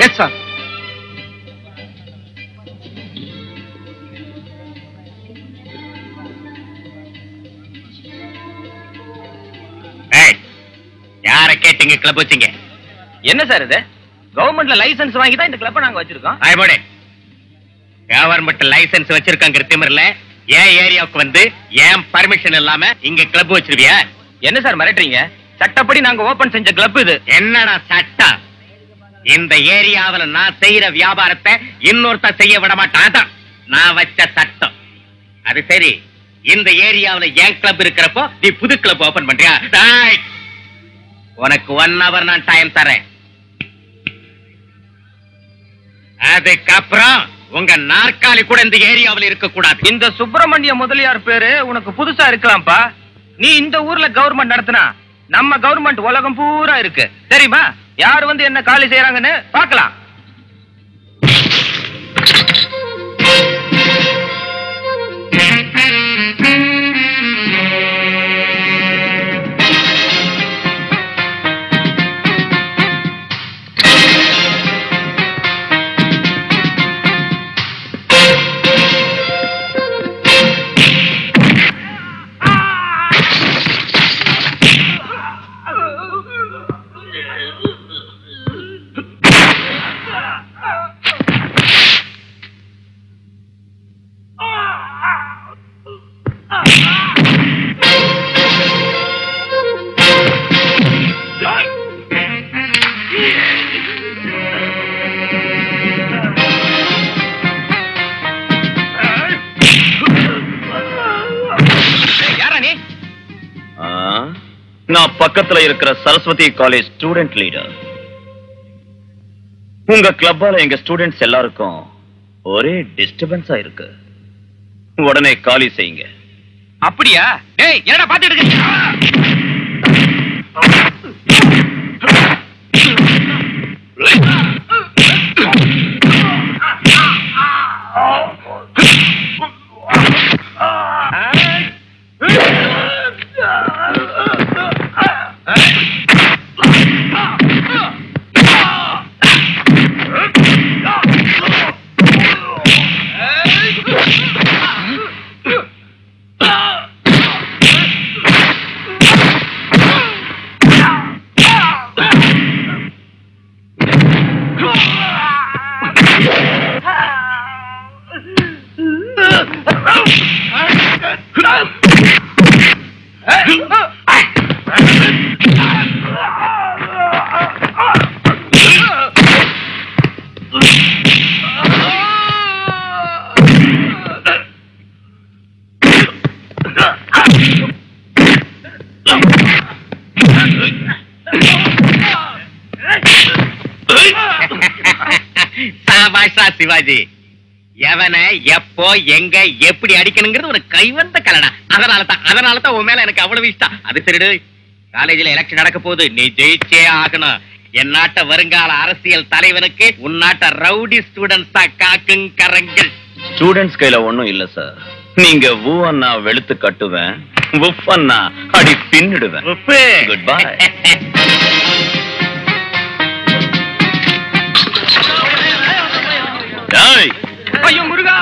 Yes sir. யார கேட்டீங்க club வச்சீங்க? என்ன சார் இது? கவர்மெண்ட்ல லைசன்ஸ் வாங்கி தான் இந்த கிளப்பை நாங்க வச்சிருக்கோம். கவர்மெண்ட் லைசன்ஸ் வச்சிருக்காங்க திமிர்ல ஏன் ஏரியாவுக்கு வந்து ஏன் பர்மிஷன் இல்லாம இங்க கிளப் வச்சிருவியா? என்ன சார் மிரட்டுறீங்க? சட்டப்படி நாங்க ஓபன் செஞ்ச கிளப் இது. என்னடா சட்டம்? இந்த ஏரியாவில் நான் செய்யற வியாபாரத்தை இன்னொருத்த செய்ய விட மாட்டான். நான் வச்ச சட்டம். அது சரி, இந்த ஏரியாவில் ஏன் கிளப் இருக்கிறப்போ நீ புது கிளப் ஓபன் பண்றியா? உனக்கு 1 hour நான் டைம் தரேன். அதுக்கப்புறம் உங்க நாற்காலி கூட இந்த ஏரியாவில் இருக்க கூடாது. இந்த சுப்பிரமணிய முதலியார் பேரு உனக்கு புதுசா இருக்கலாம்ப்பா. நீ இந்த ஊர்ல கவர்மெண்ட் நடத்தினா நம்ம கவர்மெண்ட் உலகம் பூரா இருக்கு தெரியுமா? யாரு வந்து என்ன காலி செய்யறாங்கன்னு பாக்கலாம். நான் பக்கத்துல இருக்கிற சரஸ்வதி காலேஜ் ஸ்டூடெண்ட் லீடர். உங்க கிளப்பால எங்க ஸ்டூடெண்ட்ஸ் எல்லாருக்கும் ஒரே டிஸ்டர்பன்ஸா இருக்கு. உடனே காலி செய்யுங்க. அப்படியா? டேய் என்னடா பாத்துட்டு இருக்க? சிவாஜி, எவனை எப்போ எங்க எப்படி அடிக்கணுங்கிறது ஒரு கைவந்த கலடா. அதனாலதான் உன் மேல எனக்கு அவ்வளவு இஷ்டம். அது சரிடு, காலேஜில் எலெக்ஷன் நடக்க போகுது, நீ ஜெயிச்சே ஆகணும். என் நாட்ட வருங்கால அரசியல் தலைவனுக்கு உன் நாட்ட ரவுடி ஸ்டூடெண்ட்ஸ் தான் காக்குங் கரங்கள். ஸ்டூடெண்ட்ஸ் கையில ஒண்ணும் இல்ல சார். நீங்க ஊ அண்ணா வெளுத்து கட்டுவேன், உஃப் அண்ணா அடி பின்னிடுவேன். Good bye. ஐயோ முருகா!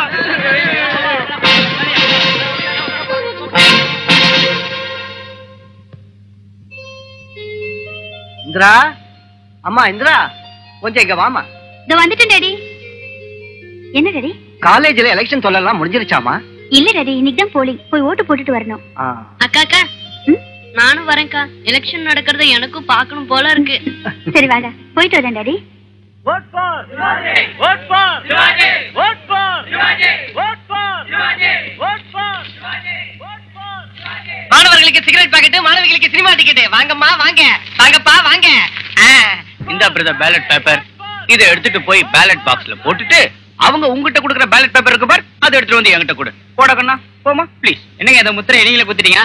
இந்திரா, அம்மா இந்திரா, கொஞ்சம் இங்க வாமா. இதோ வந்துட்டேன் டாடி. என்ன டாடி? காலேஜ்ல எலெக்ஷன் சொல்லலாம் முடிஞ்சிருச்சாமா? இல்ல டாடி, இன்னைக்கு தான் போலிங். போய் ஓட்டு போட்டுட்டு வரணும். அக்கா அக்கா, நானும் வரேன்க்கா. எலெக்ஷன் நடக்கிறத எனக்கும் பார்க்கணும் போல இருக்கு. சரி வாங்க, போயிட்டு வரேன் daddy. Vote for Shivaji! Vote for Shivaji! Vote for Shivaji! Vote for Shivaji! Vote for Shivaji! Vote for Shivaji! மாணவர்களுக்கு சிகரெட் பாக்கெட், மாணவிகளுக்கு சினிமா டிக்கெட். வாங்கம்மா வாங்க, வாங்கப்பா வாங்க. இந்த பிரதர் பேலட் பேப்பர், இத எடுத்துட்டு போய் பேலட் பாக்ஸ்ல போட்டுட்டு அவங்க உங்ககிட்ட கொடுக்குற பேலட் பேப்பர் இருக்கு பார், அதை எடுத்துட்டு வந்து என்கிட்ட கொடு. போடக்கண்ணா போமா ப்ளீஸ். என்னங்க அந்த முத்திரை நீங்களே குத்திட்டீங்க?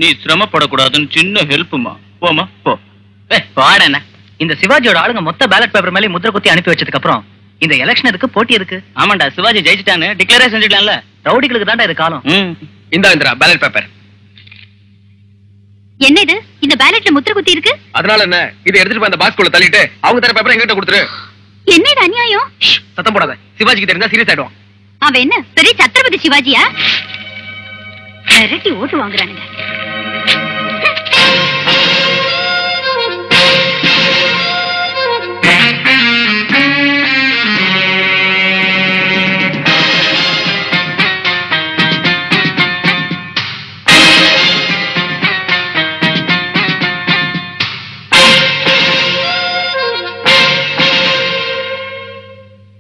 நீ சிரமப்படக்கூடாதுன்னு சின்ன ஹெல்ப்புமா. போமா போ. பாடண்ணா, இந்த சிவாஜியோட ஆளுங்க மொத்த பேலட் பேப்பர் மேலே முத்திரை குத்தி அனுப்பி வச்சதுக்கு அப்புறம் இந்த எலெக்ஷன் எதுக்கு, போட்டி எதுக்கு? ஆமாண்டா, சிவாஜி ஜெயிச்சிட்டான்னு டிக்ளரே செஞ்சுட்டான்ல. ரவுடிகளுக்கு தாண்டா இது காலம். இந்தா பேலட் பேப்பர். என்ன இது? இந்த பேலட்ல முத்திர குத்தி இருக்கு. அதனால என்ன? இதை எடுத்துட்டு போய் அந்த பாக்ஸ்குள்ள தள்ளிட்டு அவங்க தர பேப்பரை எங்கிட்ட கொடுத்துரு. என்ன இது அநியாயம்? சத்தம் போடாத. சிவாஜிக்கு தெரிஞ்சா சீரியஸ் ஆயிடுவான். அவன் என்ன பெரிய சத்ரபதி சிவாஜியா? மிரட்டி ஓட்டு வாங்குறானுங்க.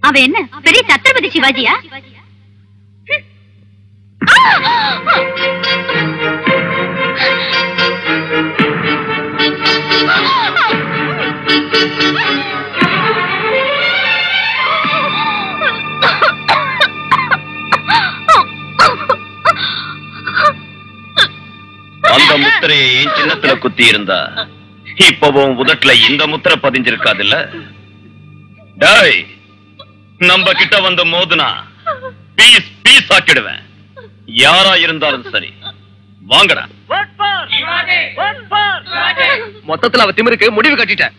அவன் என்ன பெரிய சத்ரபதி சிவாஜியா? அந்த முத்திரையை என் சின்னத்துல குத்தி இருந்தா இப்பவும் உதட்டுல இந்த முத்திரை பதிஞ்சிருக்காதுல்ல. டேய், நம்ம கிட்ட வந்து மோதுனா பீஸ் பீஸ் ஆக்கிடுவேன். யாரா இருந்தாலும் சரி, வாங்கடா. மொத்தத்துல அவ திமிருக்கு முடிவு கட்டிட்டேன்.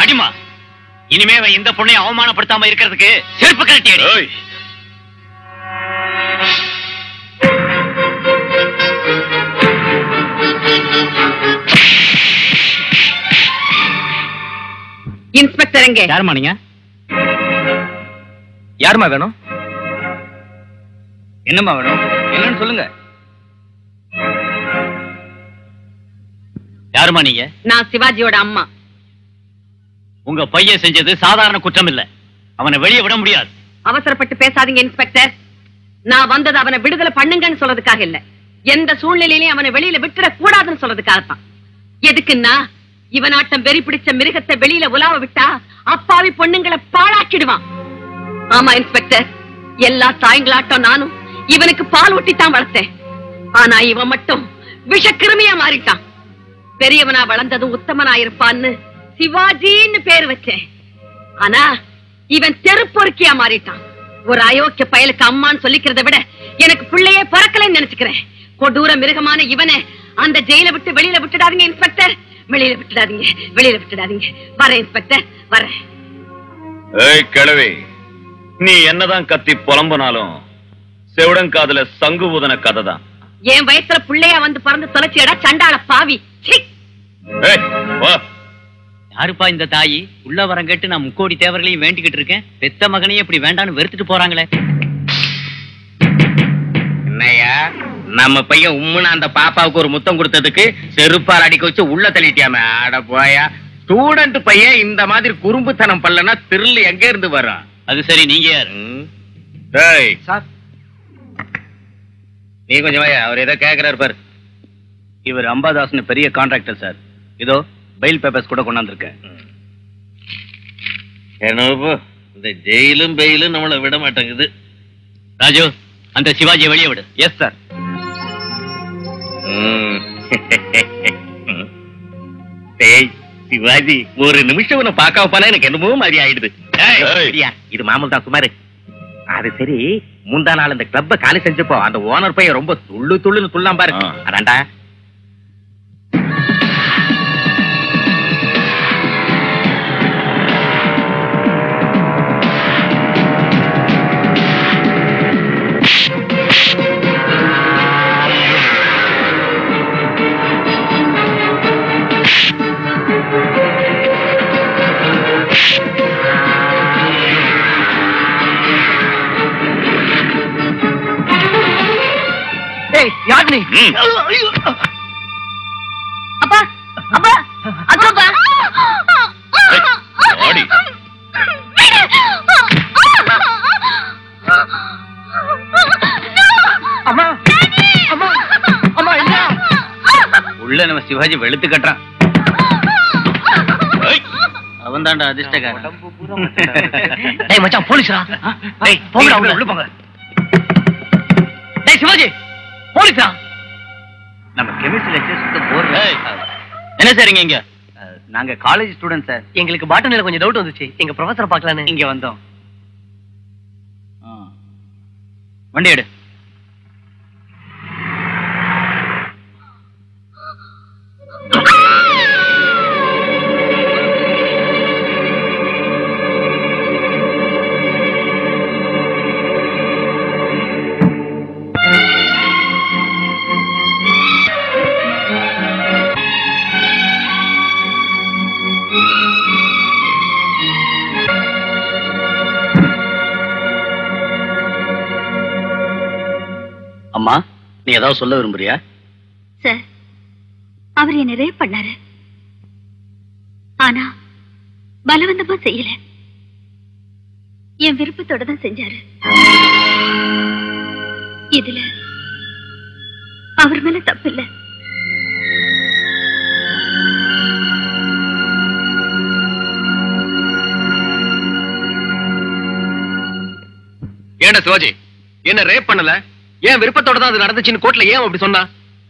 அடிமா, இனிமே இந்த பொண்ணை அவமானப்படுத்தாம இருக்கிறதுக்கு செருப்பு கழட்டி அடி. இன்ஸ்பெக்டர் எங்க? யாருமா நீங்க? யாருமா வேணும்? என்னம்மா வேணும்? என்னன்னு சொல்லுங்க. யாருமா நீங்க? நான் சிவாஜியோட அம்மா. உங்க பையன் செஞ்சது சாதாரண குற்றம் இல்ல. அவனை வெளியே விட முடியாது. அவசரப்பட்டு பேசாதீங்க இன்ஸ்பெக்டர். நான் வந்தது அவனை விடுதலை பண்ணுங்கன்னு சொல்றதுக்காக இல்ல, எந்த சூழ்நிலையிலையும் அவனை வெளியில விட்டுற கூடாதுன்னு சொல்றதுக்காகத்தான். எதுக்குன்னா இவனாட்டம் வெறி பிடிச்ச மிருகத்தை வெளியில உலாவ விட்டா அப்பாவி பொண்ணுங்களை பாழாக்கிடுவான். ஆமா இன்ஸ்பெக்டர், எல்லா தாய்களாட்டம் நானும் இவனுக்கு பால் ஊட்டித்தான் வளர்த்தேன். ஆனா இவன் மட்டும் விஷக்கிருமியா மாறிட்டான். பெரியவனா வளர்ந்ததும் உத்தமனா இருப்பான்னு சிவாஜின்னு பேர் வச்சேன். ஆனா இவன் தெருப்பொறுக்கியா மாறிட்டான். ஒரு அயோக்கிய பயலுக்கு அம்மான்னு சொல்லிக்கிறத விட எனக்கு பிள்ளையே பிறக்கலைன்னு நினைச்சுக்கிறேன். கொடூர மிருகமான இவனை அந்த ஜெயில விட்டு வெளியில விட்டுடாதீங்க இன்ஸ்பெக்டர். வெளியில விட்டுடாதீங்க, வெளியில விட்டுடாதீங்க. வரேன் இன்ஸ்பெக்டர், வரேன். ஏய் கிழவி, நீ என்னதான் கத்தி புலம்புனாலும் செவிடங்காதுல சங்கு ஊதன கதை தான். என் வயசுல பிள்ளையா வந்து பிறந்து தொலைச்சியடா சண்டாள பாவி. யாருப்பா இந்த தாயி? உள்ள வரம் கேட்டு நான் முக்கோடி தேவர்களையும் வேண்டிக்கிட்டு இருக்கேன். பெத்த மகனையும் இப்படி வேண்டான்னு வெறுத்துட்டு போறாங்களே. என்னையா, நம்ம பையன் உம்முன்னு அந்த பாப்பாவுக்கு ஒரு முத்தம் கொடுத்ததுக்கு செருப்பால் அடிக்க வச்சு உள்ள தள்ளிட்டியாம. ஆட போயா, ஸ்டூடெண்ட் பையன் இந்த மாதிரி குறும்புத்தனம் பண்ணலன்னா திரில் எங்க இருந்து வரும்? அது சரி, நீங்க யாரு? டேய் சார், நீ கொஞ்சம் வாயா. அவர் ஏதோ கேட்கிறாரு பாரு. இவர் அம்பாதாசன் பெரிய கான்ட்ராக்டர் சார். இதோ பைல் பேப்பர்ஸ் கூட கொண்டாந்துருக்கேன். என்னப்போ இந்த ஜெயிலும் பெயிலும் நம்மளை விட மாட்டேங்குது. ராஜு, அந்த சிவாஜியை வெளியே விடு. Yes sir. டேய் சிவாஜி, ஒரு நிமிஷம் உன்னை பார்க்காம போனா எனக்கு என்னமோ மாதிரி ஆயிடுது. இது மாமூல் தான், சுமாரு. அது சரி, முந்தா நாள் இந்த கிளப்ப காலி செஞ்சப்போ அந்த ஓனர் பையன் ரொம்ப துள்ளு துள்ளுன்னு துள்ளாம் பாரு. அதான்டா. யார் நீ? அப்பா, அப்பா, அப்பா, ஆடி அம்மா, அம்மா, அம்மா, என்ன? உள்ள நம்ம சிவாஜி வெளுத்து கட்டுறான். அவன் தான்டா அதிர்ஷ்டக்காரன். டேய் மச்சான் போலீஸ்ரா. டேய் போங்கடா உள்ள போங்க. டேய் சிவாஜி போலீஸ்ரா. நம்ம கெமிஸ்ட்ரி லெக்சர்ஸ்க்கு போர். என்ன சரிங்க இங்க? நாங்க காலேஜ் ஸ்டூடெண்ட் சார். எங்களுக்கு பாட்டனில கொஞ்சம் டவுட் வந்துச்சு. எங்க ப்ரொஃபசரை பார்க்கலான்னு இங்க வந்தோம். வண்டி எடு. அம்மா, நீ ஏதாவது சொல்ல விரும்புறியா? சார், அவர் என்ன ரேப் பண்ணாரு. ஆனா பலவந்தமா செய்யல, என் விருப்பத்தோட தான் செஞ்சாரு. இதுல அவர் மேல தப்பு இல்ல. ஏன்டா சிவாஜி, என்ன ரேப் பண்ணல, ஏன் விருப்பத்தோட தான் அது நடந்துச்சுன்னு கோர்ட்ல ஏன் அப்படி சொன்னா?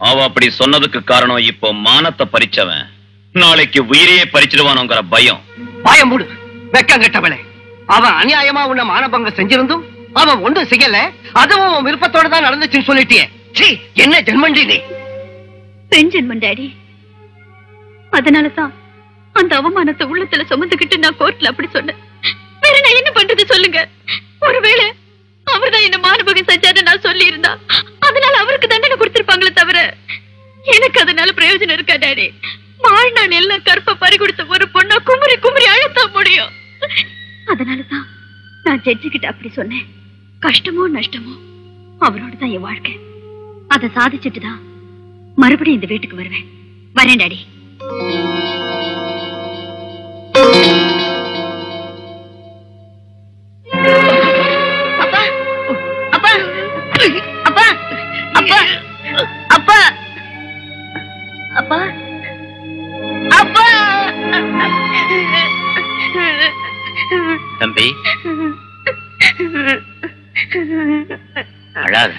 அவ அப்படி சொன்னதுக்கு காரணம் இப்போ மானத்தை பறிச்சவன் நாளைக்கு உயிரையே பறிச்சிடுவானோங்கிற பயம். பாயம் மூடு வெக்கம் கெட்டவளே. அவன் அநியாயமா உன்ன மானபங்க செஞ்சிருந்தும் அவன் ஒன்றும் செய்யல, அதுவும் விருப்பத்தோட தான் நடந்துச்சுன்னு சொல்லிட்டியே. என்ன ஜென்மண்டி நீ? பெண் ஜென்மன் டாடி. அதனாலதான் அந்த அவமானத்தை உள்ளத்துல சுமந்துக்கிட்டு நான் கோர்ட்ல அப்படி சொன்னேன். வேற நான் என்ன பண்றது சொல்லுங்க? ஒருவேளை அவர்தான் என்ன மானபகம் செஞ்சாரு நான் சொல்லி இருந்தா அதனால அவருக்கு தண்டனை கொடுத்திருப்பாங்களே தவிர எனக்கு அதனால பிரயோஜனம் இருக்கா டாடி? வாழ்நாள் எல்லாம் கற்ப பறி கொடுத்த ஒரு பொண்ணா குமரி குமரி அழத்தான் முடியும். அதனாலதான் நான் ஜட்ஜி கிட்ட அப்படி சொன்னேன். கஷ்டமோ நஷ்டமோ அவரோட தான் என் வாழ்க்கை. அதை சாதிச்சுட்டு தான் மறுபடியும் இந்த வீட்டுக்கு வருவேன். வரேன் டாடி. அப்பா அப்பா அப்பா அப்பா அப்பா அப்பா அப்பா. தம்பி அழாத.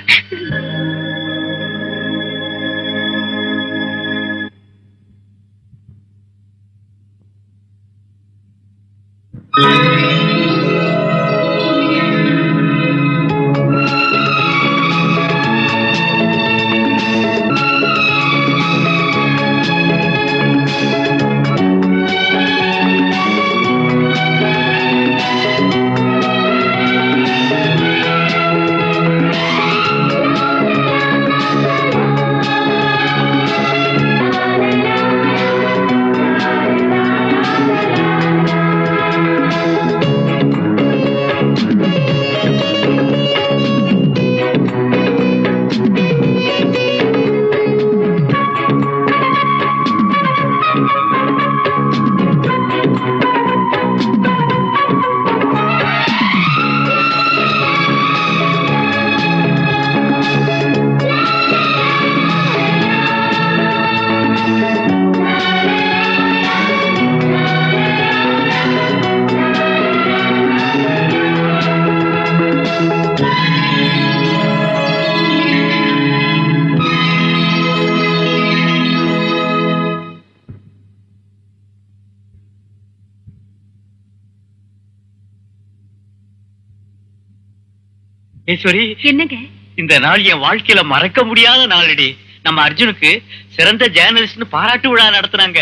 ஈஸ்வரி, என்னங்க இந்த நாள் என் வாழ்க்கையில மறக்க முடியாத நாளடி. நம்ம அர்ஜுனுக்கு சிறந்த ஜேர்னலிஸ்ட்னு பாராட்டு விழா நடத்துனாங்க.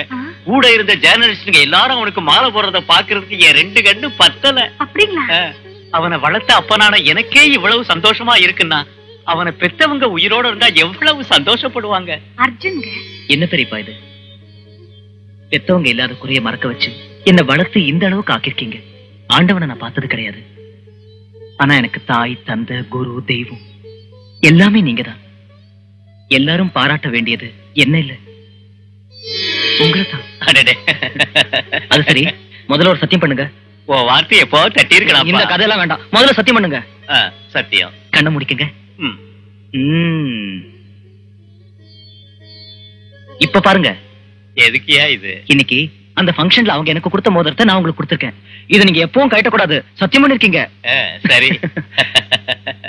கூட இருந்த ஜேர்னலிஸ்டுங்க எல்லாரும் அவனுக்கு மாலை போடுறத பாக்குறதுக்கு என் 2 கண்ணு பத்தல. அப்படிங்களா? அவனை வளர்த்த அப்பனான எனக்கே இவ்வளவு சந்தோஷமா இருக்குன்னா அவனை பெத்தவங்க உயிரோட இருந்தா எவ்வளவு சந்தோஷப்படுவாங்க. அர்ஜுன்ங்க என்ன பெரியப்பா இது? பெத்தவங்க இல்லாத குறைய மறக்க வச்சு என்ன வளர்த்து இந்த அளவுக்கு ஆக்கிருக்கீங்க. ஆண்டவனை நான் பார்த்தது கிடையாது. ஆனா எனக்கு தாய், தந்தை, குரு, தெய்வம் எல்லாமே நீங்க தான். எல்லாரும் பாராட்ட வேண்டியது என்ன இல்ல, உங்களை தான். அது சரி, முதல்ல ஒரு சத்தியம் பண்ணுங்க. ஓ வார்த்தை எப்போ தட்டி இருக்கலாம். இந்த கதையெல்லாம் வேண்டாம், முதல்ல சத்தியம் பண்ணுங்க. சத்தியம். கண்ணை முடிக்குங்க. இப்ப பாருங்க. எதுக்கியா இது? இன்னைக்கு அந்த ஃபங்க்ஷன்ல அவங்க எனக்கு கொடுத்த மோதிரத்தை நான் உங்களுக்கு கொடுத்திருக்கேன். இதை நீங்க எப்பவும் கட்டக்கூடாது, சத்தியம் பண்ணிருக்கீங்க. சரி.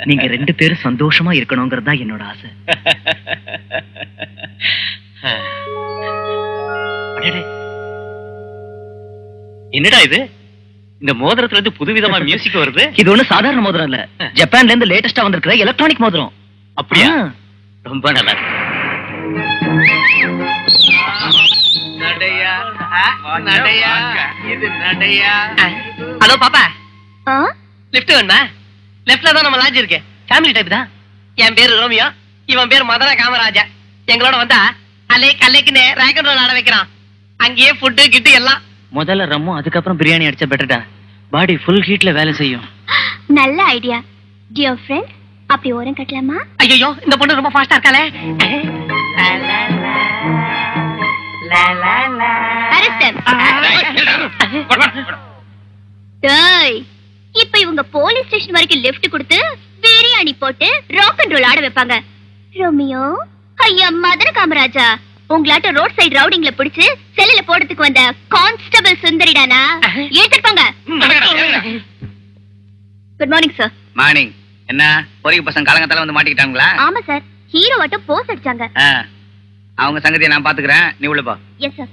நீங்க 2 பேரும் சந்தோஷமா இருக்கணுங்கிறதா என்னோட ஆசை. என்னடா இது? இந்த மோதிரத்துல இருந்து புதுவிதமா மியூசிக் வருது. இது ஒண்ணு சாதாரண மோதிரம் இல்ல, ஜப்பான்ல இருந்து லேட்டஸ்டா வந்திருக்கிற எலக்ட்ரானிக் மோதிரம். அப்படியா? ரொம்ப நல்லா இருக்கு. ஹலோ பாப்பா, லிஃப்ட் வேணுமா? லெஃப்ட்ல தான் நம்ம லாட்ஜ் இருக்கு. ஃபேமிலி டைப் தான். என் பேரு ரோமியோ, இவன் பேரு மதுரை காமராஜா. எங்களோட வந்தா அலைக்குன்னு ராக் அண்ட் ரோல் ஆட வைக்கிறான். அங்கேயே ஃபுட்டு கிட்டு எல்லாம். முதல்ல ரம்மும் அதுக்கப்புறம் பிரியாணி அடிச்சா பெட்டர்டா. பாடி ஃபுல் ஹீட்ல வேலை செய்யும். நல்ல ஐடியா டியர் ஃப்ரெண்ட். அப்படி ஓரம் கட்டலாமா? ஐயோ, இந்த பொண்ணு ரொம்ப ஃபாஸ்டா இருக்காளே. இப்ப இவங்க போலீஸ் ஸ்டேஷன் வரைக்கும் லிஃப்ட் கொடுத்து பிரியாணி போட்டு ராக் அண்ட் ரோல் ஆட வைப்பாங்க. ரோமியோ, ஐயா மதுரை காமராஜா, உங்களாட்ட ரோட் சைடு ரவுடிங்ல பிடிச்சு செல்லுல போடுறதுக்கு வந்த கான்ஸ்டபிள் சுந்தரிடானா ஏத்துப்பாங்க. Good morning sir. மார்னிங். என்ன பொறிக்கு பசங்க காலங்கத்தால வந்து மாட்டிக்கிட்டாங்களா? ஆமா சார், ஹீரோ வாட்டம் போஸ் அடிச்சாங்க. அவங்க சங்கதியை நான் பாத்துக்கிறேன், நீ உள்ள போ. Yes sir.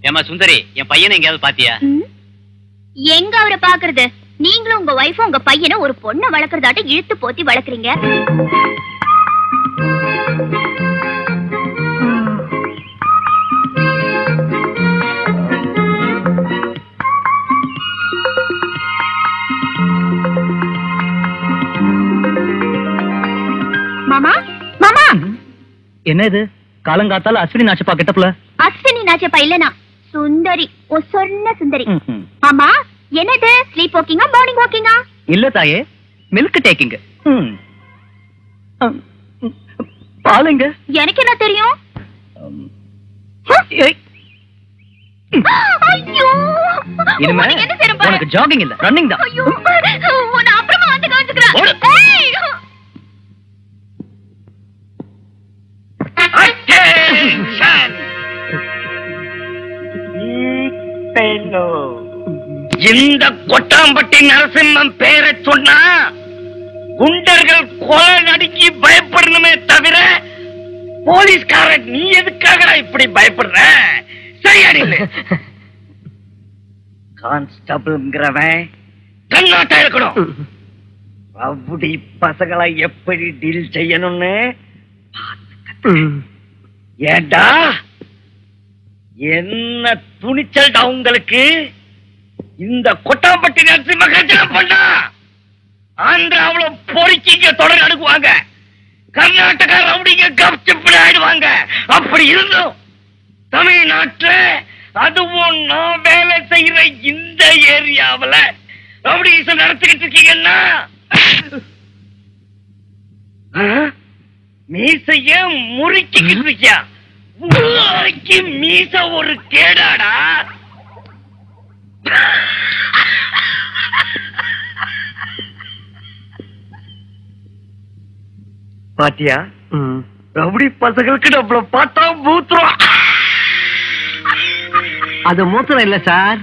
ஏமா சுந்தரி, என் பையனை எங்கயாவது பாத்தியா? எங்க அவரை பாக்குறது? நீங்களும் உங்க வைஃபும் உங்க பையனை ஒரு பொண்ணை வளர்க்கறதாட்ட இழுத்து போத்தி வளர்க்குறீங்க. மாமா மாமா, என்ன இது காலங்காத்தால அஸ்வினி நாச்சப்பா கெட்டப்ல? அஸ்வினி நாச்சப்பா இல்லனா சுந்தரி, ஓ சொன்ன சுந்தரி. ஆமா, என்னது ஸ்லீப் வாக்கிங்கா மார்னிங் வாக்கிங்கா? இல்ல தாயே, மில்க் டேக்கிங். பாலுங்க. எனக்கு என்ன தெரியும்? இனிமே உனக்கு ஜாகிங் இல்ல, ரன்னிங் தான். ஐயோ, நான் அப்புறமா வந்து கவனிச்சுக்கிறேன். இந்த கொட்டாம்பட்டி நரசிம்மன் பேரை சொன்னா குண்டர்கள் கொலை நடுக்கி பயப்படணுமே தவிர போலீஸ்காரன் நீ எதுக்காக இப்படி பயப்படுற? சரியாடி கான்ஸ்டபிள்ங்கிறவன் கண்ணாட்டா இருக்கணும். அப்படி பசங்களை எப்படி டீல் செய்யணும்னு ஏண்டா என்ன துணிச்சல்டா உங்களுக்கு? இந்த கொட்டாம்பட்டி நரசிம்ம கல்யாணம் பண்ணா ஆந்திராவுல பொறிக்கிங்க தொடர் அனுப்புவாங்க, கர்நாடகா ரவுடிங்க கப்சிப்பிட ஆயிடுவாங்க. அப்படி இருந்தும் தமிழ்நாட்டுல, அதுவும் நான் வேலை செய்யற இந்த ஏரியாவுல ரவுடிசம் நடத்திக்கிட்டு இருக்கீங்கன்னா மீசைய முறுக்கிக்கிட்டு இருக்கியா? மீச ஒரு கேடாடா. பாத்தியா, ரவுடி பசங்களுக்கு நம்மள பார்த்தா மூத்திரம். அது மூத்திரம் இல்ல சார்,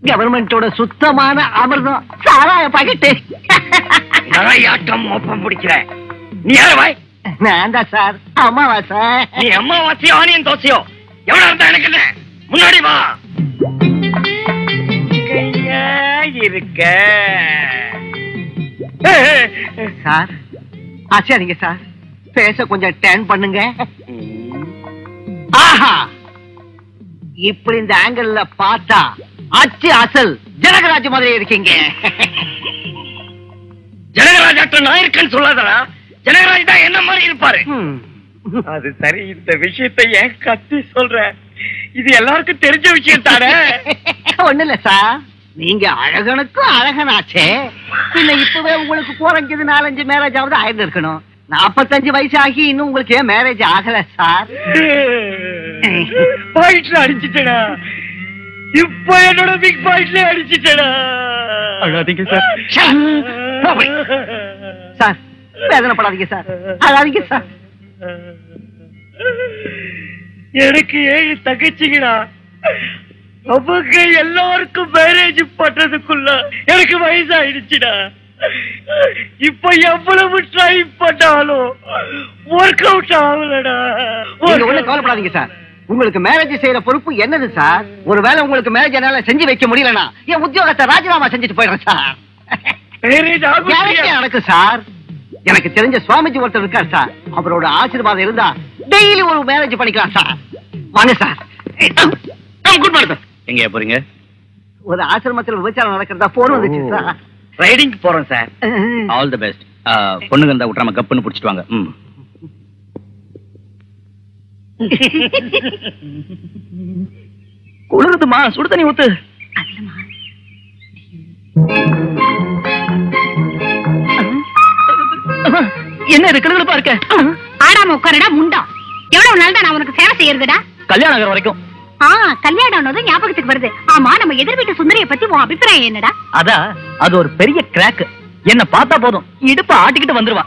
கவர்மெண்டோட சுத்தமான அமிர்தம், சாராய பாக்கெட்டு. நிறையாட்டம் மோப்பம் பிடிக்கிறேன். நீ யாரு வாய்? நான் தான் சார், அம்மாவாசை. நீ அம்மாவாசையோ ஆனியன் தோசையோ எவ்வளவு இருந்தா எனக்கு என்ன? முன்னாடி வா. இருக்க சார், ஆச்சாரிங்க சார், பேச கொஞ்சம் டர்ன் பண்ணுங்க. ஆஹா, இப்படி இந்த ஆங்கிள் பார்த்தா அச்சு அசல் ஜனகராஜ் மாதிரி இருக்கீங்க. ஜனகராஜ் நான் இருக்கேன்னு சொல்லாதடா. ஜனகராஜ் தான் என்ன மாதிரி இருப்பாரு. அது சரி, இந்த விஷயத்தை ஏன் கத்தி சொல்ற? இது எல்லாருக்கும் தெரிஞ்ச விஷயம் தானே. ஒண்ணு இல்ல சார், நீங்க அழகனுக்கும் அழகனாச்சே. இல்ல இப்பவே உங்களுக்கு குறைஞ்சது 4-5 மேரேஜ் ஆகுது ஆயிரம் இருக்கணும். 45 வயசு ஆகி இன்னும் உங்களுக்கு ஏன் மேரேஜ் ஆகல சார்? பாயிண்ட்ல அடிச்சுட்டா. இப்ப என்னோட பிக் பாயிண்ட்ல அடிச்சுட்டா. அழாதீங்க சார். சார், வேதனைப்படாதீங்க சார், அழாதீங்க சார். எனக்கு 7 தங்கச்சிங்கடா. அவங்க எல்லாருக்கும் மேரேஜ் பண்றதுக்குள்ள எனக்கு வயசாயிடுச்சுடா. இப்ப எவ்வளவு ட்ரை பண்ணாலும் ஒர்க் அவுட் ஆகலடா. ஒண்ணும் கவலைப்படாதீங்க சார், உங்களுக்கு மேரேஜ் செய்யற பொறுப்பு என்னது சார்? ஒருவேளை உங்களுக்கு மேரேஜ் என்னால செஞ்சு வைக்க முடியலனா என் உத்தியோகத்தை ராஜினாமா செஞ்சுட்டு போயிடுறேன் சார். எனக்கு சார், எனக்கு தெரிஞ்ச சுவாமிஜி ஒருத்தர் இருக்கார் சார், அவரோட ஆசீர்வாதம் இருந்தா டெய்லி ஒரு மேரேஜ் பண்ணிக்கலாம் சார். வாங்க சார். Good morning. எங்க போறீங்க? ஒரு ஆசிரமத்தில் விபச்சாரம் நடக்கிறதா போன் வந்துச்சு சார். ரைடிங் போறோம் சார். All the best. பொண்ணுங்க இருந்தா விட்டுறாம கப்புன்னு புடிச்சிட்டு வாங்க. குளிருதுமா, சுடு தண்ணி ஊத்து. என்ன இருக்கிறது பாருக்க. ஆடாம உட்காரடா முண்டா. எவ்வளவு நாள் தான் நான் உனக்கு சேவை செய்யறதுடா? கல்யாணம் ஆகிற வரைக்கும். கல்யாணம் ஞாபகத்துக்கு வருது. ஆமா, நம்ம எதிர் வீட்டு சுந்தரிய பத்தி உன் அபிப்பிராயம் என்னடா? அதா, அது ஒரு பெரிய கிராக். என்ன பார்த்தா போதும் இடுப்ப ஆட்டிக்கிட்டு வந்துருவா.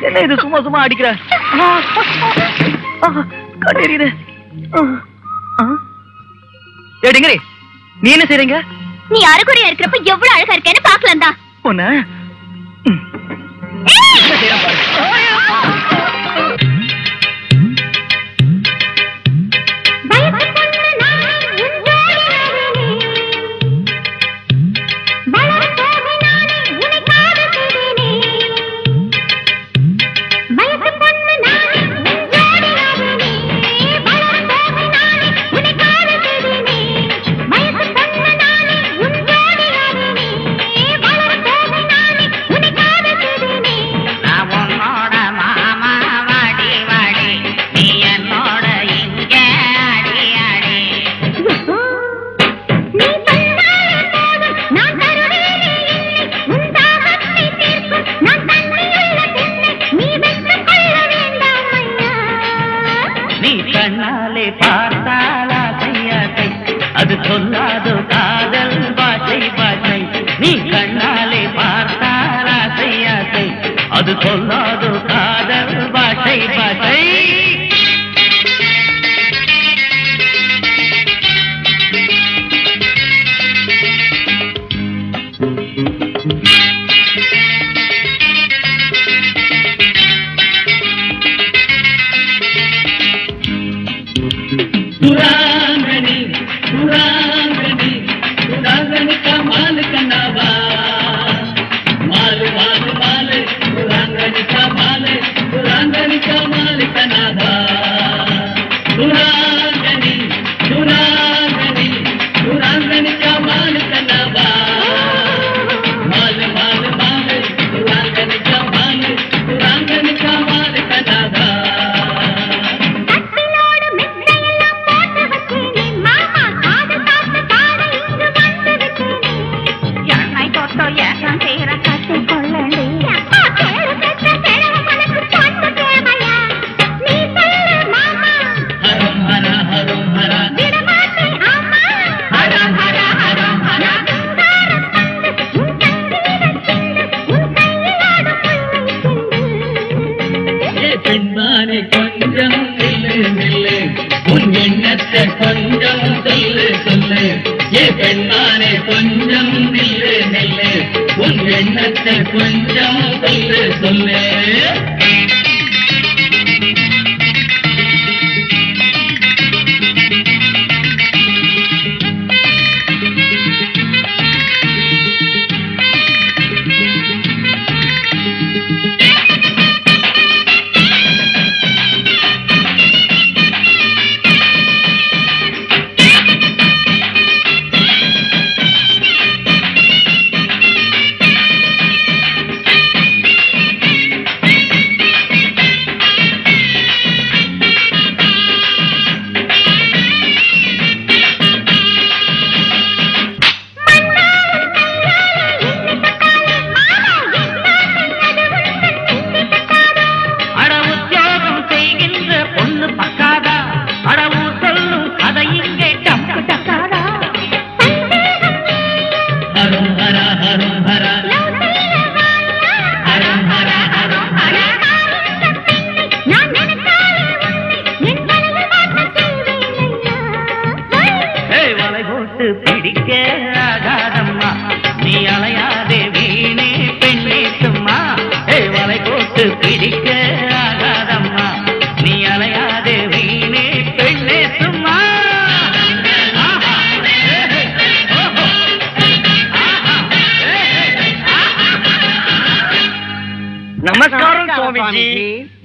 என்ன இது சும்மா சும்மா அடிக்கிற? கண்ணீரிது. ஏடிங்கரி, நீ என்ன செய்றீங்க? நீ அரைக்குறையா இருக்கிறப்ப எவ்வளவு அழகா இருக்கேன்னு பாக்கலாம் தான். பொண்ணு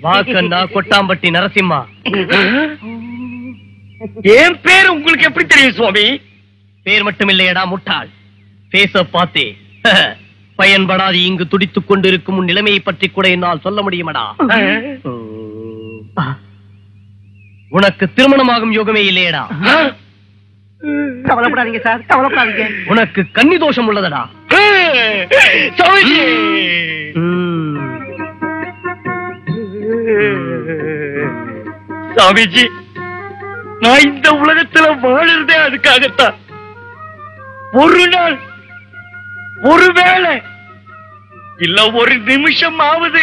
வாக்கண்ணா கொட்டாம்பட்டி நரசிம்மா. என் பேர் உங்களுக்கு எப்படி தெரியும் சுவாமி? பேர் மட்டும் இல்லையடா முட்டாள், பேச பார்த்தே பயன்படாது இங்கு துடித்துக் கொண்டிருக்கும் உன் நிலைமையை பற்றி கூட என்னால் சொல்ல முடியுமடா. உனக்கு திருமணமாகும் யோகமே இல்லையடா. கவலைப்படாதீங்க சார், கவலைப்படாதீங்க. உனக்கு கன்னி தோஷம் உள்ளதடா. சாமிஜி, நான் இந்த உலகத்துல வாழறதே அதுக்காகத்தான். ஒரு நாள், ஒருவேளை இல்ல ஒரு நிமிஷம் ஆகுது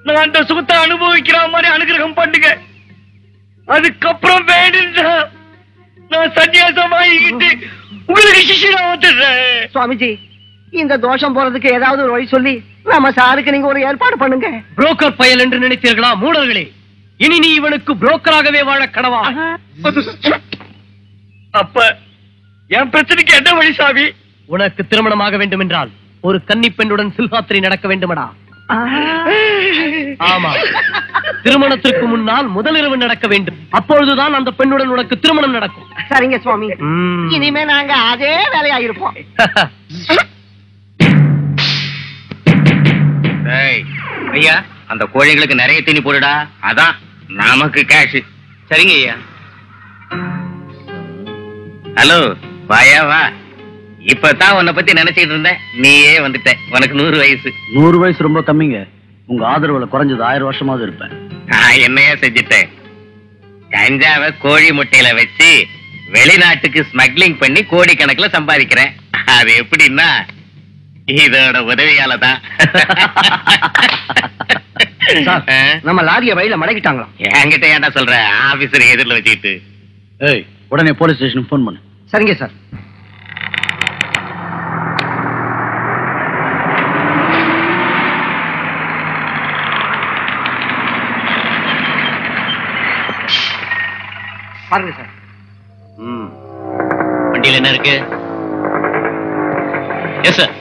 நான் அந்த சுகத்தை அனுபவிக்கிற மாதிரி அனுகிரகம் பண்ணுங்க. அதுக்கப்புறம் வேணும்னா நான் சன்னியாசமாகிட்டு உங்களுக்கு சிஷ்யனா வந்துடுறேன். சுவாமிஜி, இந்த தோஷம் போறதுக்கு ஏதாவது ஒரு வழி சொல்லி நம்ம சாருக்கு நீங்க ஒரு ஏற்பாடு பண்ணுங்க. புரோக்கர் பயல் என்று நினைத்தீர்களா மூடர்களே? இனி நீ இவனுக்கு புரோக்கராகவே வாழ கனவா? அப்ப என் பிரச்சனைக்கு என்ன வழி சாமி? உனக்கு திருமணமாக வேண்டும் என்றால் ஒரு கன்னி பெண்ணுடன் சில்ஹாத்திரை நடக்க வேண்டுமடா. ஆமா, திருமணத்திற்கு முன்னால் முதலிரவு நடக்க வேண்டும். அப்பொழுதுதான் அந்த பெண்ணுடன் உனக்கு திருமணம் நடக்கும். சரிங்க சுவாமி, இனிமே நாங்க அதே வேலையாயிருப்போம். ஐயா, அந்த கோழிகளுக்கு நிறைய தீனி போடுடா, அதான் நமக்கு கேஷ். சரிங்க ஐயா. ஹலோ, வாயா வா. இப்பதான் உன்னை பத்தி நினைச்சிட்டு இருந்தேன், நீயே வந்துட்ட. உனக்கு 100 வயசு. 100 வயசு ரொம்ப கம்மிங்க. உங்க ஆதரவுல குறைஞ்சது 1000 வருஷமாவது இருப்பேன். நான் என்னையா செஞ்சுட்டேன்? கஞ்சாவை கோழி முட்டையில வச்சு வெளிநாட்டுக்கு ஸ்மக்லிங் பண்ணி கோடிக்கணக்குல சம்பாதிக்கிறேன். அது எப்படின்னா இதோட உதவியால தான். நம்ம லாரிய வழியில மடக்கிட்டாங்களா? என்கிட்ட ஏன்டா சொல்ற? ஆபீசர் எதிரில் வச்சுக்கிட்டு. ஏய், உடனே போலீஸ் ஸ்டேஷனுக்கு போன் பண்ணு. சரிங்க சார். பாருங்க சார். வண்டியில என்ன இருக்கு? Yes sir.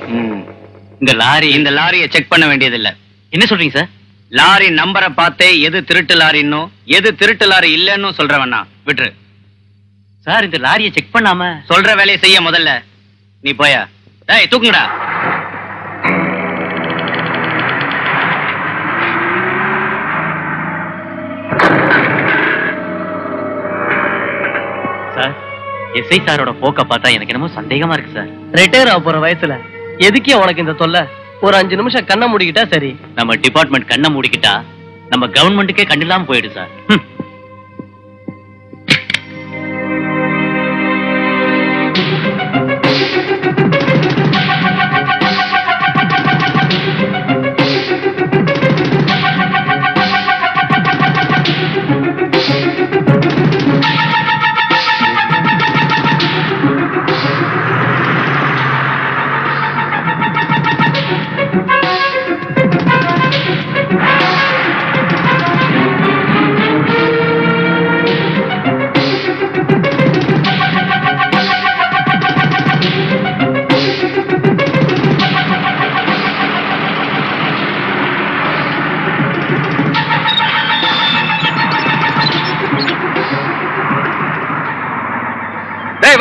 இந்த லாரியை செக் பண்ண வேண்டியது இல்ல. என்ன சொல்றீங்க சார்? லாரி நம்பரை பார்த்தே எது திருட்டு லாரின்னு எது திருட்டு லாரி இல்லன்னு சொல்றவனா விட்டுரு சார். இந்த லாரியை செக் பண்ணாம சொல்ற வேலையை செய்ய முதல்ல நீ போயா. டேய் தூக்குங்கடா. சார், எஸ்ஐ சாரோட போக்க பார்த்தா எனக்கு என்னமோ சந்தேகமா இருக்கு சார். ரிட்டையர் ஆக போற வயசுல எதுக்கே உனக்கு இந்த தொல்லை? ஒரு 5 நிமிஷம் கண்ணை மூடிக்கிட்டா சரி. நம்ம டிபார்ட்மெண்ட் கண்ணை மூடிக்கிட்டா நம்ம கவர்மெண்ட்டுக்கே கண்டில்லாம போயிடு சார்.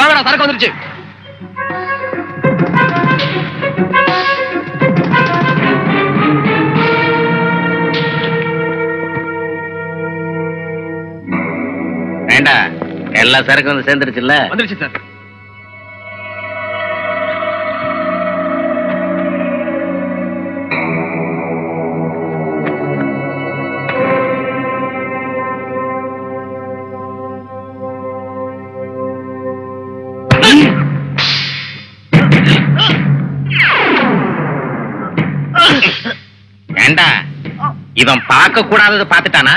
வாங்கடா, சரக்கு வந்துருச்சு. வேண்டா, எல்லா சரக்கு வந்து சேர்ந்துருச்சுல்ல? வந்துருச்சு சார். ஏண்டா, இவன் பார்க்க கூடாதது பார்த்துட்டானா?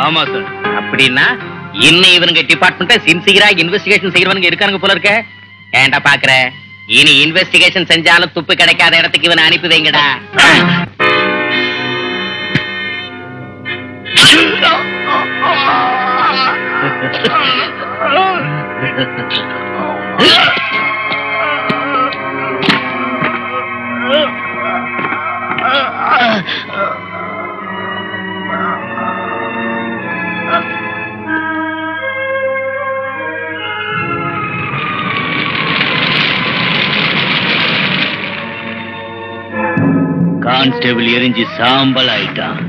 ஆமா சார். அப்படின்னா இன்னும் இவனுங்க டிபார்ட்மெண்ட்ட சின்சியரா இன்வெஸ்டிகேஷன் செய்யறவனுங்க இருக்கானுங்க போல இருக்க. ஏண்டா பாக்குற? இனி இன்வெஸ்டிகேஷன் செஞ்சாலும் துப்பு கிடைக்காத இடத்துக்கு இவனை அனுப்பி வைங்கடா. கான்ஸ்டபிள் எரிஞ்சு சாம்பல் ஆயிட்டான்.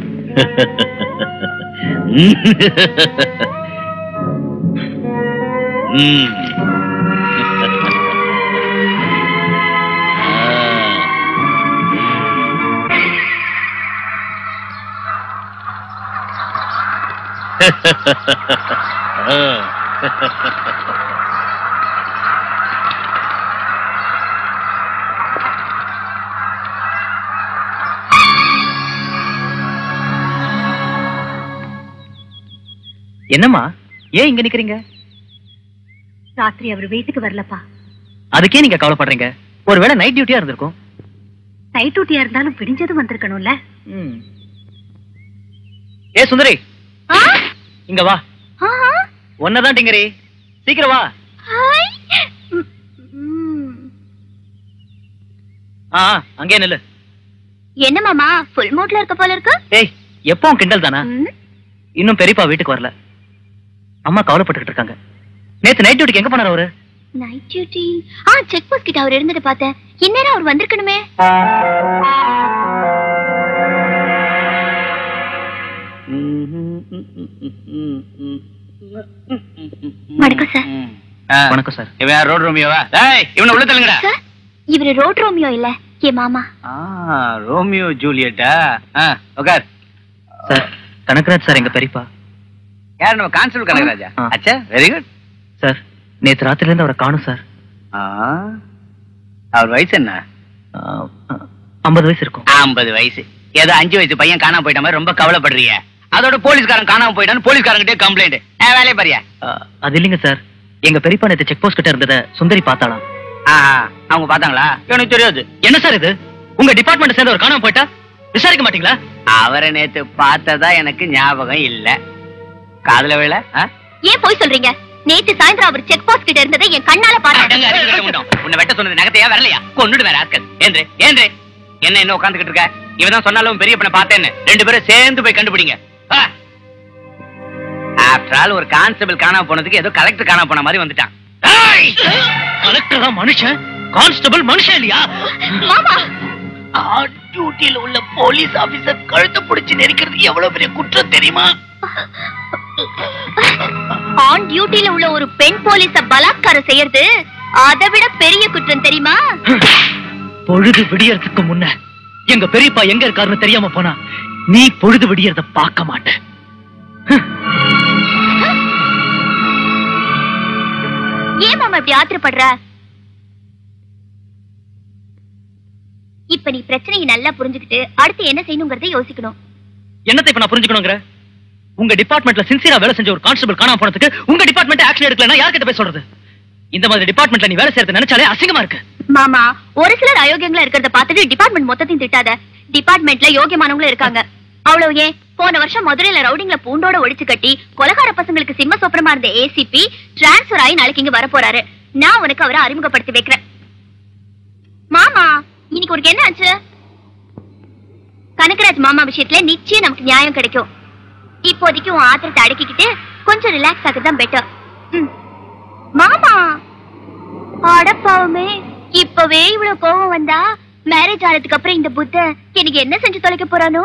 என்னம்மா ஏன் இங்க நிக்கிறீங்க? ராத்திரி அவர் வீட்டுக்கு வரலப்பா. அதுக்கே நீங்க கவலைப்படுறீங்க? ஒருவேளை நைட் டியூட்டியா இருந்திருக்கும். நைட் டியூட்டியா இருந்தாலும் பிடிஞ்சதும் வந்திருக்கணும்ல. ஏ சுந்தரி, இங்க வா. ஒன்னதான் டிங்கரி, சீக்கிரம் வா. அங்கே நில்லு. என்ன மாமா ஃபுல் மூட்ல இருக்க போல இருக்கு? ஏய், எப்பவும் கிண்டல் தானா? இன்னும் பெரியப்பா வீட்டுக்கு வரல. அம்மா கவலைப்பட்டுக்கிட்டு இருக்காங்க. நேத்து நைட் டியூட்டிக்கு எங்க போனாரு அவரு? நைட் டியூட்டி செக் போஸ்ட் கிட்ட அவர் இருந்தது பார்த்தேன். இந்நேரம் அவர் வந்திருக்கணுமே. வணக்கம் சார். வணக்கம் சார். இவன் ரோட் ரோமியோவா? ஏய், இவனை உள்ள தள்ளுங்கடா. சார், இவரு ரோட் ரோமியோ இல்ல, என் மாமா. ரோமியோ ஜூலியட்டா? உட்கார். சார், கனகராஜ் சார் எங்க பெரியப்பா. யார்? நம்ம கான்ஸ்டபிள் கனகராஜா? அச்சா, வெரி குட். சார், நேத்து ராத்திரில இருந்து அவரை காணும் சார். அவர் வயசு என்ன? 50 வயசு இருக்கும். 50 வயசு? ஏதோ 5 வயசு பையன் காணாம போயிட்ட மாதிரி ரொம்ப கவலைப்படுறீங்க. அதோட போலீஸ்காரன் காணாம போயிட்டான்னு போலீஸ்காரங்கிட்டே கம்ப்ளைண்ட். வேலையை பாரியா? அது இல்லைங்க சார், எங்க பெரியப்பா நேத்து செக் போஸ்ட் கிட்ட இருந்தத சுந்தரி பார்த்தாளாம். அவங்க பார்த்தாங்களா? எனக்கு தெரியாது. என்ன சார் இது? உங்க டிபார்ட்மெண்ட் சேர்ந்து ஒரு காணாம போயிட்டா விசாரிக்க மாட்டீங்களா? அவரை நேத்து பார்த்ததா எனக்கு ஞாபகம் இல்ல. காதுல வேலை? ஏன் போய் சொல்றீங்க? நேத்து சாயந்தரம் அவர் செக் போஸ்ட் கிட்ட இருந்ததை என் கண்ணால பார்த்தேன். உன்னை வெட்ட சொன்னது நகத்தையா வரலையா? கொன்னுடு வேற ஆட்கள். ஏன்று ஏன்று என்ன என்ன உட்காந்துக்கிட்டு இருக்க? இவதான் சொன்னாலும் பெரிய பண்ண பார்த்தேன்னு. 2 பேரும் சேர்ந்து போய் கண்டுபிடிங்க. ஆஃப்டர் ஆல் ஒரு கான்ஸ்டபிள் காணாம போனதுக்கு ஏதோ கலெக்டர் காணாம போன மாதிரி வந்துட்டான். கலெக்டர் தான் மனுஷன், கான்ஸ்டபிள் மனுஷன் இல்லையா? மாமா, டியூட்டியில உள்ள போலீஸ் ஆபீசர் கழுத்தை பிடிச்சு நெரிக்கிறது எவ்வளவு பெரிய குற்றம் தெரியுமா? ஆன் டியூட்டில உள்ள ஒரு பெண் போலீஸ பலாத்காரம் செய்யறது அதை விட பெரிய குற்றம் தெரியுமா? பொழுது விடியறதுக்கு முன்ன எங்க பெரியப்பா எங்க இருக்காருன்னு தெரியாம போனா நீ பொழுது விடியறத பார்க்க மாட்ட. ஏன் மாமா இப்படி ஆத்திரப்படுற? இப்ப நீ பிரச்சனையை நல்லா புரிஞ்சுக்கிட்டு அடுத்து என்ன செய்யணுங்கிறத யோசிக்கணும். என்னத்தை இப்ப நான் புரிஞ்சுக்கணுங்கிற? உங்க டிபார்ட்மெண்ட்ல சின்சியரா வேலை செஞ்ச ஒரு கான்ஸ்டபிள் காணாம போனதுக்கு உங்க டிபார்ட்மெண்ட் ஆக்ஷன் எடுக்கலன்னா யார்கிட்ட போய் சொல்றது? இந்த மாதிரி டிபார்ட்மெண்ட்ல நீ வேலை செய்யறது நினைச்சாலே அசிங்கமா இருக்கு. மாமா, ஒரு சிலர் அயோக்கியங்களா இருக்கிறத பார்த்துட்டு டிபார்ட்மெண்ட் மொத்தத்தையும் திட்டாத. டிபார்ட்மெண்ட்ல யோகியமானவங்களும் இருக்காங்க. அவ்வளவு ஏன், போன வருஷம் மதுரையில ரவுடிங்ல பூண்டோட ஒழிச்சு கட்டி கொலைகார பசங்களுக்கு சிம்ம சொப்பனமா இருந்த ஏசிபி டிரான்ஸ்பர் ஆகி நாளைக்கு இங்க வர போறாரு. நான் உனக்கு அவரை அறிமுகப்படுத்தி வைக்கிறேன். மாமா, இன்னைக்கு உனக்கு என்ன ஆச்சு? கனகராஜ் மாமா விஷயத்துல நிச்சயம் நமக்கு நியாயம் கிடைக்கும். இப்போதைக்கு உன் ஆத்திரத்தை அடக்கிக்கிட்டு கொஞ்சம் ரிலாக்ஸ் ஆகுதான் பெட்டர். மாமா, அடப்பாவுமே, இப்பவே இவ்வளவு கோவம் வந்தா மேரேஜ் ஆனதுக்கு அப்புறம் இந்த புத்த எனக்கு என்ன செஞ்சு தொலைக்க போறானோ?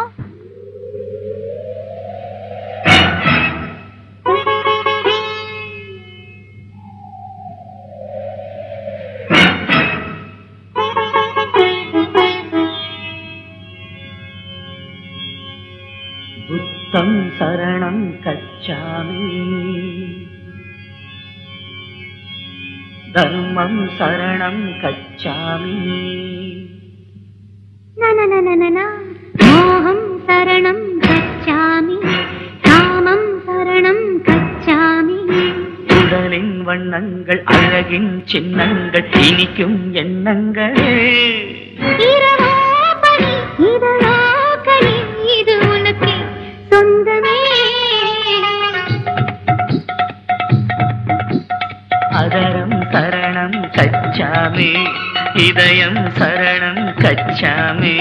புத்தம் சரணம் கச்சாமி, தர்மம் சரணம் கச்சாமி, மோகம் சரணம் கச்சாமி, காமம் சரணம் கச்சாமி. உடலின் வண்ணங்கள் அழகின் சின்னங்கள் இனிக்கும் எண்ணங்கள். இரவோ பனி, இதழோ கனி, இது உனக்கு சொந்தமே. அதரம் சரணம் கச்சாமி, இதயம் சரணம் கச்சாமி.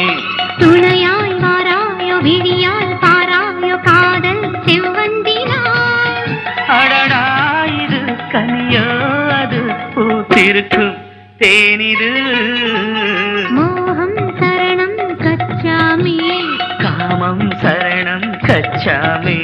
துணையாய் வாராயோ, விழியாய் பாராயோ, காதல் செவ்வந்தினாய். அடடா, இது கனியோ, அது பூத்திருக்கும் தேனிது. மோகம் சரணம் கச்சாமி. கச்சாமே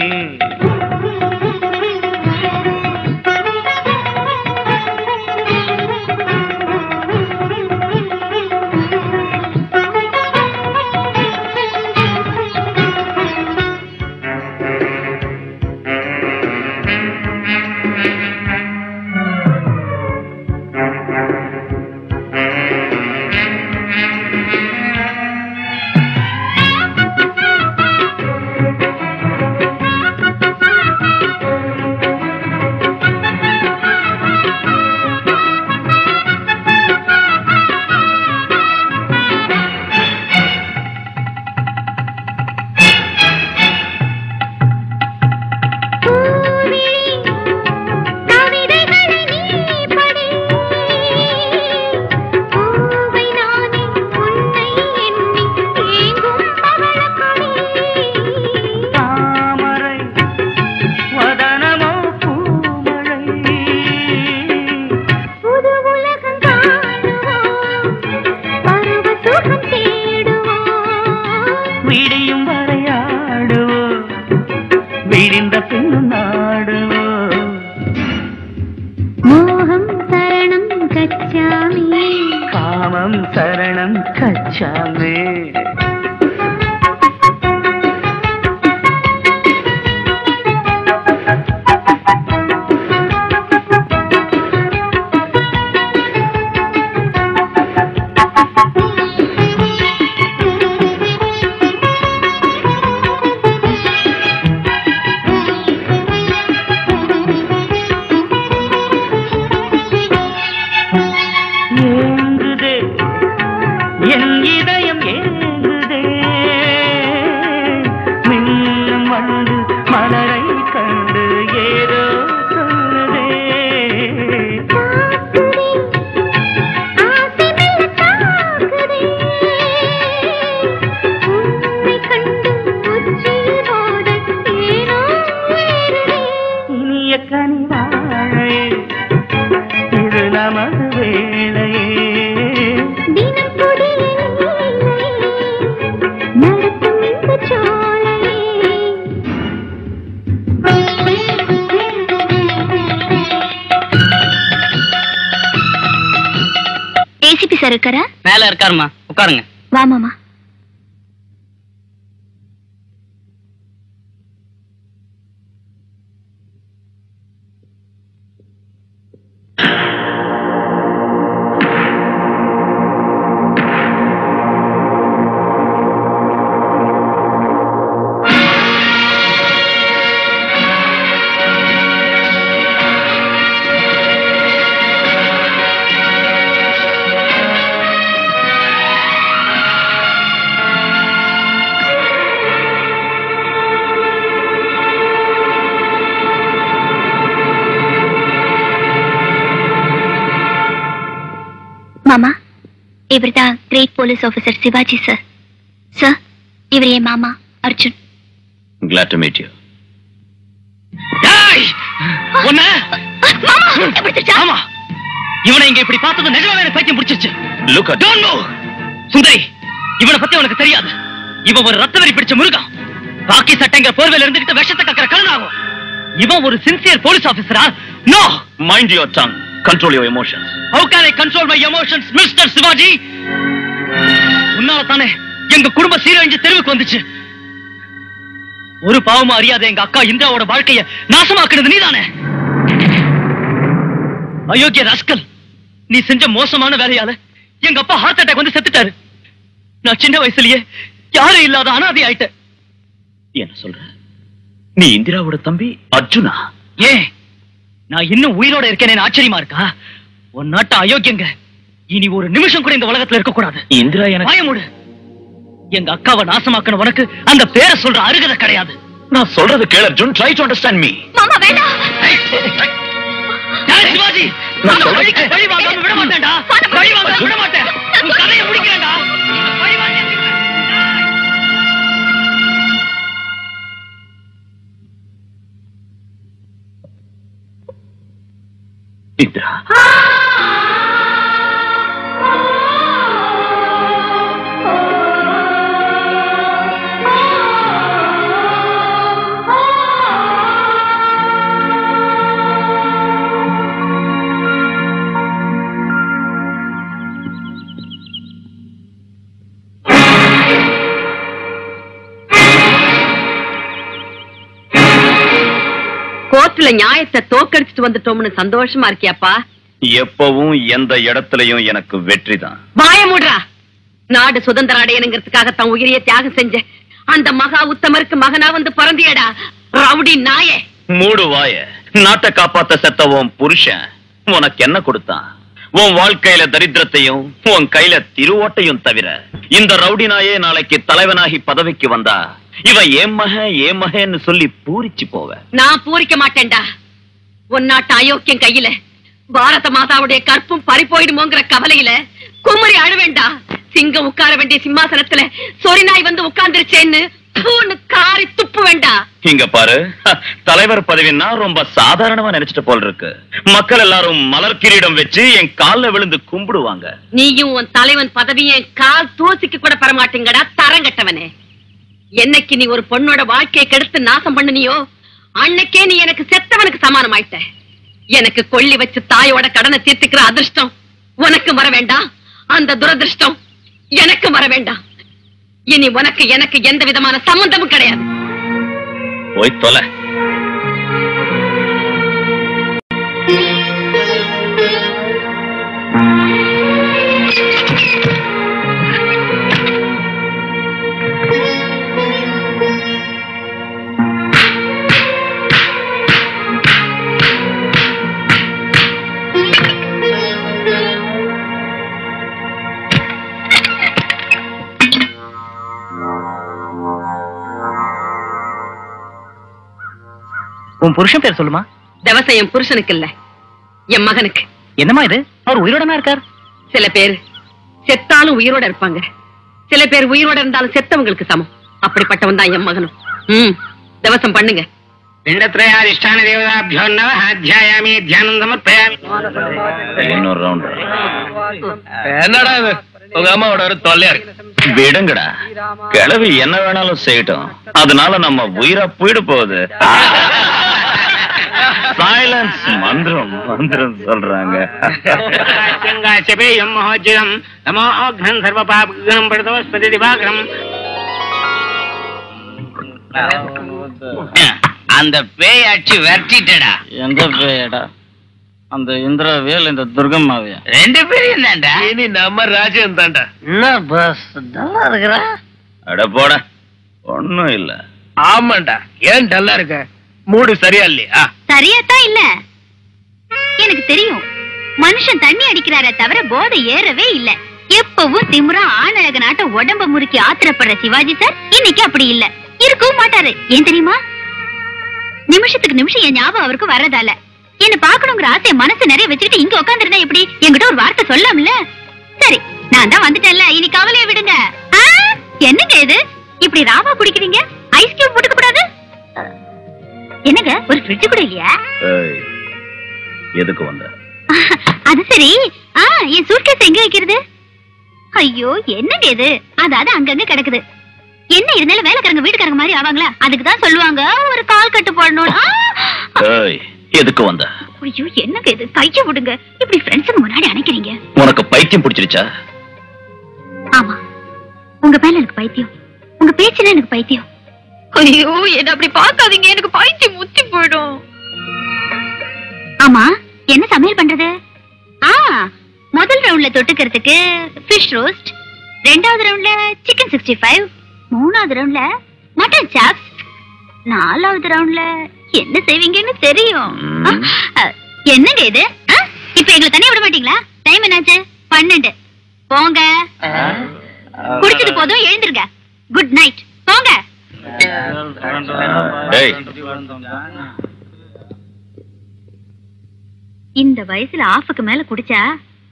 மேல இருக்காருமா, உட்காருங்க. வா மாமா. மாமா, இவர்தான் great police officer Shivaji sir. Sir, இவர் என் மாமா Arjun. Glad to meet you. ஆமா, இவனை இங்க இப்படி பார்த்தது நிஜமாவே எனக்கு பைத்தியம் பிடிச்சிருச்சு. Look at Don't move. சுந்தரி, இவனை பத்தி உனக்கு தெரியாது. இவன் ஒரு ரத்தவெறி பிடிச்ச மிருகம். பாக்கி சட்டைங்க போர்வையில இருந்துகிட்டு விஷத்தை கக்கற கலனாகும். இவன் ஒரு சின்சியர் போலீஸ் ஆபீசரா? No. Mind your tongue. Control your emotions. How can I control my emotions, Mr. Shivaji? உன்னால தானே எங்க குடும்ப சீரழிஞ்சு தெருவுக்கு வந்துச்சு. ஒரு பாவமா அறியாத எங்க அக்கா இந்திராவோட வாழ்க்கைய நாசமாக்குனது நீதானே. அயோக்கிய ராஸ்கல், நீ செஞ்ச மோசமான வேலையால எங்க அப்பா ஹார்ட் அட்டாக் வந்து செத்துட்டாரு. நான் சின்ன வயசுலயே யாரும் இல்லாத அனாதை ஆயிட்டேன். என்ன சொல்ற? நீ இந்திராவோட தம்பி அர்ஜுனா? ஏன் நான் இன்னும் உயிரோட இருக்கேன்னு ஆச்சரியமா இருக்கா? உன் நாட்ட அயோக்கியங்க இனி ஒரு நிமிஷம் கூட இந்த உலகத்துல இருக்க கூடாது. இந்திரா எனக்கு பயமுடு. எங்க அக்காவை நாசமாக்கன உனக்கு அந்த பேரை சொல்ற அருகதை கிடையாது. நான் சொல்றது கேளு Arjun. Try to understand me. மாமா வேண்டாம். சிவாஜி, நான் சொல்றதுக்கு வழி வாங்காம விட மாட்டேன்டா. வழி வாங்காம விட மாட்டேன். உன் கதையை முடிக்கிறேன்டா. வழி வாங்க. இந்திரா, கோர்ட்ல நியாயத்தை தோக்கடிச்சிட்டு வந்துட்டோம்னு சந்தோஷமா இருக்கியாப்பா? எப்பவும் எந்த இடத்துலயும் எனக்கு வெற்றி தான். வாய மூடுறா. நாடு சுதந்திரம் அடையணுங்கிறதுக்காக தன் உயிரையே தியாகம் செஞ்ச அந்த மகா உத்தமருக்கு மகனா வந்து பிறந்தியடா ரவுடி நாயே. மூடு வாய. நாட்டை காப்பாத்த செத்தவன் புருஷன் உனக்கு என்ன கொடுத்தான்? உன் வாழ்க்கையில தரித்திரத்தையும் உன் கையில திருவோட்டையும் தவிர இந்த ரவுடி நாயே நாளைக்கு தலைவனாகி பதவிக்கு வந்தா இவன் ஏன் மகன்னு சொல்லி பூரிச்சு போவ. நான் பூரிக்க மாட்டேன்டா. உன் நாட்டு அயோக்கியம் கையில பாரத மாதாவுடைய கற்பும் பறி போயிடுமோங்கிற கவலையில குமரி அழுவேண்டா. சிங்கம் உட்கார வேண்டிய சிம்மாசனத்துல சொரிநாய் வந்து உட்கார்ந்துருச்சேன்னு காரி துப்பு வேண்டா. இங்க பாரு, தலைவர் பதவின்னா ரொம்ப சாதாரணமா நினைச்சிட்டு போல் இருக்கு. மக்கள் எல்லாரும் மலர் கிரீடம் வச்சு என் கால்ல விழுந்து கும்பிடுவாங்க. நீயும் உன் தலைவன் பதவியை கால் தூசிக்கு கூட பெற மாட்டீங்கடா தரங்கட்டவனே. என்னைக்கு நீ ஒரு பொண்ணோட வாழ்க்கையை கெடுத்து நாசம் பண்ணினியோ அன்னைக்கே நீ எனக்கு செத்தவனுக்கு சமானம் ஆயிட்ட. எனக்கு கொள்ளி வச்சு தாயோட கடனை தீர்த்துக்கிற அதிர்ஷ்டம் உனக்கு வர வேண்டாம். அந்த துரதிருஷ்டம் எனக்கு வர வேண்டாம். இனி உனக்கு எனக்கு எந்த விதமான சம்பந்தமும் கிடையாது. போய் தொலை. உன் புருஷன் பேர் சொல்லுமா? தவசம் என் புருஷனுக்கு இல்ல, என் மகனுக்கு. என்னமா இது? அவர் உயிரோடனா இருக்கார்? சில பேர் செத்தாலும் உயிரோட இருப்பாங்க, சில பேர் உயிரோட இருந்தாலும் செத்தவங்களுக்கு சமம். அப்படிப்பட்டவன் தான் என் மகனும். தவசம் பண்ணுங்க. என்னடா இது? உங்க அம்மாவோட ஒரு தொல்லையா இருக்கு. விடுங்கடா, கிளவி என்ன வேணாலும் செய்யட்டும். அதனால நம்ம உயிரா போயிட போகுது. சைலன்ஸ். மந்திரம் மந்திரம் சொல்றாங்க. அந்த பேயாட்சி விரட்டிட்டடா. எந்த பேயடா? அந்த இந்திரவேல், இந்த துர்கம்மாவியா? ரெண்டு பேரும் தான்டா. இனி நம்ம ராஜன் தான்டா. என்ன பஸ் நல்லா இருக்கிற? அட போட, ஒண்ணும் இல்ல. ஆமாண்டா. ஏன் டல்லா இருக்க? மூடு சரியா இல்லையா? சரியாத்தான் இல்ல. எனக்கு தெரியும், மனுஷன் தண்ணி அடிக்கிறாரே தவிர போதை ஏறவே இல்ல. எப்பவும் திமுறா ஆணழக நாட்ட உடம்ப முறுக்கி ஆத்திரப்படுற சிவாஜி சார் இன்னைக்கு அப்படி இல்ல, இருக்கவும் மாட்டாரு. ஏன் தெரியுமா? நிமிஷத்துக்கு நிமிஷம் என் ஞாபகம் அவருக்கு வர்றதால என்ன பாக்கணுங்கிற ஆசைய மனசு நிறைய வச்சுக்கிட்டு இங்க உட்காந்துருந்தா எப்படி? என்கிட்ட ஒரு வார்த்தை சொல்லலாம்ல. சரி, நான் தான் வந்துட்டேன்ல, இனி கவலையை விடுங்க. என்னங்க இது இப்படி ராவா குடிக்கிறீங்க? ஐஸ் கியூப் போட்டுக்க கூடாது? என்னங்க, ஒரு ஃப்ரிட்ஜ் கூட இல்லையா? எதுக்கு வந்த? அது சரி, என் சூட்கேஸ் எங்க வைக்கிறது? ஐயோ, என்னங்க இது? அதாவது அங்கங்க கிடக்குது. என்ன இருந்தாலும் வேலைக்காரங்க வீட்டுக்காரங்க மாதிரி ஆவாங்களா? அதுக்கு தான் சொல்லுவாங்க ஒரு கால் கட்டு போடணும். எதுக்கு வந்த? ஐயோ, என்னங்க இது? கைய விடுங்க. இப்படி ஃப்ரெண்ட்ஸுக்கு முன்னாடி அணைக்கிறீங்க. உனக்கு பைத்தியம் பிடிச்சிருச்சா? ஆமா, உங்க மேல எனக்கு பைத்தியம், உங்க பேச்சுல எனக்கு பைத்தியம். ஐயோ, என்ன அப்படி பார்க்காதீங்க, எனக்கு பைத்தியம் முத்தி போயிடும். ஆமா, என்ன சமையல் பண்றது? முதல் ரவுண்ட்ல தொட்டுக்கிறதுக்கு ஃபிஷ் ரோஸ்ட், ரெண்டாவது ரவுண்ட்ல சிக்கன் 65, மூணாவது ரவுண்ட்ல மட்டன் சாப்ஸ், நாலாவது ரவுண்ட்ல என்ன செய்வீங்கன்னு தெரியும். என்னங்க இது? இப்ப எங்களை தனியா விட மாட்டீங்களா? டைம் என்னாச்சு? 12. போங்க, குடிச்சது போதும், எழுந்திருங்க. குட் நைட், போங்க. இந்த வயசுல ஆஃபுக்கு மேல குடிச்சா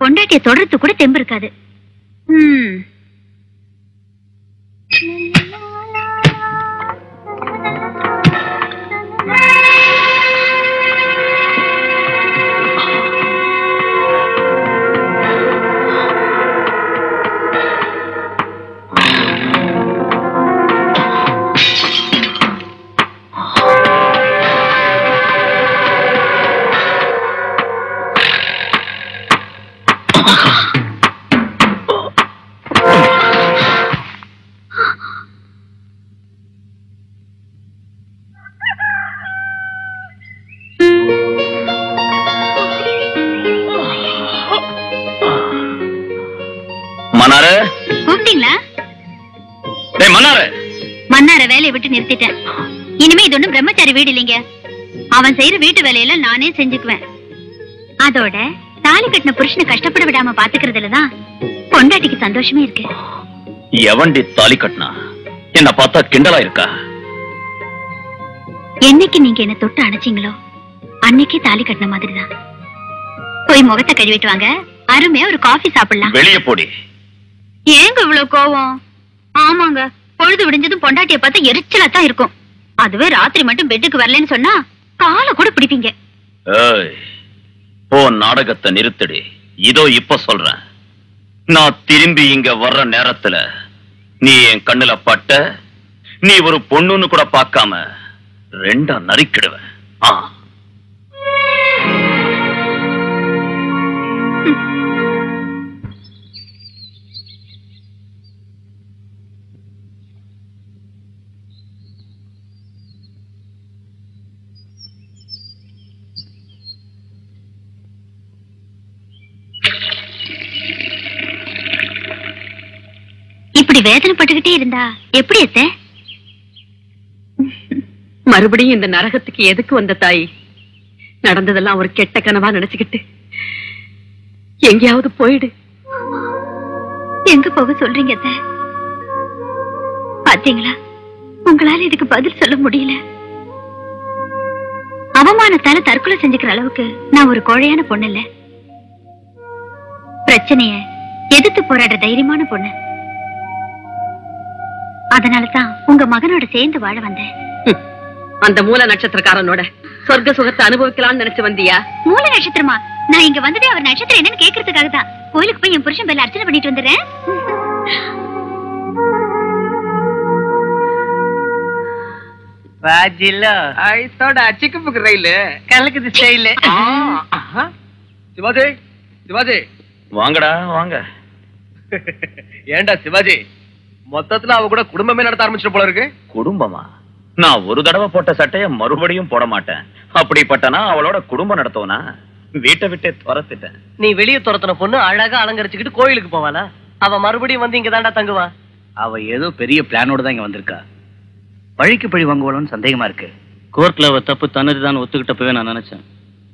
பொண்டாட்டிய தொடர்ந்து கூட தெம்பு இருக்காது. கூப்பிட்டீங்களா? மன்னார வேலையை விட்டு நிறுத்திட்டேன். இனிமே இது ஒண்ணும் பிரம்மச்சாரி வீடு இல்லைங்க. அவன் செய்யற வீட்டு வேலையெல்லாம் நானே செஞ்சுக்குவேன். அதோட தாலி கட்டின புருஷனை கஷ்டப்பட விடாம பாத்துக்கிறதுலதான் பொண்டாட்டிக்கு சந்தோஷமே இருக்கு. எவண்டி தாலி கட்டினா? என்ன பார்த்தா கிண்டலா இருக்கா? என்னைக்கு நீங்க என்ன தொட்டு அணைச்சிங்களோ அன்னைக்கே தாலி கட்டின மாதிரிதான். போய் முகத்தை கழுவிட்டு வாங்க, அருமையா ஒரு காஃபி சாப்பிடலாம். வெளியே போடி. ஏங்க இவ்வளவு கோவம்? ஆமாங்க, பொழுது விடிஞ்சதும் பொண்டாட்டிய பார்த்தா எரிச்சலா தான் இருக்கும். அதுவே ராத்திரி மட்டும் பெட்டுக்கு வரலன்னு சொன்னா காலை கூட பிடிப்பீங்க. ஓ நாடகத்தை நிறுத்தடி. இதோ இப்ப சொல்றேன். நான் திரும்பி இங்க வர்ற நேரத்துல நீ என் கண்ணுல பட்ட, நீ ஒரு பொண்ணுன்னு கூட பார்க்காம ரெண்டா நறுக்கிடுவேன். இப்படி வேதனைப்பட்டுக்கிட்டே இருந்தா எப்படி அத்தை? மறுபடியும் இந்த நரகத்துக்கு எதுக்கு வந்த தாய்? நடந்ததெல்லாம் ஒரு கெட்ட கனவா நினைச்சுக்கிட்டு எங்கேயாவது போயிடு. எங்க போக சொல்றீங்க அத்தை? பாத்தீங்களா, உங்களால இதுக்கு பதில் சொல்ல முடியல. அவமானத்தால தற்கொலை செஞ்சுக்கிற அளவுக்கு நான் ஒரு கோழையான பொண்ணு இல்ல. பிரச்சனைய எதிர்த்து போராடுற தைரியமான பொண்ணு. அதனாலதான் உங்க மகனோட சேர்ந்து வாழ வந்தேன். அந்த மூல நட்சத்திரக்காரனோட சொர்க்க சுகத்தை அனுபவிக்கலாம்னு நினைச்சு வந்தியா? மூல நட்சத்திரமா? நான் இங்க வந்ததே அவர் நட்சத்திரம் என்னன்னு கேக்குறதுக்காக தான். கோயிலுக்கு போய் என் புருஷன் பேர்ல அர்ச்சனை பண்ணிட்டு வந்துடுறேன். ராஜிலோ ஐசோட சிக்குப்புக்கு ரயிலு கலக்குது ஸ்டைலு. சிவாஜி, சிவாஜி வாங்கடா வாங்க. ஏண்டா சிவாஜி, மொத்தத்துல அவ கூட குடும்பமே நடத்த ஆரம்பிச்சிட்டு போல இருக்கு. குடும்பமா? நான் ஒரு தடவை போட்ட சட்டைய மறுபடியும் போட மாட்டேன். அப்படிப்பட்டனா அவளோட குடும்பம் நடத்தவனா? வீட்டை விட்டே துரத்துட்டேன். நீ வெளியே துரத்துன பொண்ணு அழகா அலங்கரிச்சுக்கிட்டு கோயிலுக்கு போவாளா? அவ மறுபடியும் வந்து இங்க தாண்டா தங்குவா. அவ ஏதோ பெரிய பிளானோட தான் இங்க வந்திருக்கா. பழிக்கு பழி வாங்குவாளோன்னு சந்தேகமா இருக்கு. கோர்ட்ல அவ தப்பு தனதுதான் ஒத்துக்கிட்டப்பவே நான் நினைச்சேன்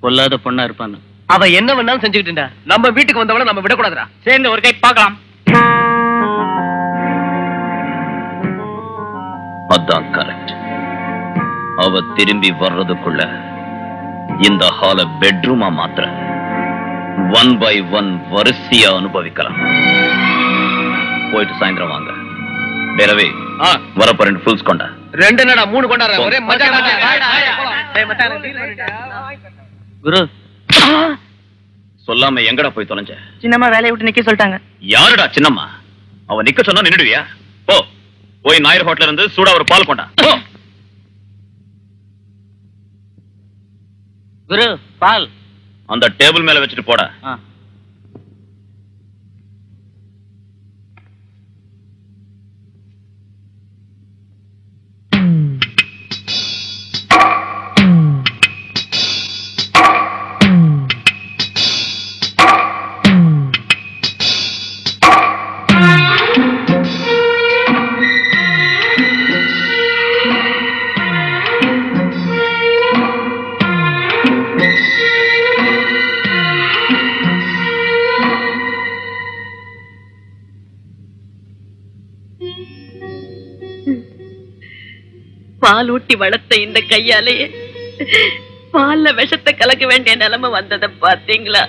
பொல்லாத பொண்ணா இருப்பான்னு. அவ என்ன வேணாலும் செஞ்சுக்கிட்டுண்டா. நம்ம வீட்டுக்கு வந்தவள நம்ம விடக்கூடாதுடா. சேர்ந்து ஒரு கை பார்க்கலாம். அதான் கரெக்ட். அவ திரும்பி வர்றதுக்குள்ள இந்த ஹால பெட்ரூமா மாத்திர 1 by 1 வரிசையா அனுபவிக்கலாம். போயிட்டு சாயந்தரம் வாங்க. ரவி வரப்ப 2 ஃபுல்ஸ் கொண்டா. 2 என்னடா 3 கொண்டாடுற. ஒரே மஜா. குரு சொல்லாம எங்கடா போய் தொலைஞ்ச? சின்னம்மா வேலையை விட்டு நிக்க சொல்லிட்டாங்க. யாருடா சின்னம்மா? அவ நிக்க சொன்னா நின்னுடுவியா? போ போய் நாயர் ஹோட்டல்ல இருந்து சூடா ஒரு பால் கொண்டா. குரு பால் அந்த டேபிள் மேல வச்சுட்டு போடா. பால் ஊட்டி வளர்த்த இந்த கையாலேயே பால்ல விஷத்தை கலக்க வேண்டிய நிலைமை வந்ததை பாத்தீங்களா?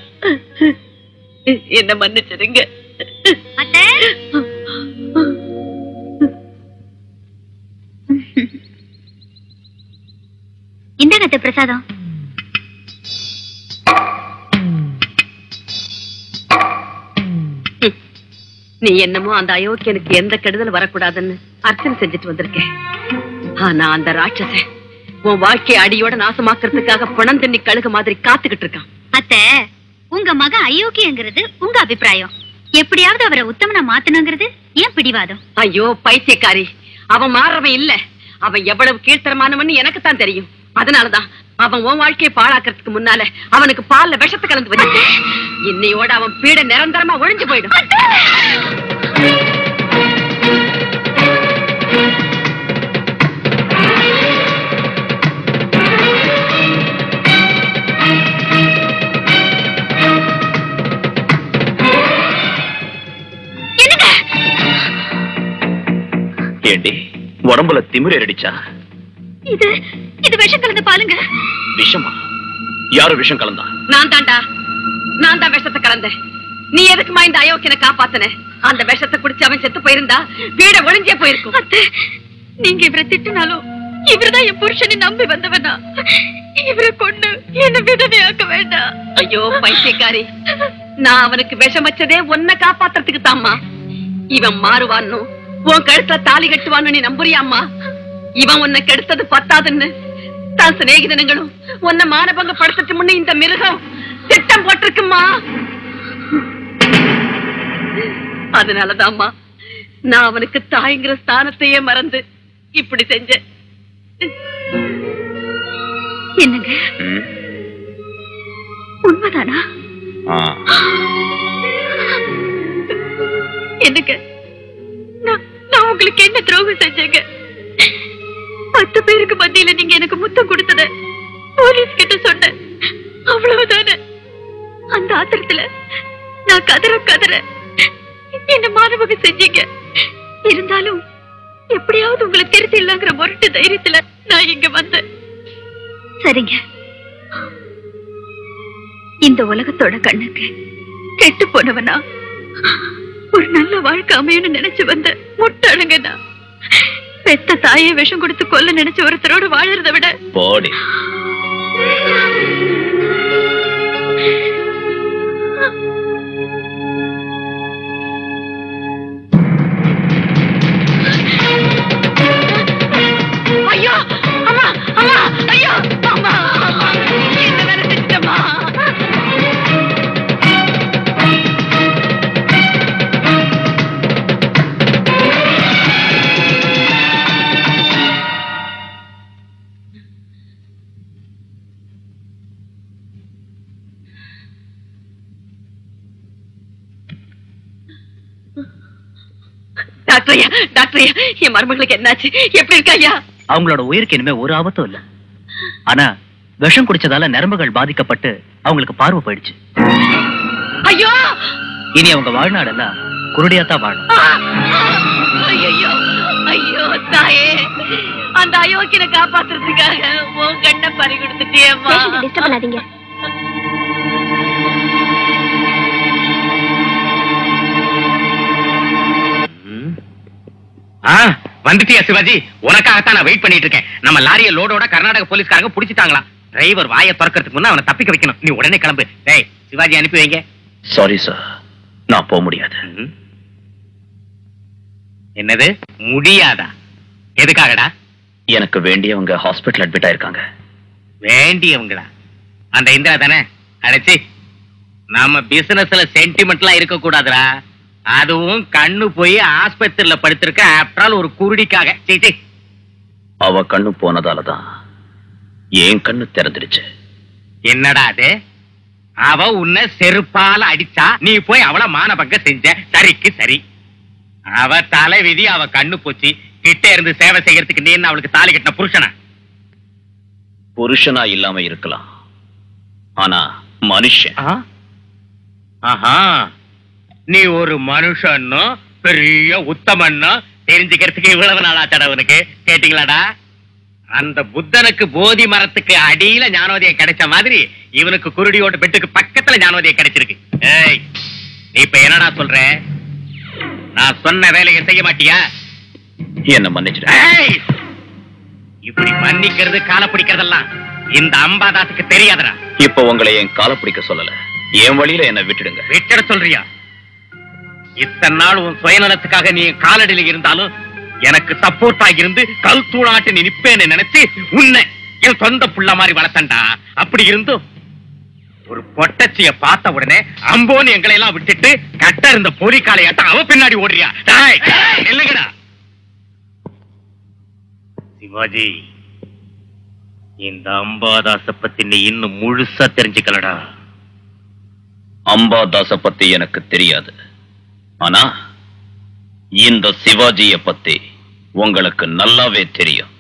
என்ன மன்னிச்சிருங்க. இந்த கத்த பிரசாதம். நீ என்னமோ அந்த அயோக்கியனுக்கு எந்த கெடுதல் வரக்கூடாதுன்னு அர்ச்சனை செஞ்சுட்டு வந்திருக்கேன். ஆனா அந்த ராட்சசன் உன் வாழ்க்கையை அடியோட நாசமாக்குறதுக்காக பணம் தண்ணி கழுகு மாதிரி காத்துக்கிட்டு இருக்கான். அத்தை, உங்க மகன் அயோக்கியங்கிறது உங்க அபிப்பிராயம். எப்படியாவது அவரை உத்தமனா மாத்தணுங்கிறது ஏன் பிடிவாதம்? ஐயோ பைத்தியக்காரி, அவன் மாறவன் இல்ல. அவன் எவ்வளவு கீழ்த்தரமானவன் எனக்கு தான் தெரியும். அதனாலதான் அவன் உன் வாழ்க்கையை பாழாக்கிறதுக்கு முன்னால அவனுக்கு பால்ல விஷத்தை கலந்து வச்சு இன்னையோட அவன் பீட நிரந்தரமா ஒழிஞ்சு போயிடும். ஏண்டி உடம்புல திமிரடிச்சா? இது இது விஷம் கலந்த பாலுங்க. விஷமா? யாரு விஷம் கலந்தா? நான் தான்டா. நான் தான் விஷத்தை கலந்தேன். நீ எதுக்குமா இந்த அயோக்கியனை காப்பாத்துன? அந்த விஷத்தை குடிச்சு அவன் செத்து போயிருந்தா வீட ஒளிஞ்சே போயிருக்கும். அத்தை, நீங்க இவரை திட்டினாலும் இவர்தான் என் புருஷனை நம்பி வந்தவனா. இவரை கொண்டு என்ன விதவையாக்க வேண்டாம். ஐயோ பைத்தியக்காரி, நான் அவனுக்கு விஷம் வச்சதே உன்னை காப்பாத்துறதுக்கு தாம்மா. இவன் மாறுவான்னு உன் கழுத்துல தாலி கட்டுவான்னு நீ நம்புறியாம்மா? இவன் உன்னை கெடுத்தது பத்தாதுன்னு தான் சிநேகிதனங்களும் உன்னை மானபங்க படுத்துட்டு முன்ன இந்த மிருகம் திட்டம் போட்டிருக்குமா. அதனாலதாம்மா நான் அவனுக்கு தாய்ங்கிற ஸ்தானத்தையே மறந்து இப்படி செஞ்சேன். என்னங்க உண்மைதானா? என்னங்க நான் உங்களுக்கு என்ன துரோகம் செஞ்சேங்க? 10 பேருக்கு மத்தியில நீங்க எனக்கு முத்தம் கொடுத்தத போலீஸ் கிட்ட சொன்னேன், அவ்வளவுதானே. அந்த ஆத்திரத்துல நான் கதற என்ன மானவக செஞ்சீங்க. இருந்தாலும் எப்படியாவது உங்களை திருத்திடலாங்கிற முரட்டு தைரியத்துல நான் இங்க வந்தேன். சரிங்க, இந்த உலகத்தோட கண்ணுக்கு கெட்டு போனவனா ஒரு நல்ல வாழ்க்கை அமையன்னு நினைச்சு வந்த முட்டாளுங்கண்ணா. பெத்த தாயை விஷம் கொடுத்து கொல்ல நினைச்ச ஒருத்தரோடு வாழறதை விட போடி. ஐயோ அம்மா, அம்மா, ஐயோ அம்மா, என்ன வேலை செஞ்சிட்டம்மா? டாக்டர், என் மருமகளுக்கு என்னாச்சு? எப்படி இருக்கா ஐயா? அவங்களோட உயிருக்கு இனிமே ஒரு ஆபத்தும் இல்ல. ஆனா விஷம் குடிச்சதால நரம்புகள் பாதிக்கப்பட்டு அவங்களுக்கு பார்வை போயிடுச்சு. ஐயோ, இனி அவங்க வாழ்நாடெல்லாம் குருடியாத்தான் வாழும். ஐயோ ஐயோ தாயே, அந்த அயோக்கியனை காப்பாத்துறதுக்காக உன் கண்ணை பறி கொடுத்துட்டியேம்மா. டிஸ்டர்ப் பண்ணாதீங்க. வந்துட்டியா சிவாஜி? உனக்காகத்தான் நான் வெயிட் பண்ணிட்டு இருக்கேன். நம்ம லாரிய லோடோட கர்நாடக போலீஸ்காரங்க புடிச்சிட்டாங்களா. டிரைவர் வாயை திறக்கிறதுக்கு முன்ன அவனை தப்பிக்க வைக்கணும். நீ உடனே கிளம்பு. டேய் சிவாஜி அனுப்பி வைங்க. சாரி சார், நான் போக முடியாது. என்னது முடியாதா? எதுக்காகடா? எனக்கு வேண்டியவங்க ஹாஸ்பிட்டல் அட்மிட் ஆயிருக்காங்க. வேண்டியவங்களா? அந்த இந்திரா தானே? அடைச்சி, நாம பிசினஸ்ல சென்டிமெண்ட்லாம் இருக்க கூடாதுடா. அதுவும் கண்ணு போய் ஆஸ்பத்திரியில படுத்திருக்க ஆப்டரால் ஒரு குருடிக்காக. சீச்சி, அவ கண்ணு போனதாலதான் என் கண்ணு திறந்துடுச்சு. என்னடா அது? அவ உன்னை செருப்பால அடிச்சா, நீ போய் அவளை மானபங்க செஞ்ச. சரிக்கு சரி. அவ தலை விதி, அவ கண்ணு போச்சு. கிட்ட இருந்து சேவை செய்யறதுக்கு நீ என்ன அவளுக்கு தாலி கட்டின புருஷனா? புருஷனா இல்லாம இருக்கலாம், ஆனா மனுஷன். ஆஹா, நீ ஒரு மனுஷன்னு பெரிய உத்தமன்னு தெரிஞ்சுக்கிறதுக்கு இவ்வளவு நாளா தடவனுக்கு. கேட்டீங்களாடா? அந்த புத்தனுக்கு போதி மரத்துக்கு அடியில ஞானோதயம் கிடைச்ச மாதிரி இவனுக்கு குருடியோட பெட்டுக்கு பக்கத்துல ஞானோதயம் கிடைச்சிருக்கு. ஏய், நீ இப்ப என்னடா சொல்ற? நான் சொன்ன வேலையை செய்ய மாட்டியா? என்ன மன்னிச்சிட. இப்படி மன்னிக்கிறது காலை பிடிக்கிறதெல்லாம் இந்த அம்பாதாசுக்கு தெரியாதடா. இப்ப உங்களை என் காலை பிடிக்க சொல்லல, என் வழியில என்ன விட்டுடுங்க. விட்டுட சொல்றியா? இத்தனை நாள் உன் சுயநலத்துக்காக நீ காலடியில இருந்தாலும் எனக்கு சப்போர்ட்டா இருந்து கல் தூளாட்டு நீ நிப்பேன்னு நினைச்சு உன்னை என் சொந்த புள்ள மாதிரி வளர்த்தண்டா. அப்படி இருந்தும் ஒரு பொட்டச்சிய பார்த்த உடனே அம்போன்னு எங்களை எல்லாம் விட்டுட்டு கட்ட இருந்த பொறிக்காலையாட்ட அவ பின்னாடி ஓடுறியா? நில்லுங்கடா. சிவாஜி, இந்த அம்பாதாச பத்தி நீ இன்னும் முழுசா தெரிஞ்சுக்கலடா. அம்பாதாச பத்தி எனக்கு தெரியாது, ஆனா இந்த சிவாஜிய பத்தி உங்களுக்கு நல்லாவே தெரியும்.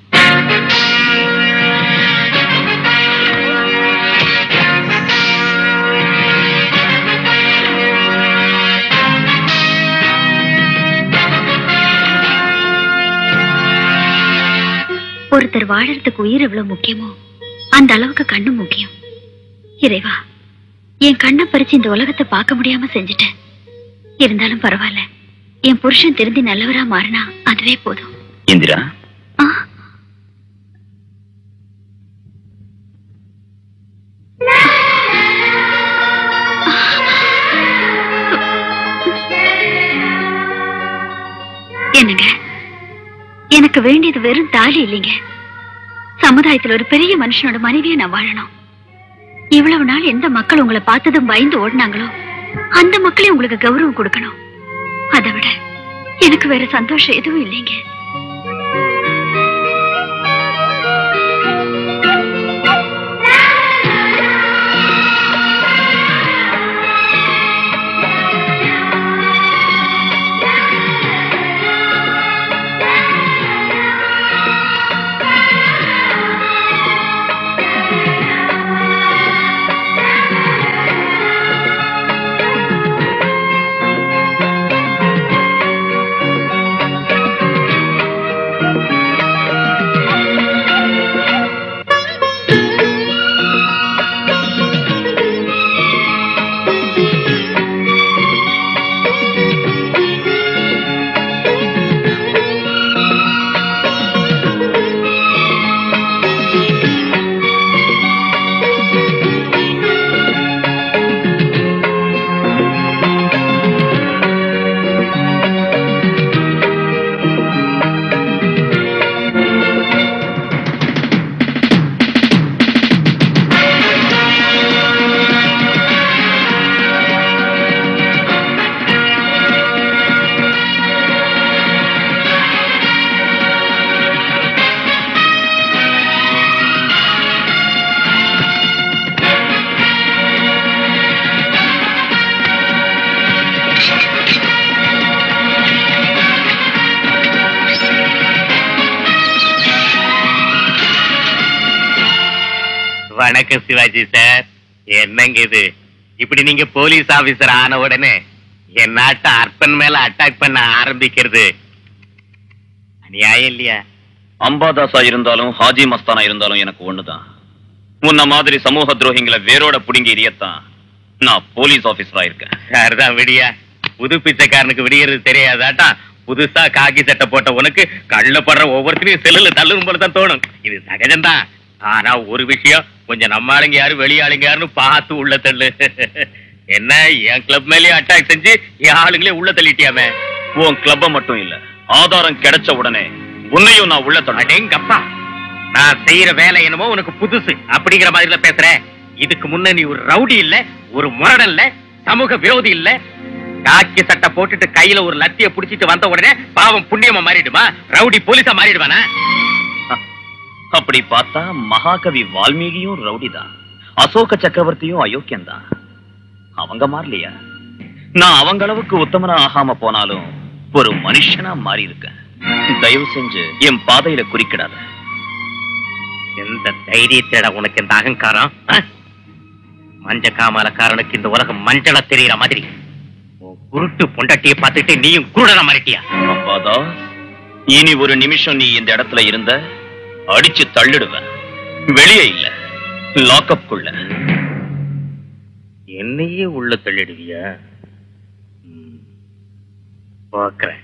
ஒருத்தர் வாழறதுக்கு உயிர் எவ்வளவு முக்கியமோ அந்த அளவுக்கு கண்ணு முக்கியம். இறைவா, என் கண்ணை பறிச்சு இந்த உலகத்தை பார்க்க முடியாம செஞ்சுட்டேன். இருந்தாலும் பரவாயில்ல, என் புருஷன் திருந்தி நல்லவரா மாறினா அதுவே போதும். இந்திரா, என்னங்க, எனக்கு வேண்டியது வெறும் தாலி இல்லைங்க. சமுதாயத்துல ஒரு பெரிய மனுஷனோட மனைவியை நான் வாழணும். இவ்வளவு நாள் எந்த மக்கள் உங்களை பார்த்ததும் பயந்து ஓடினாங்களோ அந்த மக்களே உங்களுக்கு கௌரவம் கொடுக்கணும். அதை விட எனக்கு வேற சந்தோஷம் எதுவும் இல்லைங்க. வணக்கம் சிவாஜி சார். என்னங்க இது, இப்படி நீங்க போலீஸ் ஆபீசர் ஆன உடனே என் நாட்டு அர்ப்பன் மேல அட்டாக் பண்ண ஆரம்பிக்கிறது அநியாயம் இல்லையா? அம்பாதாசா இருந்தாலும் ஹாஜி மஸ்தானா இருந்தாலும் எனக்கு ஒண்ணுதான். உன்ன மாதிரி சமூக துரோகிங்களை வேரோட புடுங்கி எரியத்தான் நான் போலீஸ் ஆபீசரா இருக்கேன். சார்தான் விடியா, புது பிச்சைக்காரனுக்கு விடியறது தெரியாதாட்டா புதுசா காக்கி சட்டை போட்ட உனக்கு கள்ள படுற ஒவ்வொருத்தரையும் செல்லுல தள்ளும் போலதான் தோணும். இது சகஜம்தான். ஆனா ஒரு விஷயம், கொஞ்சம் நம்ம ஆளுங்க யாரு வெளியாளுங்க யாருன்னு பார்த்து உள்ள தள்ளு. என்ன என் கிளப் மேலேயே அட்டாக் செஞ்சு என் ஆளுங்களே உள்ள தள்ளிட்டியாமே. உன் கிளப்ப மட்டும் இல்ல, ஆதாரம் கிடைச்ச உடனே உன்னையும் நான் உள்ள தள்ளேங்கப்பா. நான் செய்யற வேலை என்னமோ உனக்கு புதுசு அப்படிங்கிற மாதிரில பேசுறேன். இதுக்கு முன்ன நீ ஒரு ரவுடி இல்ல, ஒரு முரடன் இல்ல, சமூக விரோதி இல்ல. காக்கி சட்டை போட்டுட்டு கையில ஒரு லத்திய புடிச்சிட்டு வந்த உடனே பாவம் புண்ணியமா மாறிடுமா? ரவுடி போலீஸா மாறிடுவானா? அப்படி பார்த்தா மகாகவி வால்மீகியும் ரவுடிதான், அசோக சக்கரவர்த்தியும் அயோக்கியம்தான். அவங்க மாறலையா? நான் அவங்க அளவுக்கு உத்தமனா ஆகாம போனாலும் ஒரு மனுஷனா மாறி இருக்கேன். தயவு செஞ்சு என் பாதையில குறிக்கிடாத. எந்த தைரியத்தோட உனக்கு இந்த அகங்காரம்? மஞ்ச காமாலக்காரனுக்கு இந்த உலகம் மஞ்சள தெரியற மாதிரி குருட்டு பொண்டாட்டிய பார்த்துட்டு நீயும் குருடனா மாறிட்டியா? அப்பாதா, இனி ஒரு நிமிஷம் நீ இந்த இடத்துல இருந்த அடிச்சு தள்ளிடுவேன். வெளியே இல்ல, லாக்அப் குள்ள. என்னையே உள்ள தள்ளிடுவியா? பாக்குறேன்.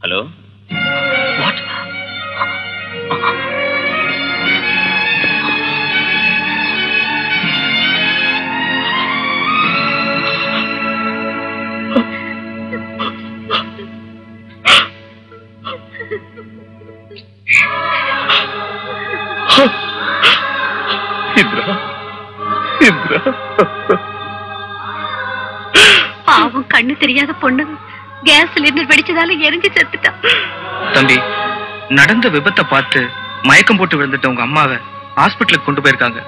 ஹலோ, பாவம், கண்ணு தெரியாத பொண்ணு கேஸ் சிலிண்டர் வெடிச்சதால எரிஞ்சு செத்துட்டான். தம்பி, நடந்த விபத்தை பார்த்து மயக்கம் போட்டு விழுந்துட்ட உங்க அம்மாவை ஹாஸ்பிட்டலுக்கு கொண்டு போயிருக்காங்க.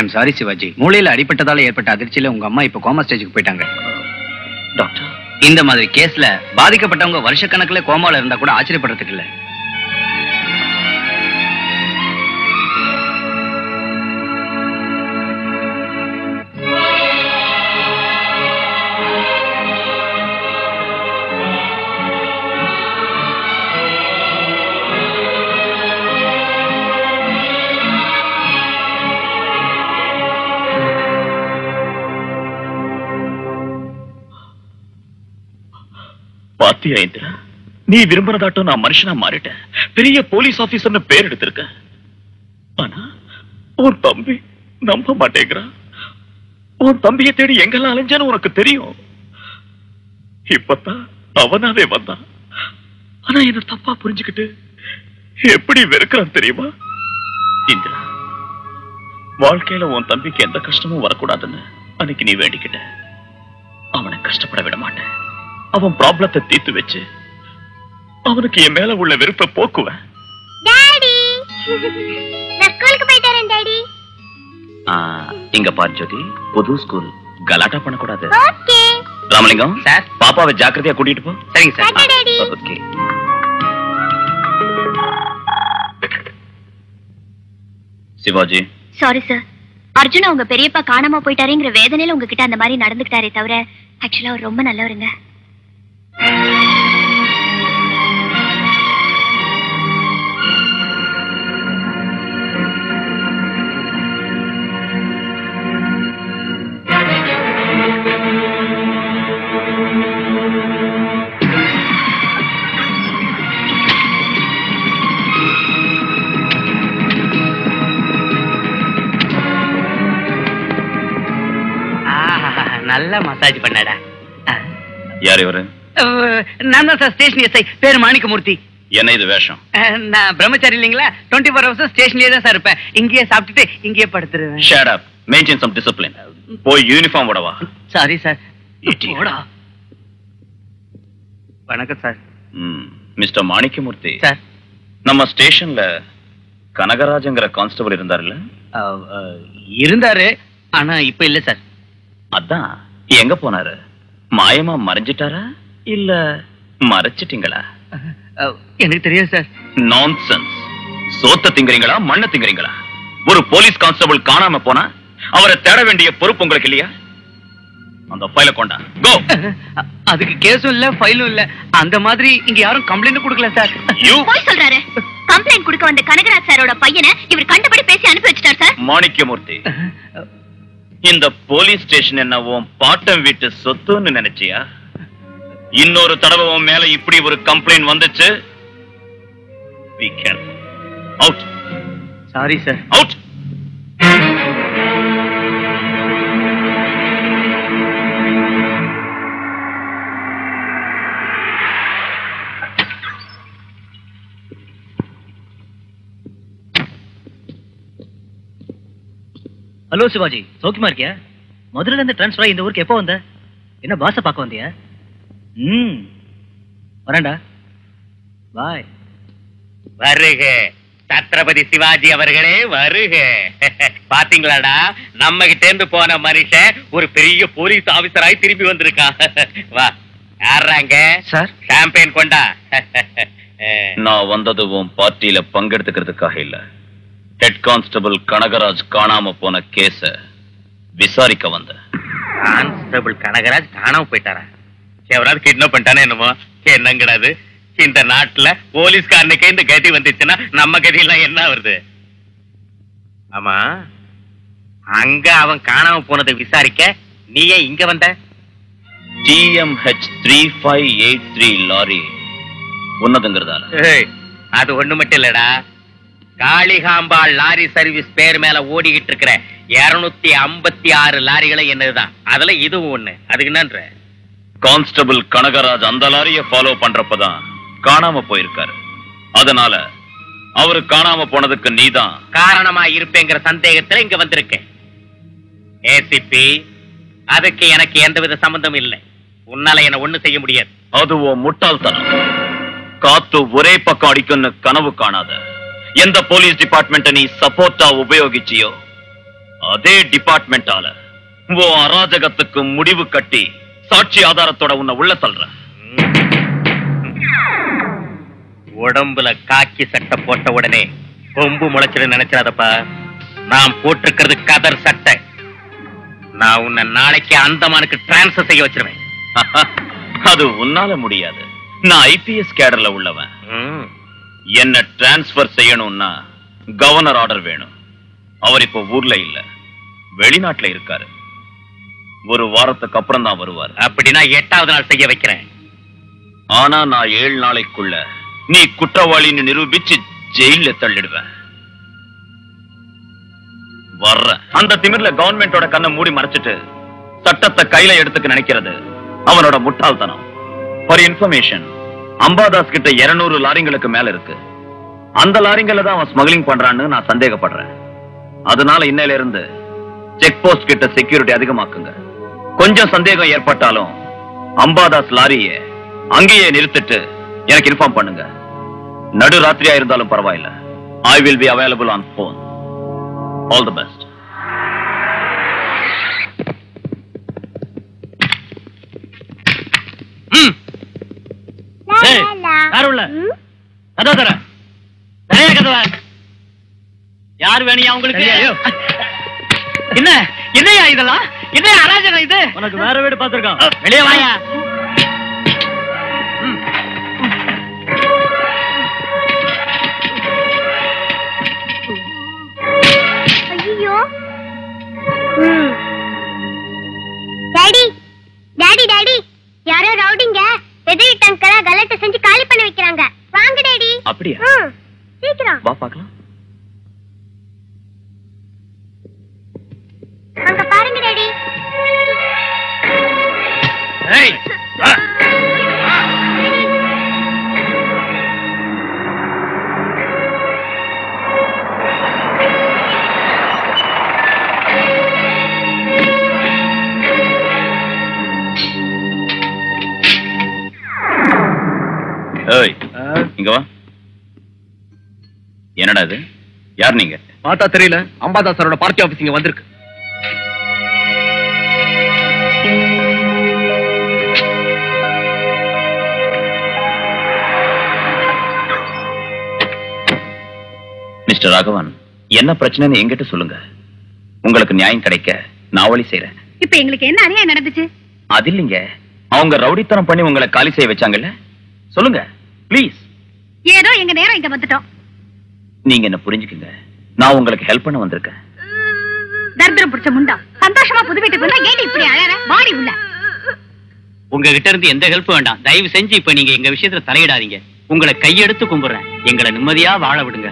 ஐம் சாரி சிவாஜி, மூளையில அடிபட்டதால ஏற்பட்ட அதிர்ச்சியில உங்க அம்மா இப்ப கோமா ஸ்டேஜுக்கு போயிட்டாங்க. டாக்டர், இந்த மாதிரி கேஸ்ல பாதிக்கப்பட்டவங்க வருஷக்கணக்குல கோமால இருந்தா கூட ஆச்சரியப்படுறதுக்கு இல்ல. பாத்தியா இந்திரா, நீ விரும்புறதாட்டும் நான் மனுஷனா மாறிட்டேன். பெரிய போலீஸ் ஆபீசர்னு பேர் எடுத்திருக்க. ஆனா உன் தம்பி நம்ப மாட்டேங்கிறான். உன் தம்பியை தேடி எங்கெல்லாம் அலைஞ்சான்னு உனக்கு தெரியும். இப்பதான் அவனாவே வந்தான். ஆனா என்ன தப்பா புரிஞ்சுக்கிட்டு எப்படி வெறுக்கிறான் தெரியுமா? இந்திரா, வாழ்க்கையில உன் தம்பிக்கு எந்த கஷ்டமும் வரக்கூடாதுன்னு அன்னைக்கு நீ வேண்டிக்கிட்ட. அவனை கஷ்டப்பட விட மாட்டேன். அவன் ப்ராப்ளத்தை தீர்த்து வச்சு அவனுக்கு என் மேல உள்ள வெறுப்பை போக்குவேன். டாடி, நான் ஸ்கூலுக்கு போயிட்டு வரேன் டாடி. இங்க பாரு ஜோதி, புது ஸ்கூல், கலாட்டா பண்ணக்கூடாது. ஓகே ராமலிங்கம் சார், பாப்பாவை ஜாக்கிரதையா கூட்டிட்டு போ. சரிங்க sir. Tata daddy. Okay. Shivaji, sorry sir, Arjun அவங்க பெரியப்பா காணாம போயிட்டாருங்கிற வேதனையில உங்ககிட்ட அந்த மாதிரி நடந்துக்கிட்டாரே தவிர ஆக்சுவலா அவர் ரொம்ப நல்லவருங்க. நல்ல மசாஜ் பண்ணடா. யார் இவரு? நான் தான் சார் ஸ்டேஷன் எஸ்ஐ, பேரு மாணிக்கமூர்த்தி. என்ன இது வேஷம்? நான் பிரம்மச்சாரி இல்லைங்களா, 24 hours ஸ்டேஷன்லயே தான் சார் இருப்பேன். இங்கேயே சாப்பிட்டுட்டு இங்கேயே படுத்துருவேன். Shut up. Maintain some discipline. போய் யூனிஃபார்ம் போடவா. Sorry sir. வணக்கம் சார். மிஸ்டர் மாணிக்கமூர்த்தி சார், நம்ம ஸ்டேஷன்ல கனகராஜங்கிற கான்ஸ்டபிள் இருந்தாருல்ல? இருந்தாரு, ஆனா இப்ப இல்ல சார். அதான் எங்க போனாரு? மாயமா மறைஞ்சிட்டாரா இல்ல மறைச்சிட்டீங்களா? எனக்கு தெரியாது சார். நான்சென்ஸ். சோத்த திங்கறீங்களா மண்ண திங்கறீங்களா? ஒரு போலீஸ் கான்ஸ்டபிள் காணாம போனா அவரை தேட வேண்டிய பொறுப்பு உங்களுக்கு இல்லையா? அந்த ஃபைலை கொண்டா. கோ. அதுக்கு கேஸும் இல்ல, ஃபைலும் இல்ல. அந்த மாதிரி இங்க யாரும் கம்ப்ளைண்ட் கொடுக்கல சார். போய் சொல்றாரு. கம்ப்ளைண்ட் கொடுக்க வந்த கனகராஜ் சாரோட பையனை இவர் கண்டபடி பேசி அனுப்பி வச்சிட்டார் சார். மாணிக்கமூர்த்தி, இந்த போலீஸ் ஸ்டேஷன் என்ன உன் பாட்டம் வீட்டு சொத்துன்னு நினைச்சியா? இன்னொரு தடவை உன் மேல இப்படி ஒரு கம்ப்ளைண்ட் வந்துச்சு, be careful. Out. Sorry sir. Out. Hello Shivaji, சௌக்கியமா இருக்கியா? மதுரையில இருந்து டிரான்ஸ்ஃபர் ஆகி இந்த ஊருக்கு எப்போ வந்த? என்ன பாச பார்க்க வந்தியா? வரேன்டா. பாய். வருக சத்ரபதி சிவாஜி அவர்களே, வருக. பாத்தீங்களாடா, நம்ம கிட்ட இருந்து போன மனுஷன் ஒரு பெரிய போலீஸ் ஆபீசராய் திரும்பி வந்திருக்கான். வா, யாராங்க சார்? சாம்பியன் கொண்டா. நான் வந்தது உன் பார்ட்டியில பங்கெடுத்துக்கிறதுக்காக இல்ல. ஹெட் கான்ஸ்டபிள் கனகராஜ் காணாம போன கேஸ விசாரிக்க வந்த. கான்ஸ்டபிள் கனகராஜ் காணாம போயிட்டாரா? எவராது கிட்னாப் பண்ணிட்டானே என்னமோ. என்னங்கடாது, இந்த நாட்டுல போலீஸ்காரனுக்கே இந்த கதி வந்துச்சுன்னா நம்ம கதி எல்லாம் என்ன வருது? ஆமா, அங்க அவன் காணாம போனதை விசாரிக்க நீ ஏன் இங்க வந்த? TMH 3583 லாரி உன்னதுங்கிறதால. அது ஒண்ணு மட்டும் இல்லடா, காளிகாம்பாள் லாரி சர்வீஸ் பேர் மேல ஓடிக்கிட்டு இருக்கிற 256 லாரிகளை என்னதுதான், அதுல இதுவும் ஒண்ணு. அதுக்கு என்னன்ற? கான்ஸ்டபிள் கனகராஜ் அந்த லாரிய ஃபாலோ பண்றப்பதான் காணாம போயிருக்காரு. அதனால அவரு காணாம போனதுக்கு நீதான் காரணமா இருப்பேங்கிற சந்தேகத்துல இங்க வந்திருக்கேன். ஏசிபி, அதுக்கு எனக்கு எந்தவித சம்பந்தம் இல்லை. உன்னால என்ன ஒண்ணு செய்ய முடியாது. அதுவோ முட்டாள்தனம். காத்து ஒரே பக்கம் அடிக்கும்னு கனவு காணாத. எந்த போலீஸ் டிபார்ட்மெண்ட் நீ சப்போர்ட்டா உபயோகிச்சியோ அதே டிபார்ட்மெண்டால அராஜகத்துக்கு முடிவு கட்டி சாட்சி ஆதாரத்தோட உன்னை உள்ள சொல்றேன். உடம்புல காக்கி சட்டை போட்ட உடனே கொம்பு முளைச்சிட நினைச்சாதப்பா. நான் போட்டிருக்கிறது கதர் சட்டை. நான் உன்னை நாளைக்கு அந்தமானுக்கு டிரான்ஸ்ஃபர் செய்ய வச்சிருவேன். அது உன்னால முடியாது. நான் ஐபிஎஸ் கேடர்ல உள்ளவன். என்ன டிரான்ஸ்பர் செய்யணும்னா கவர்னர் ஆர்டர் வேணும். அவர் இப்ப ஊர்ல இல்ல, வெளிநாட்டுல இருக்காரு. ஒரு வாரத்துக்கு அப்புறம் தான் வருவார். அப்படின்னா 8வது நாள் செய்ய வைக்கிறேன். ஆனா நான் 7 நாளைக்குள்ள நீ குற்றவாளின்னு நிரூபிச்சு ஜெயில தள்ளிடுவேன். வர்ற அந்த திமிர்ல கவர்மெண்டோட கண்ணை மூடி மறைச்சிட்டு சட்டத்தை கையில எடுத்துக்க நினைக்கிறது அவனோட முட்டாள்தனம். ஃபார் இன்ஃபர்மேஷன், அம்பாதாஸ் கிட்ட 200 லாரிங்களுக்கு மேல இருக்கு. அந்த லாரிங்களை தான் அவன் ஸ்மக்லிங் பண்றான்னு நான் சந்தேகப்படுறேன். அதனால இன்னையில இருந்து செக் போஸ்ட் கிட்ட செக்யூரிட்டி அதிகமாக்குங்க. கொஞ்சம் சந்தேகம் ஏற்பட்டாலும் அம்பாதாஸ் லாரியை அங்கேயே நிறுத்திட்டு எனக்கு இன்ஃபார்ம் பண்ணுங்க. நடு ராத்திரியா இருந்தாலும் பரவாயில்ல. I will be available on phone. All the best. யார் வேணியா உங்களுக்கு? என்ன என்னையா இதெல்லாம்? என்ன அராஜகம் இது? உனக்கு வேற வீடு பார்த்திருக்கோம். வெளியே வாயா. ஐயோ டாடி டாடி டாடி, யாரோ ரவுடிங்க எதிரி டங்கல கலட்ட செஞ்சு காலி பண்ண வைக்கிறாங்க. வாங்க டாடி. அப்படியா? சீக்கிரம் வா பார்க்கலாம். அங்க பாருங்க டாடி. ஏய் ஏய், இங்க வா. என்னடா இது? யார் நீங்க? பார்த்தா தெரியல. அம்பாதாஸ் சாரோட பார்ட்டி ஆபீஸ் இங்க வந்திருக்கு. மிஸ்டர் ராகவன், என்ன பிரச்சனைன்னு என்கிட்ட சொல்லுங்க. உங்களுக்கு நியாயம் கிடைக்க நான் வழி செய்றேன். இப்ப எங்களுக்கு என்ன அநியாயம் நடந்துச்சு? அது இல்லைங்க, அவங்க ரவுடித்தனம் பண்ணி உங்களை காலி செய்ய வச்சாங்கல்ல. சொல்லுங்க ப்ளீஸ். ஏதோ எங்க நேரம் இங்க வந்துட்டோம். நீங்க என்ன புரிஞ்சுக்குங்க. நான் உங்களுக்கு ஹெல்ப் பண்ண வந்திருக்கேன். தர்தரம் பிடிச்ச முண்டா, சந்தோஷமா புது வீட்டுக்கு வந்தா ஏன் இப்படி அழற? வாடி உள்ள. உங்ககிட்ட இருந்து எந்த ஹெல்ப் வேண்டாம். தயவு செஞ்சு இப்ப நீங்க எங்க விஷயத்துல தலையிடாதீங்க. உங்களை கையெடுத்து கும்பிடுறேன். எங்களை நிம்மதியா வாழ விடுங்க.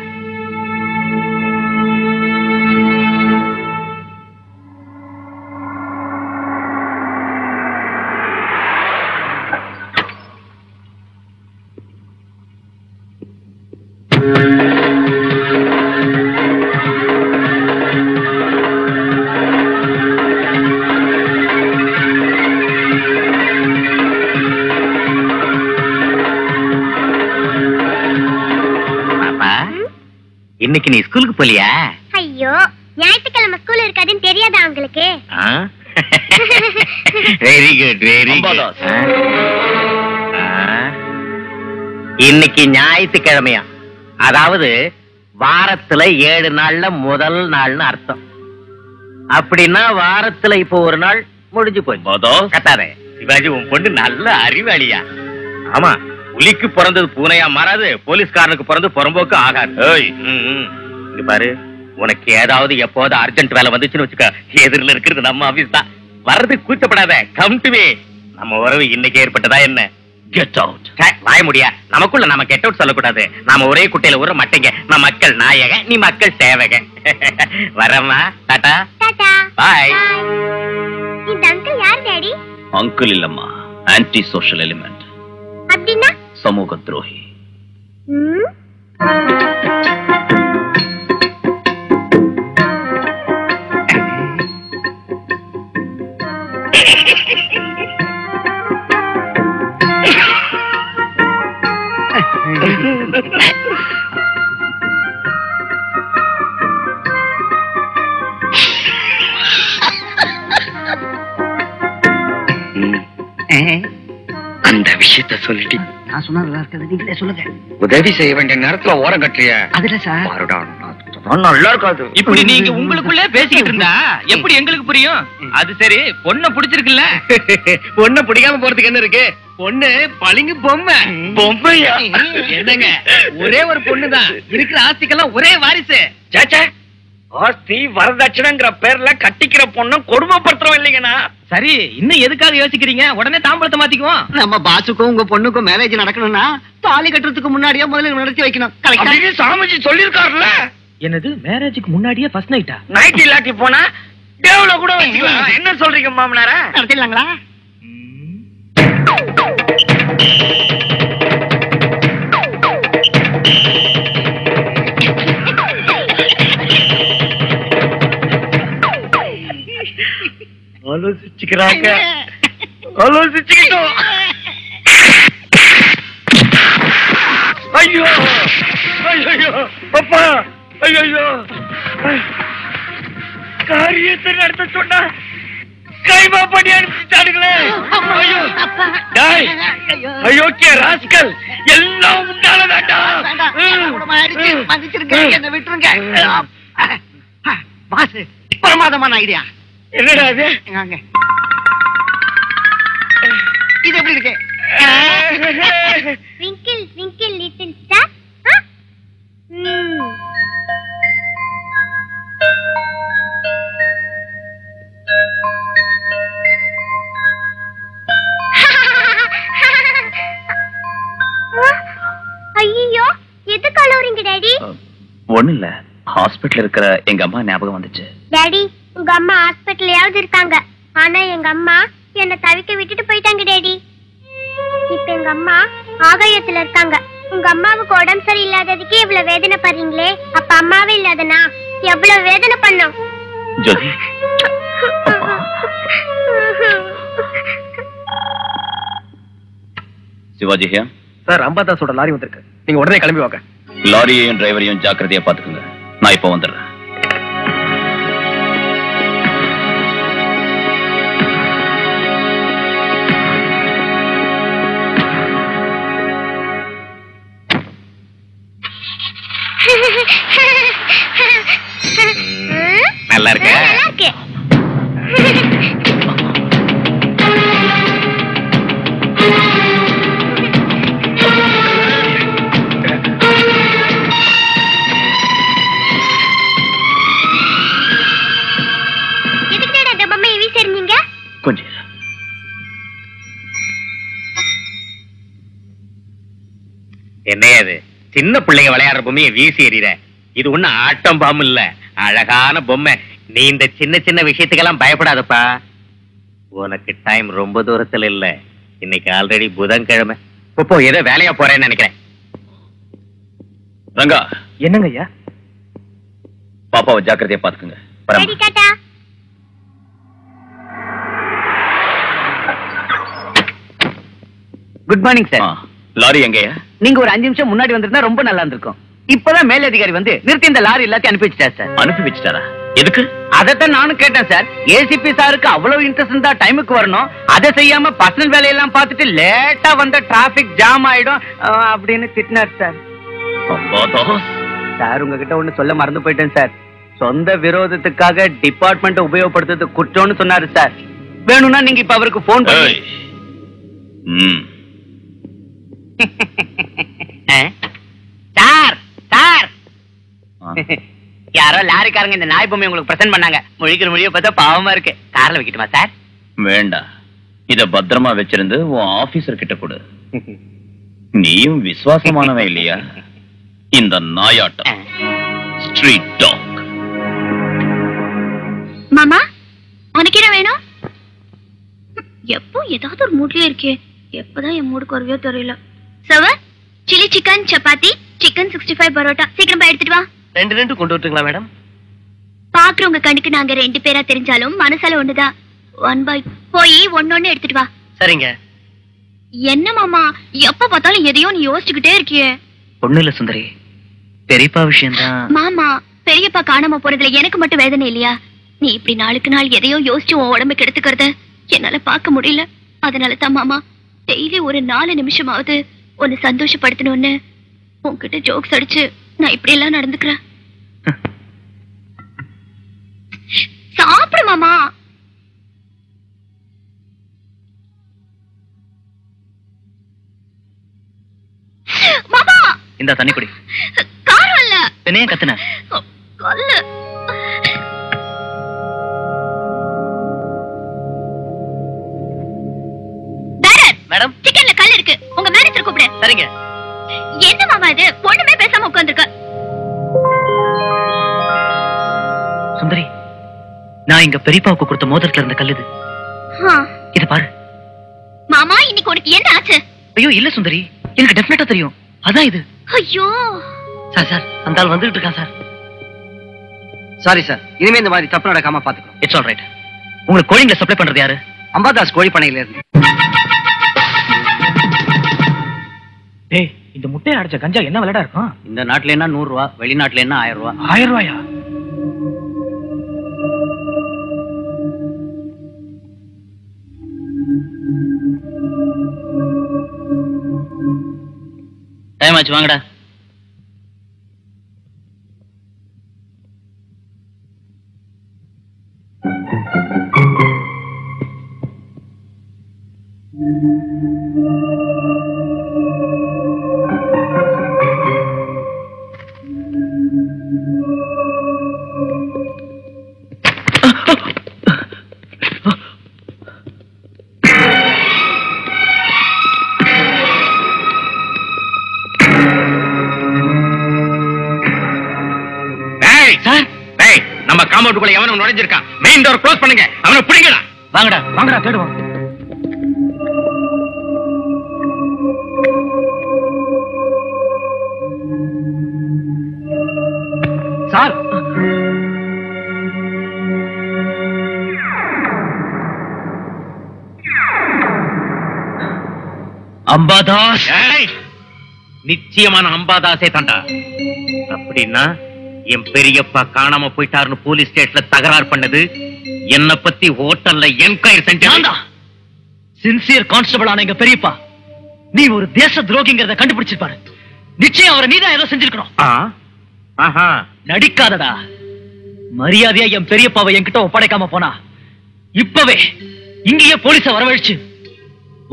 இன்னைக்கு நீ ஸ்கூலுக்கு போலியா? ஐயோ, ஞாயிற்றுக்கிழமை ஸ்கூல் இருக்காதுன்னு தெரியாதா உங்களுக்கு? Very good very good. இன்னைக்கு ஞாயிற்றுக்கிழமையா? அதாவது வாரத்துல 7 நாள்ல முதல் நாள்னு அர்த்தம். அப்படின்னா வாரத்துல இப்போ ஒரு நாள் முடிஞ்சு போச்சு. கத்தாதே சிவாஜி, உன் பொண்ணு நல்ல அறிவாளியா. ஆமா, புலிக்கு பிறந்தது பூனையா மாறாது, போலீஸ்காரனுக்கு பிறந்து புறம்போக்கு ஆகாது. இங்க பாரு, உனக்கு ஏதாவது எப்போது அர்ஜென்ட் வேலை வந்துச்சுன்னு வச்சுக்க, எதிரில இருக்கிறது நம்ம ஆபீஸ் தான். வர்றது கூச்சப்படாத, கம் டு மீ. நம்ம உறவு இன்னைக்கு ஏற்பட்டதா என்ன? Get out. வாய முடியா, நமக்குள்ள நம்ம கெட் அவுட் சொல்லக்கூடாது. நாம ஒரே குட்டையில ஊற மாட்டேங்க. நம்ம மக்கள் நாயக, நீ மக்கள் சேவக. வரமா, டாடா டாடா பாய். இந்த அங்கிள் யார் டாடி? அங்கிள் இல்லம்மா, ஆன்டி சோஷியல் எலிமெண்ட். அப்படின்னா சமூக துரோகி. அந்த விஷயத்த சொல்லிட்டு நான் சொன்னா இருக்கிறது நீங்களே சொல்லுங்க. உதவி செய்ய வேண்டிய நேரத்துல ஓரம் கட்டுறியா? அதுல சார் நல்லா இருக்காது. இப்படி நீங்க உங்களுக்குள்ளே பேசிக்கிட்டு இருந்தா எப்படி எங்களுக்கு புரியும்? அது சரி, பொண்ணை பிடிச்சிருக்குல்ல? பொண்ணை பிடிக்காம போறதுக்கு என்ன இருக்கு? பொண்ணு பளிங்கு பொம்மை. பொம்மையா? என்னங்க, ஒரே ஒரு பொண்ணுதான், இருக்கிற ஆஸ்திக்கெல்லாம் ஒரே வாரிசு. சாச்சா, ஆஸ்தி வரதட்சணைங்கிற பேர்ல கட்டிக்கிற பொண்ணு கொடுமைப்படுத்துறோம் இல்லைங்கண்ணா. சரி, இன்னும் எதுக்காக யோசிக்கிறீங்க? உடனே தாம்பளத்தை மாத்திக்குவோம். நம்ம பாசுக்கும் உங்க பொண்ணுக்கும் மேரேஜ் நடக்கணும்னா தாலி கட்டுறதுக்கு முன்னாடியே முதல்ல நடத்தி வைக்கணும். கரெக்டா? சாமிஜி சொல்லிருக்காருல்ல. என்னது, மேரேஜுக்கு முன்னாடியே ஃபர்ஸ்ட் நைட்டா? நைட் இல்லாட்டி போனா டேவ்ல கூட வச்சுக்கலாம். என்ன சொல்றீங்க மாமனாரா? நடத்திடலாங்களா? ஆலோசிச்சுக்கிறாங்க. ஆலோசிச்சுக்கிட்டோம். ஐயோ ஐயோ அப்பா, ஐயோ காரியத்தை நடத்த சொன்னா கைமா பண்ணி அனுப்பிச்சுட்டானுங்களே. ஐயோ டேய், அயோக்கிய ராஸ்கல், எல்லாம் உண்டாலதாண்டா. மன்னிச்சிருங்க, என்ன விட்டுருங்க. பாஸ், பிரமாதமான ஐடியா. என்னடா இது? இது எப்படி இருக்கு? Twinkle, twinkle, little star. ஐயோ, எது கலோரிங்க டாடி? ஒண்ணு இல்ல, ஹாஸ்பிடல்ல இருக்கிற எங்க அம்மா ஞாபகம் வந்துச்சு. டாடி, உங்க அம்மா ஹாஸ்பிடல்லையாவது இருக்காங்க, ஆனா எங்க அம்மா என்ன தவிக்க விட்டுட்டு போயிட்டாங்க டாடி. இப்ப எங்க அம்மா ஆகாயத்துல இருக்காங்க. உங்க அம்மாவுக்கு உடம்பு சரி இல்லாததுக்கு இவ்வளவு வேதனை பண்றீங்களே, அப்ப அம்மாவே இல்லாதனா எவ்வளவு வேதனை பண்ணோம். ஜோதி, சிவாஜி சார், அம்பாதாஸோட லாரி வந்திருக்கு, நீங்க உடனே கிளம்பி வாங்க. லாரியையும் டிரைவரையும் ஜாக்கிரதையா பாத்துக்குங்க. நான் இப்ப வந்துடுறேன். நல்லா இருக்க? கொஞ்சம் என்னையாது சின்ன பிள்ளைங்க விளையாடுற பொம்மையை வீசி எறிற? இது ஒண்ணு ஆட்டம் பாம்பு இல்ல, அழகான பொம்மை. நீ இந்த சின்ன சின்ன விஷயத்துக்கெல்லாம் பயப்படாதப்பா. உனக்கு டைம் ரொம்ப தூரத்துல இல்ல, இன்னைக்கு ஆல்ரெடி புதன்கிழமை. இப்போ ஏதோ வேலையா போறேன்னு நினைக்கிறேன். ரங்கா, என்னங்க ஐயா? பாப்பாவை ஜாக்கிரதையா பாத்துக்குங்க. Good morning sir. லாரி எங்கயா? நீங்க ஒரு 5 நிமிஷம் முன்னாடி வந்திருந்தா ரொம்ப நல்லா இருந்திருக்கும். இப்பதான் மேலதிகாரி வந்து நிறுத்தி இந்த லாரி எல்லாத்தையும் அனுப்பி வச்சிட்டார் சார். அனுப்பி வச்சிட்டாரா? எதுக்கு? அதைத்தான் நானும் கேட்டேன் சார். ஏசிபி சாருக்கு அவ்வளவு இன்ட்ரெஸ்ட் இருந்தா டைமுக்கு வரணும், அதை செய்யாம பர்சனல் வேலையெல்லாம் பார்த்துட்டு லேட்டா வந்த டிராபிக் ஜாம் ஆயிடும் அப்படின்னு திட்டினார் சார். சார், உங்ககிட்ட ஒண்ணு சொல்ல மறந்து போயிட்டேன் சார். சொந்த விரோதத்துக்காக டிபார்ட்மெண்ட் உபயோகப்படுத்துறது குற்றம்னு சொன்னாரு சார். வேணும்னா நீங்க இப்ப அவருக்கு போன் பண்ணி சார் சார் யாரோ லாரிக்காரங்க இந்த நாய் பொம்மை உங்களுக்கு பிரசன்ட் பண்ணாங்க. முழிக்கிற மொழியை பார்த்தா பாவமா இருக்கு. கார்ல வைக்கட்டுமா சார்? வேண்டாம், இத பத்திரமா வச்சிருந்து உன் ஆபீசர் கிட்ட கொடு. நீயும் விசுவாசமானவன் இல்லையா? இந்த நாயாட்டம் ஸ்ட்ரீட் டாக். மாமா, உனக்கு என்ன வேணும்? எப்போ ஏதாவது ஒரு மூட்லயே இருக்கே, எப்பதான் என் மூடுக்கு வருவியோ தெரியல. சவர், chilli chicken, chapati, chicken 65 parotta. சீக்கிரம் போய் எடுத்துட்டு வா. 2 கொண்டு வரட்டுங்களா மேடம்? பாக்குறவங்க கண்ணுக்கு நாங்க 2 பேரா தெரிஞ்சாலும் மனசால ஒண்ணுதான். 1 by போய் ஒன்னொன்னு எடுத்துட்டு வா. சரிங்க. என்ன மாமா, எப்ப பார்த்தாலும் எதையோ நீ யோசிச்சுக்கிட்டே இருக்கியே. ஒண்ணு இல்ல சுந்தரி, பெரியப்பா விஷயம்தான். மாமா, பெரியப்பா காணாம போறதுல எனக்கு மட்டும் வேதனை இல்லையா? நீ இப்படி நாளுக்கு நாள் எதையோ யோசிச்சு உன் உடம்புக்கு எடுத்துக்கிறத என்னால பார்க்க முடியல. அதனால தான் மாமா டெய்லி ஒரு 4 நிமிஷமாவது உன்னை சந்தோஷப்படுத்தணும்னு உன்கிட்ட ஜோக்ஸ் அடிச்சு நான் இப்படி எல்லாம் நடந்துக்கிறேன். சாப்பிடு மாமா. மாமா இந்த தண்ணி குடி. காரம் இல்ல. என்னைய கத்துன? கல்லு. மேடம் சிக்கன்ல கல் இருக்கு. உங்க மேனேஜர் கூப்பிடு. சரிங்க. என்ன மாமா இது? பொண்ணுமே பேசாம உட்கார்ந்திருக்க. சுந்தரி, நான் இங்க பெரியப்பாவுக்கு கொடுத்த மோதிரத்துல இருந்த கல் இது. இது பாரு. மாமா இன்னைக்கு உனக்கு என்ன ஆச்சு? ஐயோ இல்ல சுந்தரி, எனக்கு டெஃபினட்டா தெரியும். அதான் இது. ஐயோ சார் அந்த ஆள் வந்துட்டு இருக்கான் சார். சாரி சார், இனிமே இந்த மாதிரி தப்பு நடக்காம பாத்துக்கணும். It's all right. உங்களுக்கு கோழிங்களை சப்ளை பண்றது யாரு? அம்பாதாஸ் கோழி பண்ணையில இருந்து. டேய், இந்த முட்டையை அடைச்ச கஞ்சா என்ன விலைடா இருக்கும்? இந்த நாட்டுல என்ன 100 ரூபா, வெளிநாட்டுல என்ன 1000 ரூபா. 1000 ரூபாயா? டைம் ஆச்சு, வாங்கடா. நம்ம காம்பவுண்டுக்குள்ள எவனும் நுழைஞ்சிருக்கான். மெயின் டோர் க்ளோஸ் பண்ணுங்க. அவனை பிடிங்கடா. வாங்கடா வாங்கடா, தேடுவோம். சார், அம்பாதாஸ். நிச்சயமான அம்பாதாஸே தாண்டா. அப்படின்னா என் பெரியப்பா காணாம போயிட்டாருன்னு போலீஸ் ஸ்டேஷன்ல தகராறு பண்ணது, என்ன பத்தி ஹோட்டல்ல என்கொயரி செஞ்சா சின்சியர் கான்ஸ்டபிள் ஆன எங்க பெரியப்பா நீ ஒரு தேச துரோகிங்கிறத கண்டுபிடிச்சிருப்பாரு. நிச்சயம் அவரை நீதான் ஏதோ செஞ்சிருக்கணும். நடிக்காதடா. மரியாதையா என் பெரியப்பாவை என்கிட்ட ஒப்படைக்காம போனா இப்பவே இங்கேயே போலீஸ வரவழைச்சு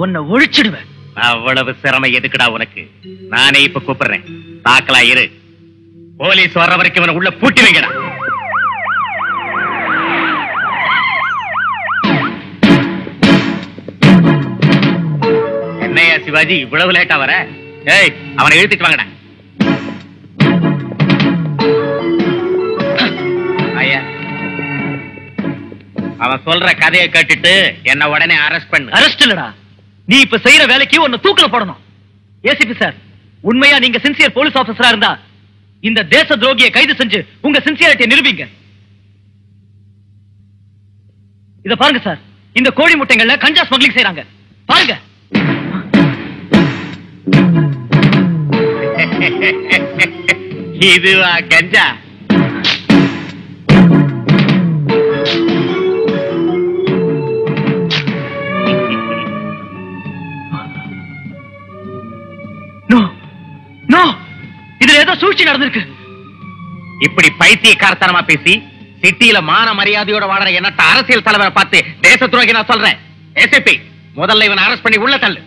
உன்னை ஒழிச்சிடுவேன். அவ்வளவு சிரமம் எதுக்குடா உனக்கு? நானே இப்ப கூப்பிடுறேன். தாக்கலா இரு. போலீஸ் வர்ற வரைக்கும் உள்ள பூட்டி வைங்கடா. என்னையா சிவாஜி இவ்வளவு லேட்டா வர? ஏய், அவனை இழுத்துட்டு வாங்கடா. ஐயா, அவன் சொல்ற கதையை கேட்டுட்டு என்ன உடனே அரெஸ்ட் பண்ணு. அரெஸ்ட் இல்லடா, நீ இப்ப செய்யற வேலைக்கு உன்னை தூக்கல போடணும். ஏசிபி சார், உண்மையா நீங்க சின்சியர் போலீஸ் ஆபீசரா இருந்தா இந்த தேச துரோகியை கைது செஞ்சு உங்க சின்சியாரிட்டியை நிரூபிங்க. இத பாருங்க சார், இந்த கோழி முட்டைகள்ல கஞ்சா ஸ்மக்லிங் செய்றாங்க. பாருங்க. இதுவா கஞ்சா? இதுல ஏதோ சூழ்ச்சி நடந்திருக்கு. இப்படி பைத்தியக்காரத்தனமா பேசி சிட்டியில மான மரியாதையோட வாழற என்னட்ட அரசியல் தலைவரை பார்த்து தேச துரோகி நான் சொல்றேன். ஏசிபி, முதல்ல இவனை அரெஸ்ட் பண்ணி உள்ள தள்ளு.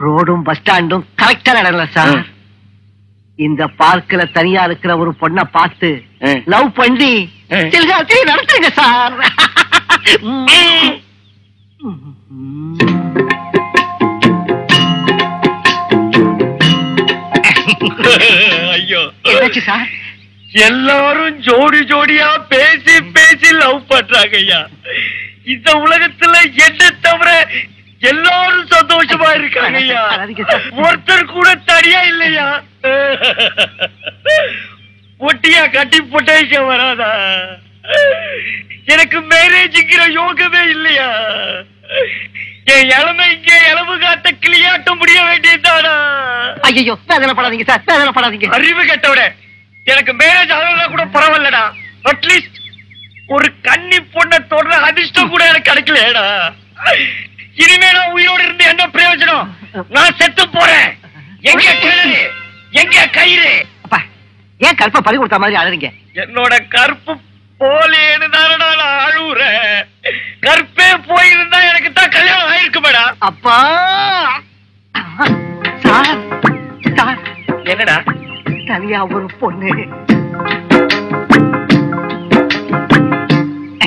ரோடும் பஸ் ஸ்டாண்டும் கரெக்டா நடக்கல சார். இந்த பார்க்ல தனியா இருக்கிற ஒரு பொண்ணை பார்த்து லவ் பண்ணி நடத்துங்க சார். ஐயோ, என்னாச்சு சார்? எல்லாரும் ஜோடி ஜோடியா பேசி பேசி லவ் பண்றாங்க ஐயா. இந்த உலகத்துல என்ன தவிர எல்லாரும் சந்தோஷமா இருக்காங்க ஐயா. ஒருத்தர் கூட தனியா இல்லையா. பொட்டியா கட்டி பொட்டேஷ வராதா? எனக்கு மேரேஜுங்கிற யோகமே இல்லையா? என் இளமை இங்கே இளவு காத்த கிளியாட்ட முடிய வேண்டியதானா? ஐயோ வேதனைப்படாதீங்க சார், வேதனைப்படாதீங்க. அறிவு கெட்டவிட எனக்கு மேரேஜ் ஆகலன்னா கூட பரவாயில்லடா. அட்லீஸ்ட் ஒரு கன்னி பொண்ணை தொடர அதிர்ஷ்டம் கூட எனக்கு கிடைக்கலடா. இனிமே நான் உயிரோடு இருந்து என்ன பிரயோஜனம்? நான் செத்து போறேன். எங்க கிணறு, எங்க கயிறு? அப்பா ஏன் கற்பை பறி கொடுத்த மாதிரி அழறீங்க? என்னோட கற்பு போலேன்னு தானடா நான் அழுவுறேன். கற்பே போயிருந்தா எனக்கு தான் கல்யாணம் ஆயிருக்கு மேடம். அப்பா சார் சார் என்னடா தனியா ஒரு பொண்ணு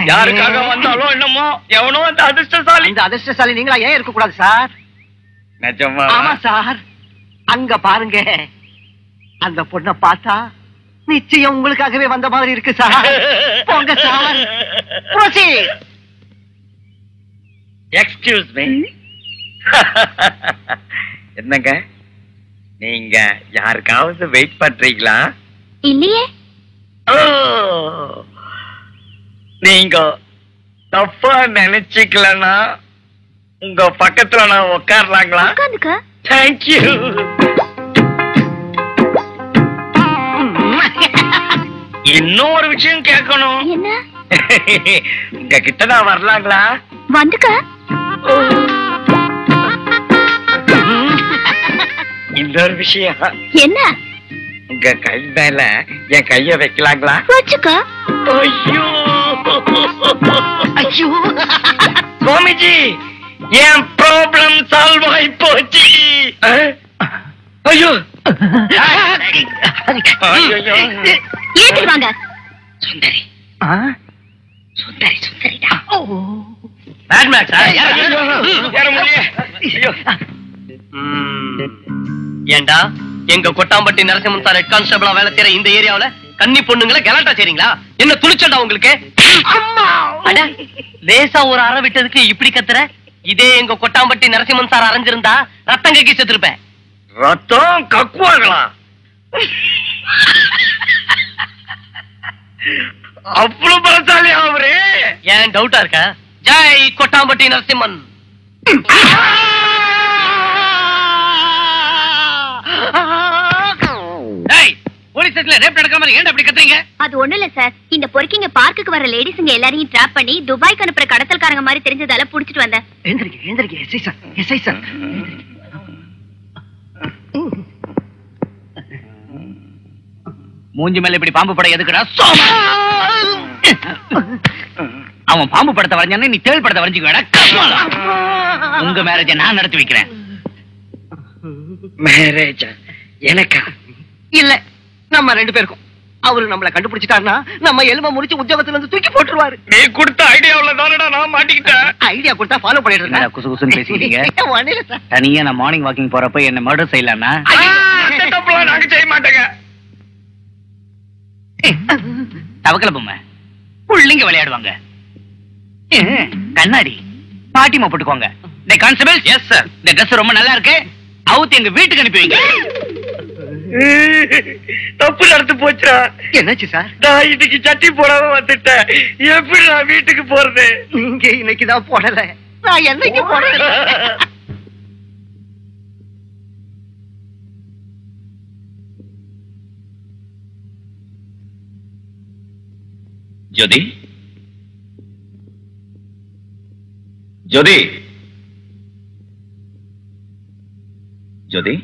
யாருக்காக வந்தாலும் என்னமோ எவனோ அந்த அதிர்ஷ்டசாலி. இந்த அதிர்ஷ்டசாலி நீங்களா ஏன் இருக்க கூடாது சார்? நிஜமா? ஆமா சார். அங்க பாருங்க, அந்த பொண்ணை பார்த்தா நிச்சயம் உங்களுக்காகவே வந்த மாதிரி இருக்கு சார். போங்க சார். Excuse me. என்னங்க நீங்க யாருக்காவது வெயிட் பண்றீங்களா? இல்லையே. நீங்க தப்பா நினைச்சுக்கலன்னா உங்க பக்கத்துல நான் உட்காரலாங்களா? தேங்க்யூ. இன்னொரு விஷயம் கேட்கணும். என்ன? உங்க கிட்ட நான் வரலாங்களா? வந்துக்க. இன்னொரு விஷயம். என்ன? உங்க கை மேல என் கைய வைக்கலாங்களா? வச்சுக்க. ஐயோ ஐயோ சுவாமிஜி, என் ப்ராப்ளம் சால்வ் ஆகி போச்சு. ஐயோ ஏத்துக்கு வாங்க. சுந்தரி சுந்தரி சுந்தரிடா. ஏண்டா எங்க கொட்டாம்பட்டி நரசிம்மன் சார் ஹெட் கான்ஸ்டபிளா வேலை செய்யற இந்த ஏரியாவுல கன்னி பொண்ணுங்களை கலாட்டா செய்றீங்களா? என்ன துணிச்சல்டா உங்களுக்கு? அட லேசா ஒரு அறை விட்டதுக்கு இப்படி கத்துற? இதே எங்க கொட்டாம்பட்டி நரசிம்மன் சார் அரைஞ்சிருந்தா ரத்தம் கக்கி செத்துருப்பேன். ரத்தம் கக்குவாங்களா? அவ்வளவு பலசாலி அவரு? ஏன் டவுட்டா இருக்க? ஜெய் கொட்டாம்பட்டி நரசிம்மன். போலீஸ் ஸ்டேஷன்ல ரேப் நடக்கிற மாதிரி ஏன் அப்படி கத்துறீங்க? அது ஒண்ணு இல்ல சார், இந்த பொறுக்கிங்க பார்க்குக்கு வர லேடிஸ்ங்க எல்லாரையும் டிராப் பண்ணி துபாய்க்கு அனுப்புற கடத்தல்காரங்க மாதிரி தெரிஞ்சதால புடிச்சிட்டு வந்தேன். எழுந்திருக்க எழுந்திருக்க. SI sir, SI sir. மூஞ்சி மேல இப்படி பாம்பு படம் எதுக்குடா? அவன் பாம்பு படத்தை வரைஞ்சானே நீ தேள் படத்தை வரைஞ்சுக்குவேடா. உங்க மேரேஜை நான் நடத்தி வைக்கிறேன். மேரேஜ் எனக்கா? இல்ல, நம்ம ரெண்டு பேருக்கும். அவரு நம்மள கண்டுபிடிச்சிட்டாருன்னா நம்ம எலும்ப முடிச்சு உத்தியோகத்துல இருந்து தூக்கி போட்டுருவாரு. நீ கொடுத்த ஐடியாவுல தானடா நான் மாட்டிக்கிட்டேன். ஐடியா கொடுத்தா ஃபாலோ பண்ணிட்டு இருக்கேன். குசு குசுன்னு பேசிட்டீங்க. தனியா நான் மார்னிங் வாக்கிங் போறப்ப என்ன மர்டர் செய்யலாம்னா? நாங்க செய்ய மாட்டேங்க. தவக்கல பொம்மை புள்ளிங்க விளையாடுவாங்க. கண்ணாடி பாட்டிமா போட்டுக்கோங்க. இந்த கான்ஸ்டபிள். Yes sir. இந்த ட்ரெஸ் ரொம்ப நல்லா இருக்கு. அவுத்து எங்க வீட்டுக்கு அனுப்பி வைங்க. தப்பு நடந்து போச்சுடா. என்னாச்சு சார்? நான் இன்னைக்கு சட்டி போடாம வந்துட்டேன். எப்படி நான் வீட்டுக்கு போறது? நீங்க இன்னைக்குதான் போடல, நான் என்னைக்கு போடல. ஜோதி, ஜோதி, ஜோதி.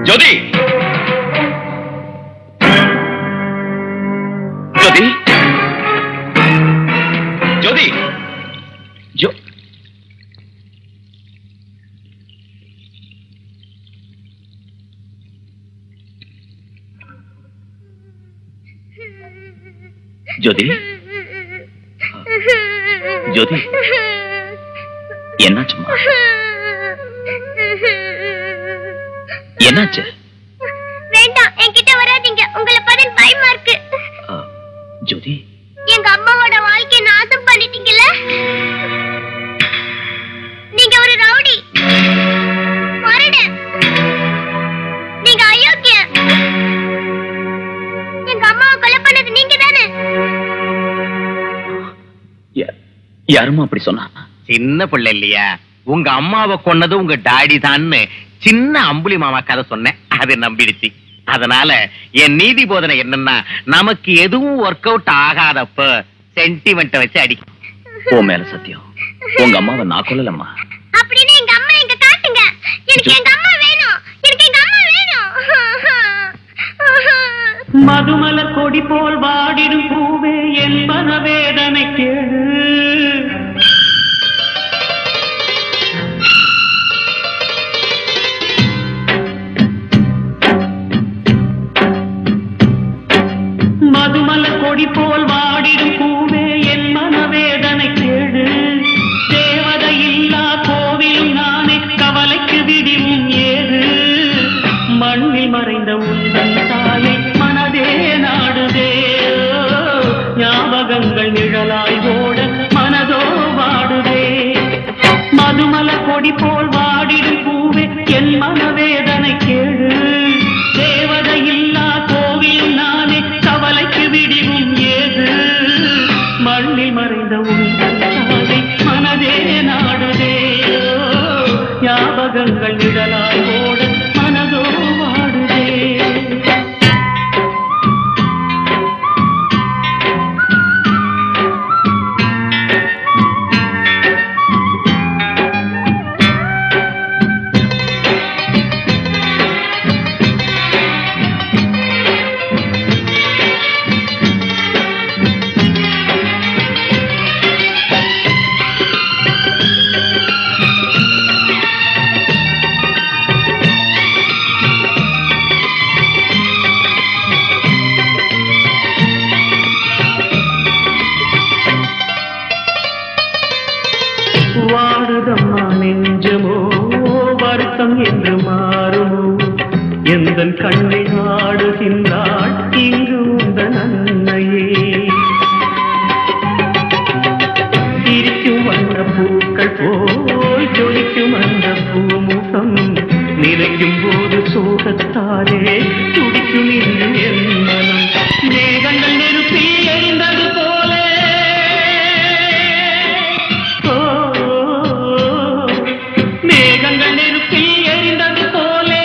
ஜோதி, ஜோதி, ஜோதி, ஜோ ஜோதி, ஜோதி, என்னாச்சுமா? என்னாச்சு? வேண்டாம், என்கிட்ட வராதீங்க. உங்களை பதில் பயமா இருக்கு. யாருமா அப்படி சொன்னா? சின்ன பிள்ளை இல்லையா, உங்க அம்மாவை கொன்னது உங்க டாடி தான்னு சின்ன அம்புலி மாமா கதை சொன்னேன், அது நம்பிடுச்சு. அதனால என் நீதி போதனை என்னன்னா, நமக்கு எதுவும் ஒர்க் அவுட் ஆகாதப்ப சென்டிமெண்ட் வச்சு அடி. ஓ மேல சத்தியம், உங்க அம்மாவை நான் கொல்லலம்மா. அப்படின்னு எங்க அம்மா எங்க காட்டுங்க. எனக்கு எங்க அம்மா வேணும், எனக்கு எங்க அம்மா வேணும். மதுமல கொடி போல் வாடிடும் பூவே என் மனவேதனை கேளு. மதுமல கொடி போல் வாடிடும் பூவே என் மனவேதனை கேளு. தேவதை இல்லா கோவிலும் நானே, கவலைக்கு விடிவும் ஏது. மண்ணில் மறைந்த உந்தன் தாயை மனதே நாடுதே. ஞாபகங்கள் நிழலாய் ஓட மனதோ வாடுதே. மதுமல கொடி போல் வாடிடும் பூவே என் மனவேதனை கேளு. தேவதை இல்லா கோவிலும் நானே, கவலைக்கு விடிவும் ஏது. மண்ணில் மறைந்த உந்தன் தாயை மனதே நாடுதே. ஞாபகங்கள் நிழலாய் ஓட மனதோ வாடுதே. வாடுதம்மா நெஞ்சமோ வருத்தம் என்று மாறுமோ. எந்தன் கண்ணை ஆடுகின்றாள் இங்கு உந்தன் அன்னையே. சிரிக்கும் வண்ண பூக்கள் போல் ஜொலிக்கும் அந்த பூமுகம். நினைக்கும் போது சோகத்தாரே துடிக்கும் இன்று என் மனம். மேகங்கள் நெருப்பில் எரிந்தது போலே, மேகங்கள் நெருப்பில் எரிந்தது போலே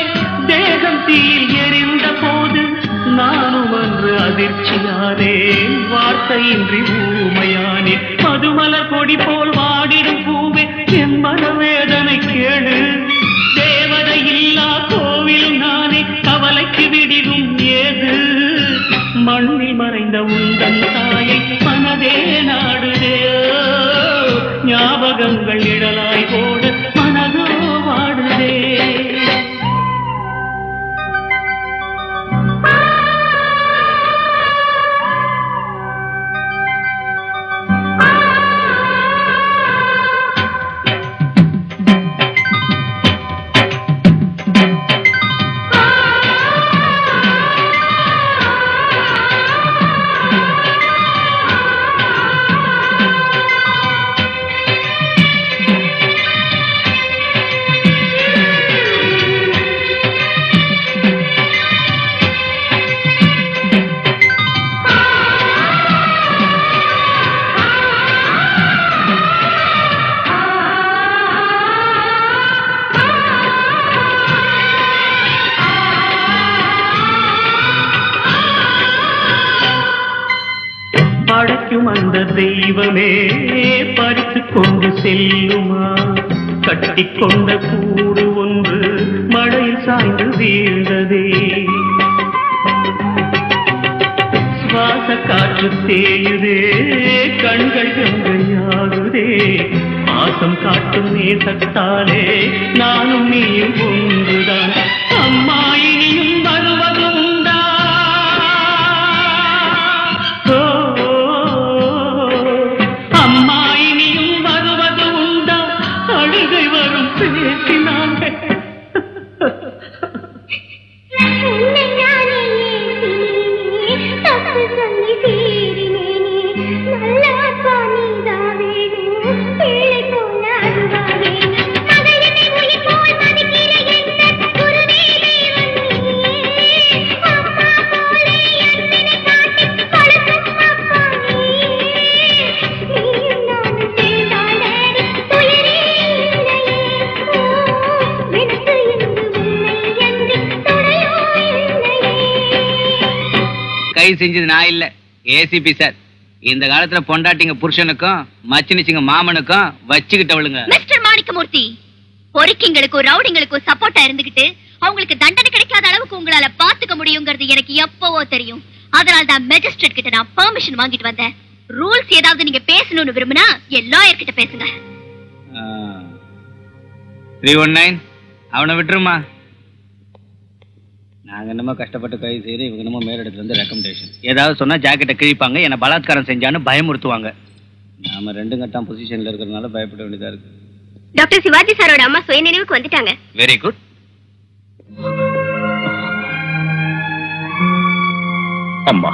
தேகம் தீயில் எரிந்த போது நானும் அன்று அதிர்ச்சியானே. வார்த்தையின்றி ஊமையானே. மதுமலர் கொடி போல் வாடிடும் பூவே என் மனவேதனை கேளு. தேவதை இல்லா கோவிலும் நானே, கவலைக்கு விடிவும் ஏது. மண்ணில் மறைந்த உந்தன் தாயை மனதே நாடுதே. ஞாபகங்கள் இடலாய் ஓட மனதோ வாடுதே. படைக்கும் அந்த தெய்வமே பறித்து கொண்டு செல்லுமா. கட்டிக்கொண்ட கூடு ஒன்று மழையில் சாய்ந்து வீழ்ந்ததே. சுவாச காற்று தேயுதே, கண்கள் கங்கையாகுதே. பாசம் காட்டும் நேசத்தாலே நானும் நீயும் ஒன்றுதான். அம்மா இனியும் வருவது உண்டா? அம்மா இனியும் வருவது உண்டா? அழுகை வரும் பேசினாங்க. மகளே கைது செஞ்சது நான் இல்ல, ஏசிபி சார். இந்த காலத்துல பொண்டாட்டிங்க புருஷனுக்கும் மச்சினிச்சிங்க மாமனுக்கும் வச்சுக்கிட்டவளுங்க. மிஸ்டர் மாணிக்கமூர்த்தி, பொறுக்கிங்களுக்கும் ரவுடிங்களுக்கும் சப்போர்ட்டா இருந்துகிட்டு அவங்களுக்கு தண்டனை கிடைக்காத அளவுக்கு உங்களால பாத்துக்க முடியுங்கிறது எனக்கு எப்பவோ தெரியும். அதனால்தான் மேஜிஸ்ட்ரேட் கிட்ட நான் பெர்மிஷன் வாங்கிட்டு வந்தேன். ரூல்ஸ் ஏதாவது நீங்க பேசணும்னு விரும்பினா என் லாயர் கிட்ட பேசுங்க. 319 அவனை விட்டுருமா. நாங்க என்னமோ கஷ்டப்பட்டு கைது செய்து இவங்க என்னமோ மேலிடத்துல இருந்து ரெக்கமெண்டேஷன். ஏதாவது சொன்னா ஜாக்கெட்டை கிழிப்பாங்க, என்ன பலாத்காரம் செஞ்சான்னு பயமுறுத்துவாங்க. நாம 2 கட்டம் பொசிஷன்ல இருக்கிறதுனால பயப்பட வேண்டியதா இருக்கு. டாக்டர் சிவாஜி சாரோட அம்மா சுய நினைவுக்கு வந்துட்டாங்க. Very good. அம்மா,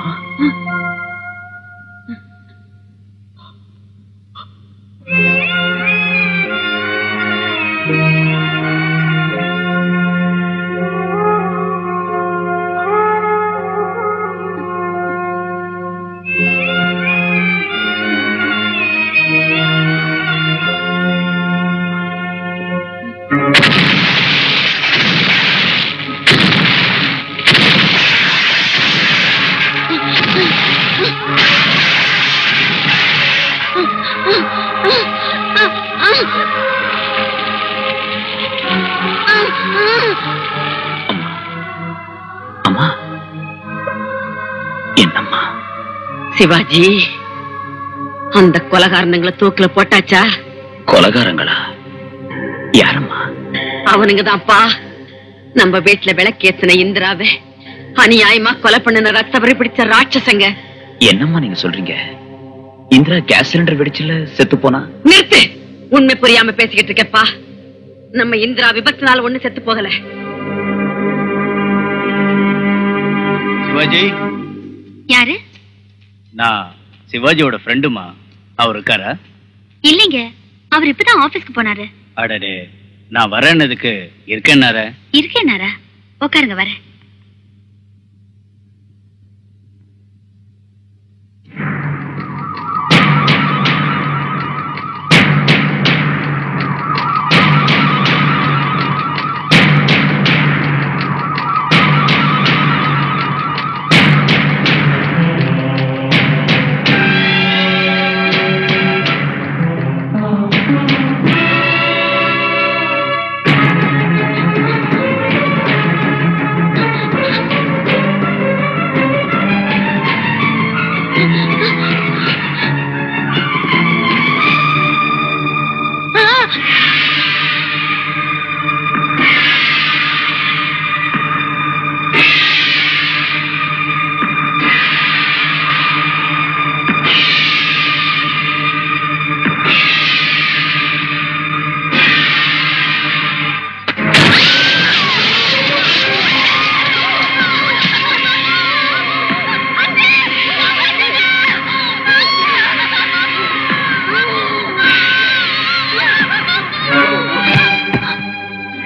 அம்மா, என்னம்மா? சிவாஜி, அந்த கொலகாரனுங்களை தூக்குல போட்டாச்சா? கொலகாரங்களா? யாரம்மா? அவனுங்கதான்ப்பா நம்ம வீட்டுல விளக்கேத்தின இந்திராவை அநியாயமா கொலை பண்ணின ரத்தவரை பிடிச்ச ராட்சசங்க. என்னம்மா நீங்க சொல்றீங்க? இந்திரா கேஸ் சிலிண்டர் வெடிச்சுல செத்து போனா? நிறுத்து, உண்மை புரியாம பேசிக்கிட்டு இருக்கப்பா. நம்ம இந்திரா விபத்துனால ஒண்ணு செத்து போகல. சிவாஜி யாரு? நான் சிவாஜியோட ஃப்ரெண்டுமா. அவர் இருக்காரா? இல்லைங்க, அவர் இப்பதான் ஆபீஸ்க்கு போனாரு. அடடே, நான் வரேன்னதுக்கு இருக்கேன்னாரா? இருக்கேனாரா? உட்காருங்க, வரேன்.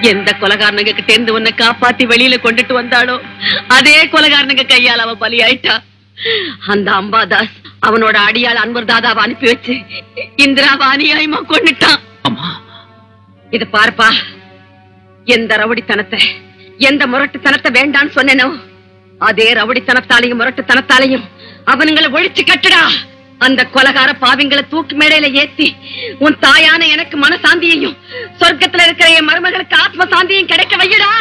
எந்த கொலகாரனுங்க கிட்ட இருந்து உன்னை காப்பாத்தி வெளியில கொண்டுட்டு வந்தாளோ அதே கொலகாரனுங்க கையால் அவ பலியாயிட்டா. அந்த அம்பாதாஸ் அவனோட அடியாள் அன்பர் தாதாவை அனுப்பி வச்சு இந்திராவை அநியாயமா கொண்டுட்டான். இத பாருப்பா, எந்த ரவுடித்தனத்தை எந்த முரட்டுத்தனத்தை வேண்டான்னு சொன்னேனோ அதே ரவுடித்தனத்தாலையும் முரட்டுத்தனத்தாலையும் அவனுங்களை ஒழிச்சு கட்டுடா. அந்த கொலகார பாவிங்களை தூக்கி மேடையில ஏத்தி உன் தாயான எனக்கு மனசாந்தியையும் சொர்க்கத்துல இருக்கிற என் மருமகளுக்கு ஆத்ம சாந்தியும் கிடைக்க வையடா.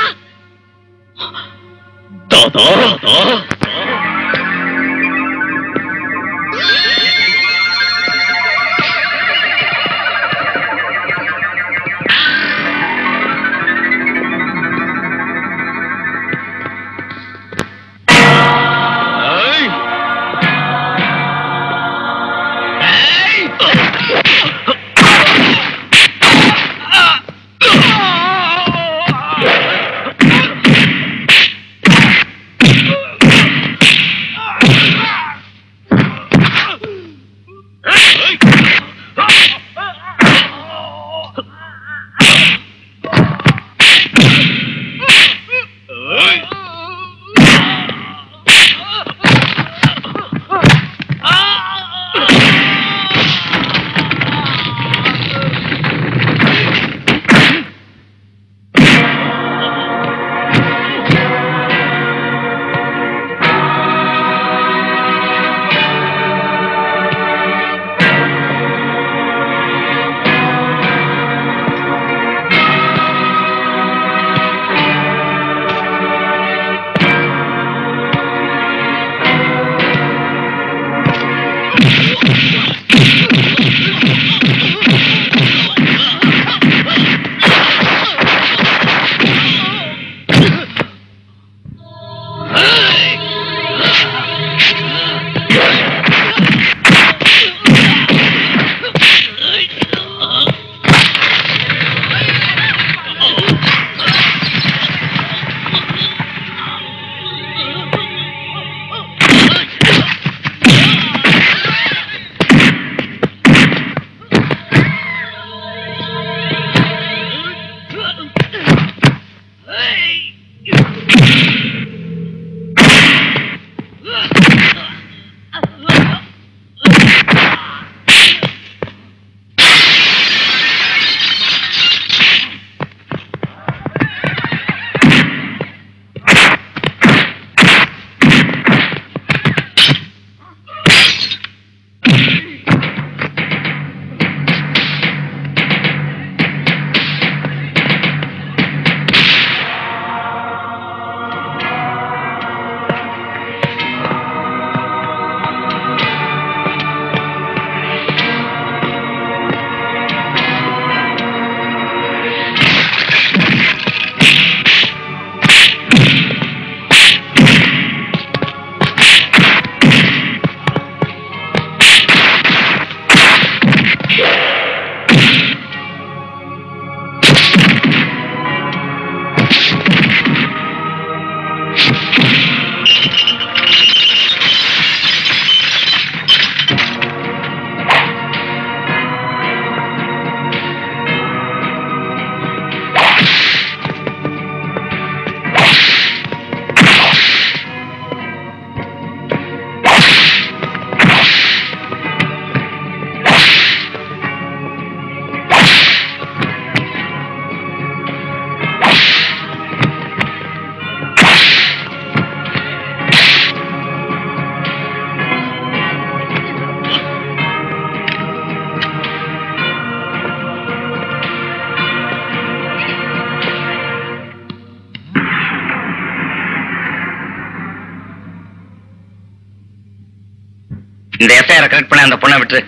இந்த எஸ்ஐஆரை கரெக்ட் பண்ண அந்த பொண்ணை விட்டு.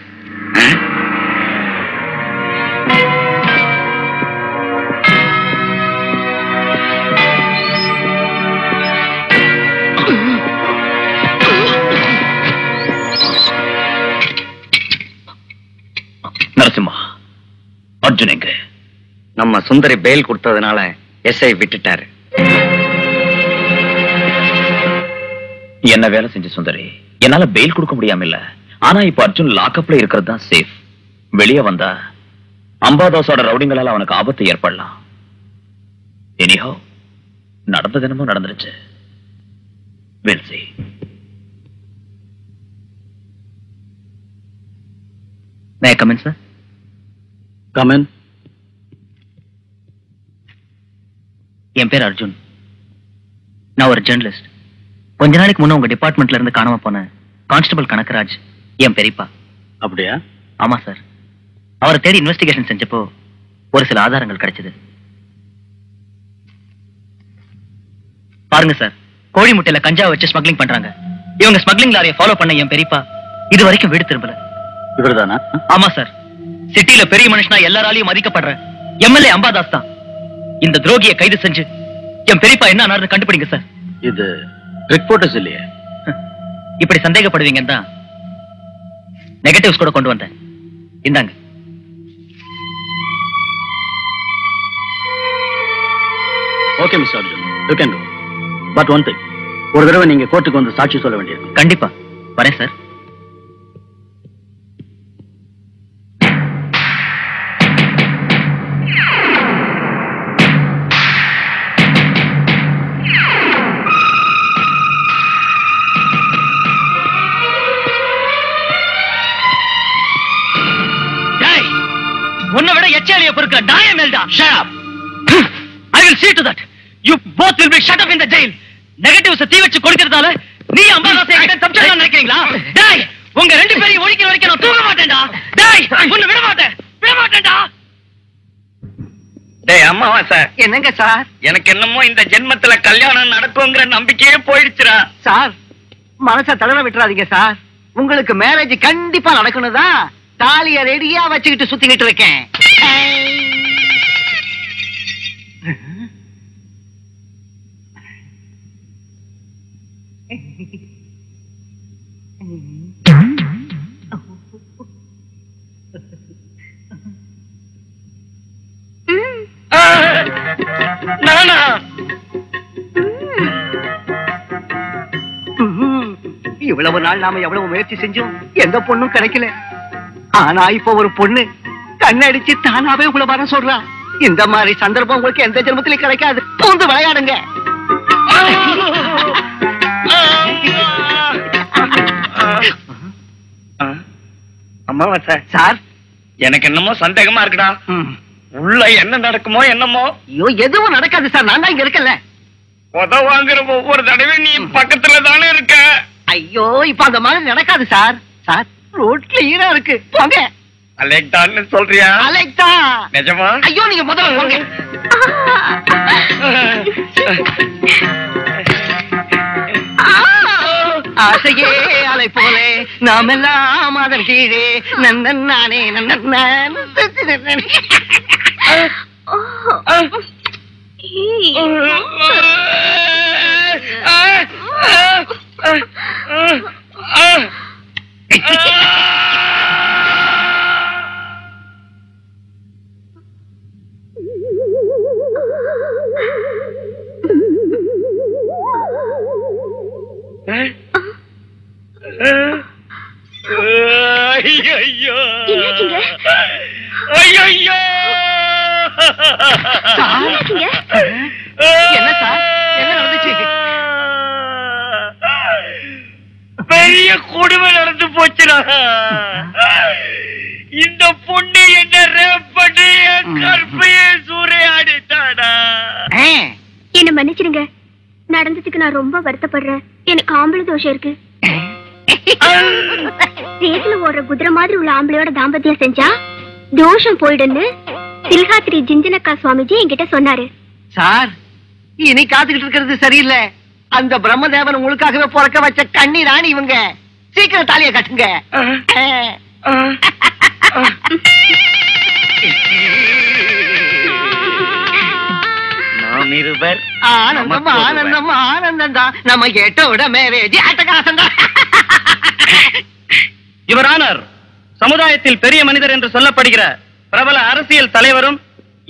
நரசிம்மா, அர்ஜுன் எங்க? நம்ம சுந்தரி பெயில் கொடுத்ததுனால எஸ்ஐ விட்டுட்டாரு. என்ன வேலை செஞ்ச சுந்தரி? என்னால பெயில் கொடுக்க முடியாம இல்ல. ஆனா இப்ப அர்ஜுன் லாக்அப்ல இருக்கிறது தான் சேஃப். வெளியே வந்தா அம்பாதாஸோட ரவுடிங்களால அவனுக்கு ஆபத்து ஏற்படலாம். எனிஹோ, நடந்தது என்னமோ நடந்துருச்சு. We'll see. May I come in, sir? Come in. என் பேர் அர்ஜுன். நான் ஒரு ஜெர்னலிஸ்ட். கொஞ்ச நாளைக்கு முன்ன உங்க டிபார்ட்மெண்ட்ல இருந்து காணாம போன கான்ஸ்டபிள் கனகராஜ் என் பெரியப்பா. அப்படியா? ஆமா சார். அவரை தேடி இன்வெஸ்டிகேஷன் செஞ்சப்போ ஒரு சில ஆதாரங்கள் கிடைச்சது. பாருங்க சார், கோழி முட்டையில கஞ்சா வச்சு ஸ்மக்லிங் பண்றாங்க. இவங்க ஸ்மக்லிங் லாரியை ஃபாலோ பண்ண என் பெரியப்பா இது வரைக்கும் வீடு திரும்பல. இவர்தானா? ஆமா சார். சிட்டில பெரிய மனுஷனா எல்லாராலையும் மதிக்கப்படுற எம்எல்ஏ அம்பாதாஸ் தான். இந்த துரோகியை கைது செஞ்சு என் பெரியப்பா என்ன ஆனாருன்னு கண்டுபிடிங்க சார். இது ரிப்போர்ட்டர்ஸ் இல்லையே. இப்படி சந்தேகப்படுவீங்கன்னு தான் நெகட்டிவ்ஸ் கூட கொண்டு வந்தேன். இந்தாங்க. Okay mister Arjun, you can go. But one thing, ஒரு தடவை நீங்க கோர்ட்டுக்கு வந்து சாட்சி சொல்ல வேண்டியது. கண்டிப்பா வரேன் சார். உன்னை விட எச்சாலியை பொறுக்கிற நாய மேல்டா. Shut up. I will see to that. You both will be shut up in the jail. Negatives தீ வச்சு கொடுக்கிறதால நீ அம்பாதாசை கிட்ட தப்பிச்சலாம் நினைக்கிறீங்களா? டேய், உங்க ரெண்டு பேரையும் ஒழிக்கிற வரைக்கும் நான் தூங்க மாட்டேன்டா. டேய், உன்னை விட மாட்டேன்டா. டேய் அம்மாவாசை. என்னங்க சார்? எனக்கு என்னமோ இந்த ஜென்மத்துல கல்யாணம் நடக்குங்கிற நம்பிக்கையே போயிடுச்சுடா. சார், மனசை தளர விட்டுறாதீங்க சார். உங்களுக்கு மேரேஜ் கண்டிப்பா நடக்கணும்தான் தாலிய ரெடியா வச்சுக்கிட்டு சுத்திக்கிட்டு இருக்கேன். நானா? இவ்வளவு நாள் நாம எவ்வளவு முயற்சி செஞ்சோம், எந்த பொண்ணும் கிடைக்கல. ஆனா இப்ப ஒரு பொண்ணு கண்ணடிச்சு தானாவே உங்களை வர சொல்றா. இந்த மாதிரி சந்தர்ப்பம் உங்களுக்கு எந்த ஜென்மத்திலும் கிடைக்காது. பூந்து விளையாடுங்க. அம்மாவாசை சார், எனக்கு என்னமோ சந்தேகமா இருக்குடா. உள்ள என்ன நடக்குமோ என்னமோ. ஐயோ, எதுவும் நடக்காது சார். நான் தான் இங்க இருக்கல. உத வாங்குற ஒவ்வொரு தடவையும் நீ பக்கத்துல தானே இருக்க. ஐயோ, இப்ப அந்த மாதிரி நடக்காது சார். சார், ரோட் கிளியரா இருக்கு. போங்க. அலெக்டான்னு சொல்றியா? அலெக்டா. நிஜமா? ஐயோ, நீங்க முதல்ல போங்க. ஆசையே அலை போலே நாமெல்லாம் அதன் கீழே நன்னன் நானே நன்னன். என்ன சார், என்ன நடந்துச்சு? பெரிய கொடுமை நடந்து போச்சுடா. இந்த பொண்ணு என்ன ரேப் பண்ணி கற்பையே சூறையாடிட்டாடா. என்ன மன்னிச்சிருங்க. நடந்ததுக்கு நான் ரொம்ப வருத்தப்படுறேன். எனக்கு ஆம்பளை தோஷம் இருக்கு. ரேஸ்ல ஓடுற குதிரை மாதிரி உள்ள ஆம்பளையோட தாம்பத்தியம் செஞ்சா தோஷம் போயிடுன்னு தில்காத்திரி ஜிஞ்சனக்கா சுவாமிஜி என்கிட்ட சொன்னாரு. சார், இனி காத்துக்கிட்டு இருக்கிறது சரியில்லை. அந்த பிரம்மதேவன் உங்களுக்காகவே பிறக்க வச்ச கண்ணி ராணி இவங்க. சீக்கிரம் தாலியை கட்டுங்க. நாம் இருவர் ஆனந்தம் ஆனந்தம் ஆனந்தம் தான் நம்ம கேட்டோட மேரேஜ் அட்டகாசம் தான். யுவர் ஆனர், சமுதாயத்தில் பெரிய மனிதர் என்று சொல்லப்படுகிற பிரபல அரசியல் தலைவரும்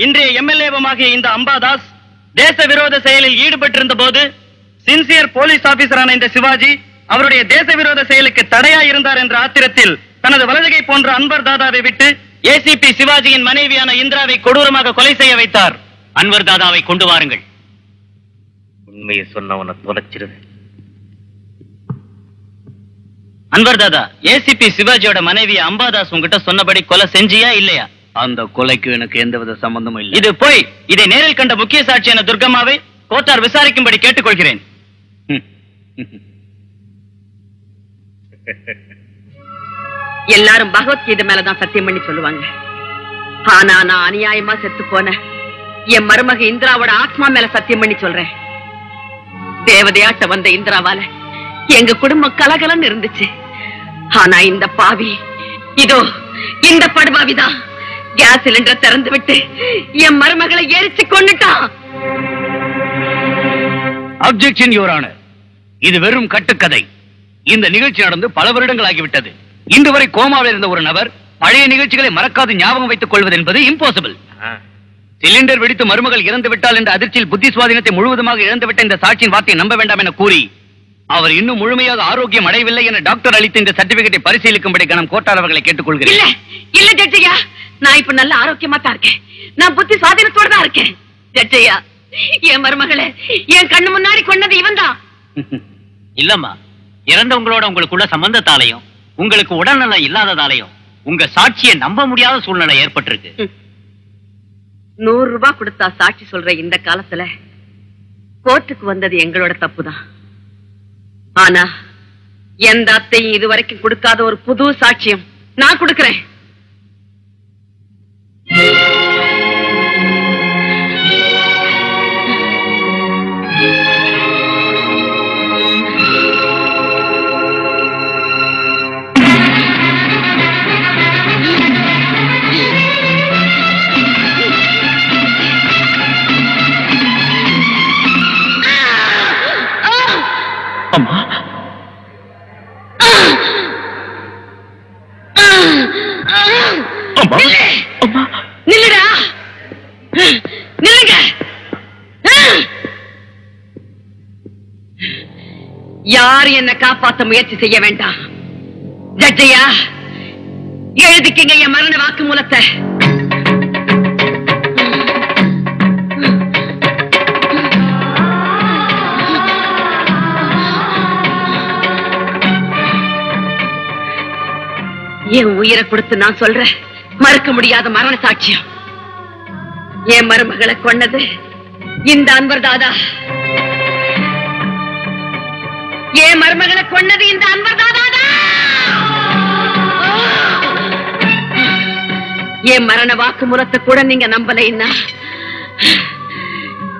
இன்றைய எம்எல்ஏவுமாகிய இந்த அம்பாதாஸ் தேச விரோத செயலில் ஈடுபட்டிருந்த போது சின்சியர் போலீஸ் ஆபீசரான இந்த சிவாஜி அவருடைய தேச விரோத செயலுக்கு தடையா இருந்தார் என்ற ஆத்திரத்தில் தனது வலதுகை போன்ற அன்வர் தாதாவை விட்டு ஏசிபி சிவாஜியின் மனைவியான இந்திராவை கொடூரமாக கொலை செய்ய வைத்தார். அன்வர் தாதாவை கொண்டு வாருங்கள். உண்மையை சொன்னவனை தொலைச்சிருது. அன்வர் தாதா, ஏசிபி சிவாஜியோட மனைவி அம்பாதாஸ் உங்ககிட்ட சொன்னபடி கொலை செஞ்சியா இல்லையா? அந்த கொலைக்கு எனக்கு எந்தவித சம்பந்தமும் இல்லை. இது போய் இதை நேரில் கண்ட முக்கிய சாட்சியான துர்கம்மாவை கோர்ட்டார் விசாரிக்கும்படி கேட்டுக்கொள்கிறேன். எல்லாரும் பகவத்கீதை மேலதான் சத்தியம் பண்ணி சொல்லுவாங்க. ஆனா நான் அநியாயமா செத்து போன என் மருமக இந்திராவோட ஆத்மா மேல சத்தியம் பண்ணி சொல்றேன். தேவதையாட்ட வந்த இந்திராவால எங்க குடும்பம் கலகலன்னு இருந்துச்சு. ஆனா இந்த பாவி, இதோ இந்த படுபாவிதான் கேஸ் சிலிண்டர் திறந்து விட்டு என் மருமகளை எரிச்சு கொண்டுட்டான். அப்ஜெக்ஷன் யுவர் ஆனர், இது வெறும் கட்டுக்கதை. இந்த நிகழ்ச்சி நடந்து பல வருடங்கள் ஆகிவிட்டது. இன்று வரை கோமாவில் இருந்த ஒரு நபர் பழைய நிகழ்ச்சிகளை மறக்காது ஞாபகம் வைத்துக் கொள்வது என்பது இம்பாசிபிள். சிலிண்டர் வெடித்து மருமகள் இறந்து விட்டால் என்ற அதிர்ச்சியில் புத்தி சுவாதீனத்தை முழுவதுமாக இழந்துவிட்ட இந்த சாட்சியின் வார்த்தையை நம்ப வேண்டாம் என கூறி அவர் இன்னும் முழுமையாக ஆரோக்கியம் அடையவில்லை என டாக்டர் அளித்த இந்த சர்டிபிகேட்டை பரிசீலிக்கும்படி கணம் கோட்டார் அவர்களை கேட்டுக்கொள்கிறேன். இல்ல இல்ல ஜட்ஜையா, நான் இப்ப நல்ல ஆரோக்கியமா தான் இருக்கேன். நான் புத்தி சுவாதீனத்தோட தான் இருக்கேன். ஜட்ஜையா, என் மருமகளை என் கண்ணு முன்னாடி கொண்டது இவன் தான். இல்லம்மா, இறந்தவங்களோட உங்களுக்குள்ள சம்பந்தத்தாலையும் உங்களுக்கு உடல்நலம் இல்லாததாலையும் உங்க சாட்சியை நம்ப முடியாத சூழ்நிலை ஏற்பட்டிருக்கு. 100 ரூபாய் கொடுத்தா சாட்சி சொல்ற இந்த காலத்துல கோர்ட்டுக்கு வந்தது எங்களோட தப்புதான். ஆனா எந்த அத்தையும் இதுவரைக்கும் கொடுக்காத ஒரு புது சாட்சியம் நான் கொடுக்கிறேன். அம்மா, அம்மா, நில்லுடா, நில்லுங்க. யாரும் என்ன காப்பாற்ற முயற்சி செய்ய வேண்டாம். ஜட்ஜையா, எழுதிக்கங்க என் மரண வாக்கு மூலத்தை. என் உயிரை கொடுத்து நான் சொல்றேன், மறுக்க முடியாத மரண சாட்சியம். என் மருமகளை கொன்னது இந்த அன்வர் தாதா. என் மருமகளை கொன்னது இந்த அன்வர் தாதா. என் மரண வாக்கு மூலத்தை கூட நீங்க நம்பலைன்னா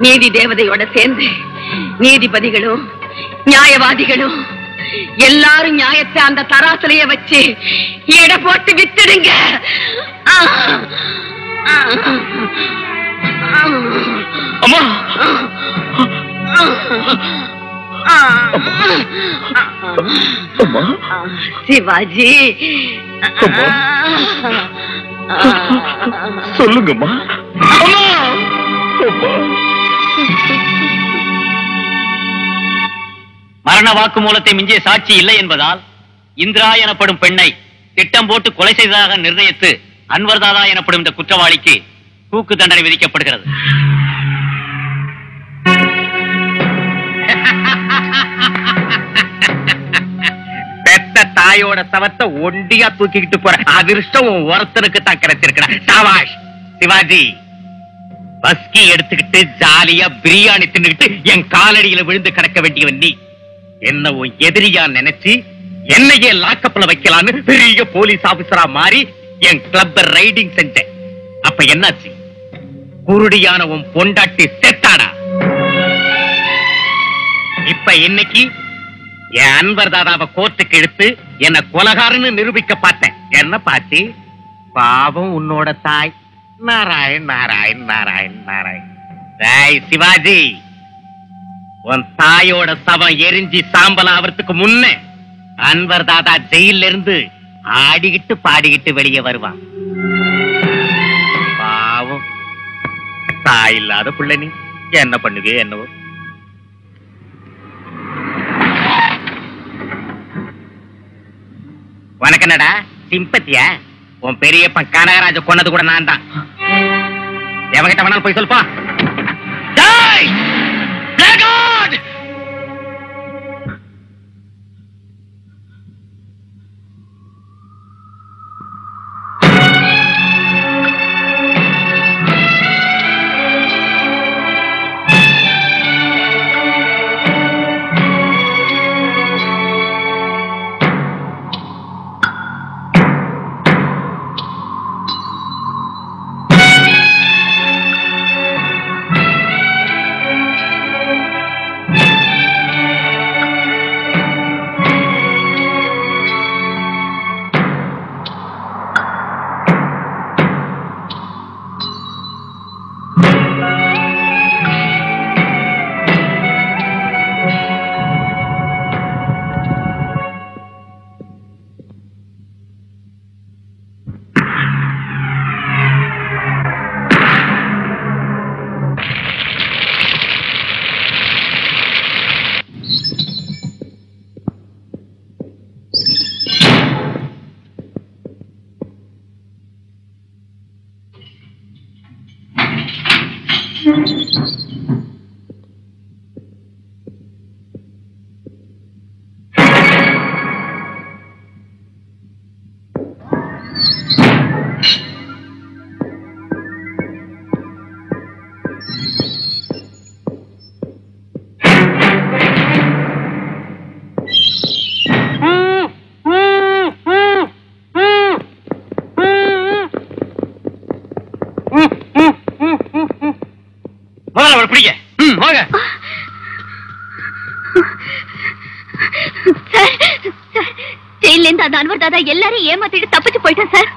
நீதி தேவதையோட சேர்ந்து நீதிபதிகளும் நியாயவாதிகளும் எல்லாரும் நியாயத்தை அந்த தராசிலைய வச்சு எடை போட்டு வித்துடுங்க. அம்மா, சிவாஜி, சொல்லுங்கம்மா. மரண வாக்கு மூலத்தை மிஞ்சிய சாட்சி இல்லை என்பதால் இந்திரா எனப்படும் பெண்ணை திட்டம் போட்டு கொலை செய்ததாக நிர்ணயித்து அன்வர் தாதா எனப்படும் இந்த குற்றவாளிக்கு தூக்கு தண்டனை விதிக்கப்படுகிறது. பெத்த தாயோட சவத்தை ஒண்டியா தூக்கிக்கிட்டு போற அதிர்ஷ்டம் ஒருத்தனுக்கு தான் கிடைச்சிருக்கிற. சாவாஷ் சிவாஜி, பஸ்கி எடுத்துக்கிட்டு ஜாலியா பிரியாணி தின்னுக்கிட்டு என் காலடியில விழுந்து கிடக்க வேண்டியவன் நீ. என்ன உன் எதிரியா நினைச்சு என்னையே லாக்கப்ல வைக்கலான்னு பெரிய போலீஸ் ஆபீசரா மாறி என் கிளப்ப ரைடிங் செஞ்சேன். அப்ப என்னாச்சு? குருடியான உன் பொண்டாட்டி செத்தாடா. இப்ப இன்னைக்கு என் அன்பர் தாதாவை கோர்ட்டுக்கு இழுத்து என்ன கொலகாரன்னு நிரூபிக்க பார்த்தேன். என்ன பாத்தி? பாவம் உன்னோட தாய். நாராயண் நாராயண் நாராயண் நாராயண். டேய் சிவாஜி, உன் தாயோட சவம் எரிஞ்சி சாம்பல் ஆவறதுக்கு முன்ன அன்பர் தாதா ஜெயில இருந்து ஆடிக்கிட்டு பாடிக்கிட்டு வெளியே வருவான். பாவம் தாய் இல்லாத புள்ள, நீ என்ன பண்ணுவே என்னவோ. உனக்கு என்னடா சிம்பத்தியா? உன் பெரியப்பன் கனகராஜ கொன்னது கூட நான் தான். எவங்கிட்ட வேணாலும் போய் சொல்லுப்பா. அந்த அன்வர் தாதா எல்லாரும் ஏமாத்திட்டு தப்பிச்சு போயிட்டேன் சார்.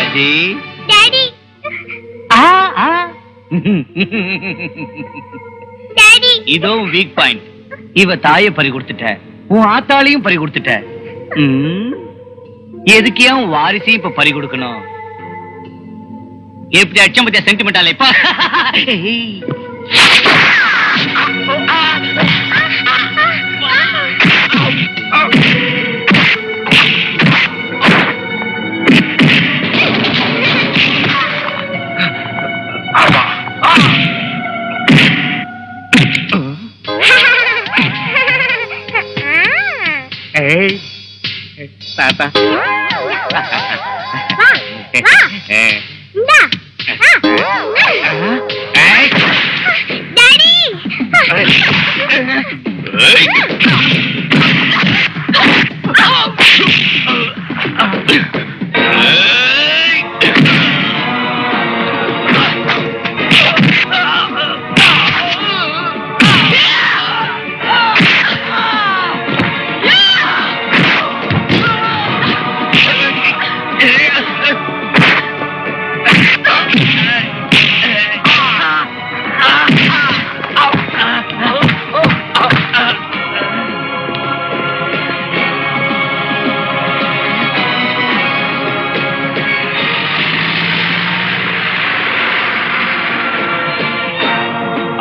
சிவாஜி. டாடி இதோ வீக் பாயிண்ட். இவ தாயை பறி கொடுத்துட்ட, உன் ஆத்தாளையும் பறி கொடுத்துட்ட. எதுக்கே உன் வாரிசையும் இப்ப பறி கொடுக்கணும்? எப்படி அச்சம் பத்தியா சென்டிமெண்டால இப்ப? தாத்தா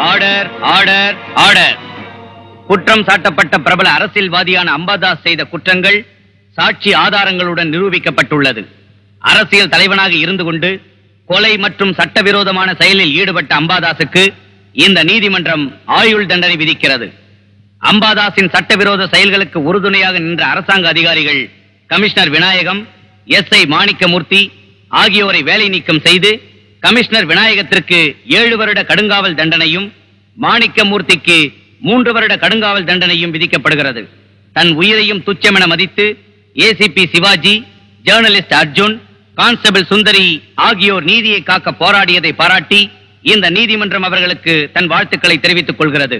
ஆர்டர் ஆர்டர் ஆர்டர். குற்றம் சாட்டப்பட்ட பிரபல அரசியல்வாதியான அம்பாதாஸ் செய்த குற்றங்கள் சாட்சி ஆதாரங்களுடன் நிரூபிக்கப்பட்டுள்ளது. அரசியல் தலைவனாக இருந்து கொண்டு கொலை மற்றும் சட்டவிரோதமான செயலில் ஈடுபட்ட அம்பாதாஸுக்கு இந்த நீதிமன்றம் ஆயுள் தண்டனை விதிக்கிறது. அம்பாதாஸின் சட்டவிரோத செயல்களுக்கு உறுதுணையாக நின்ற அரசாங்க அதிகாரிகள் கமிஷனர் விநாயகம், எஸ்ஐ மாணிக்கமூர்த்தி ஆகியோரை வேலை நீக்கம் செய்து கமிஷனர் விநாயகத்திற்கு 7 வருட கடுங்காவல் தண்டனையும் மாணிக்கமூர்த்திக்கு 3 வருட கடுங்காவல் தண்டனையும் விதிக்கப்படுகிறது. தன் உயிரையும் துச்சமென மதித்து ACP Shivaji, journalist Arjun, constable Sundari ஆகியோர் நீதியை காக்க போராடியதை பாராட்டி இந்த நீதிமன்றம் அவர்களுக்கு தன் வாழ்த்துக்களை தெரிவித்துக் கொள்கிறது.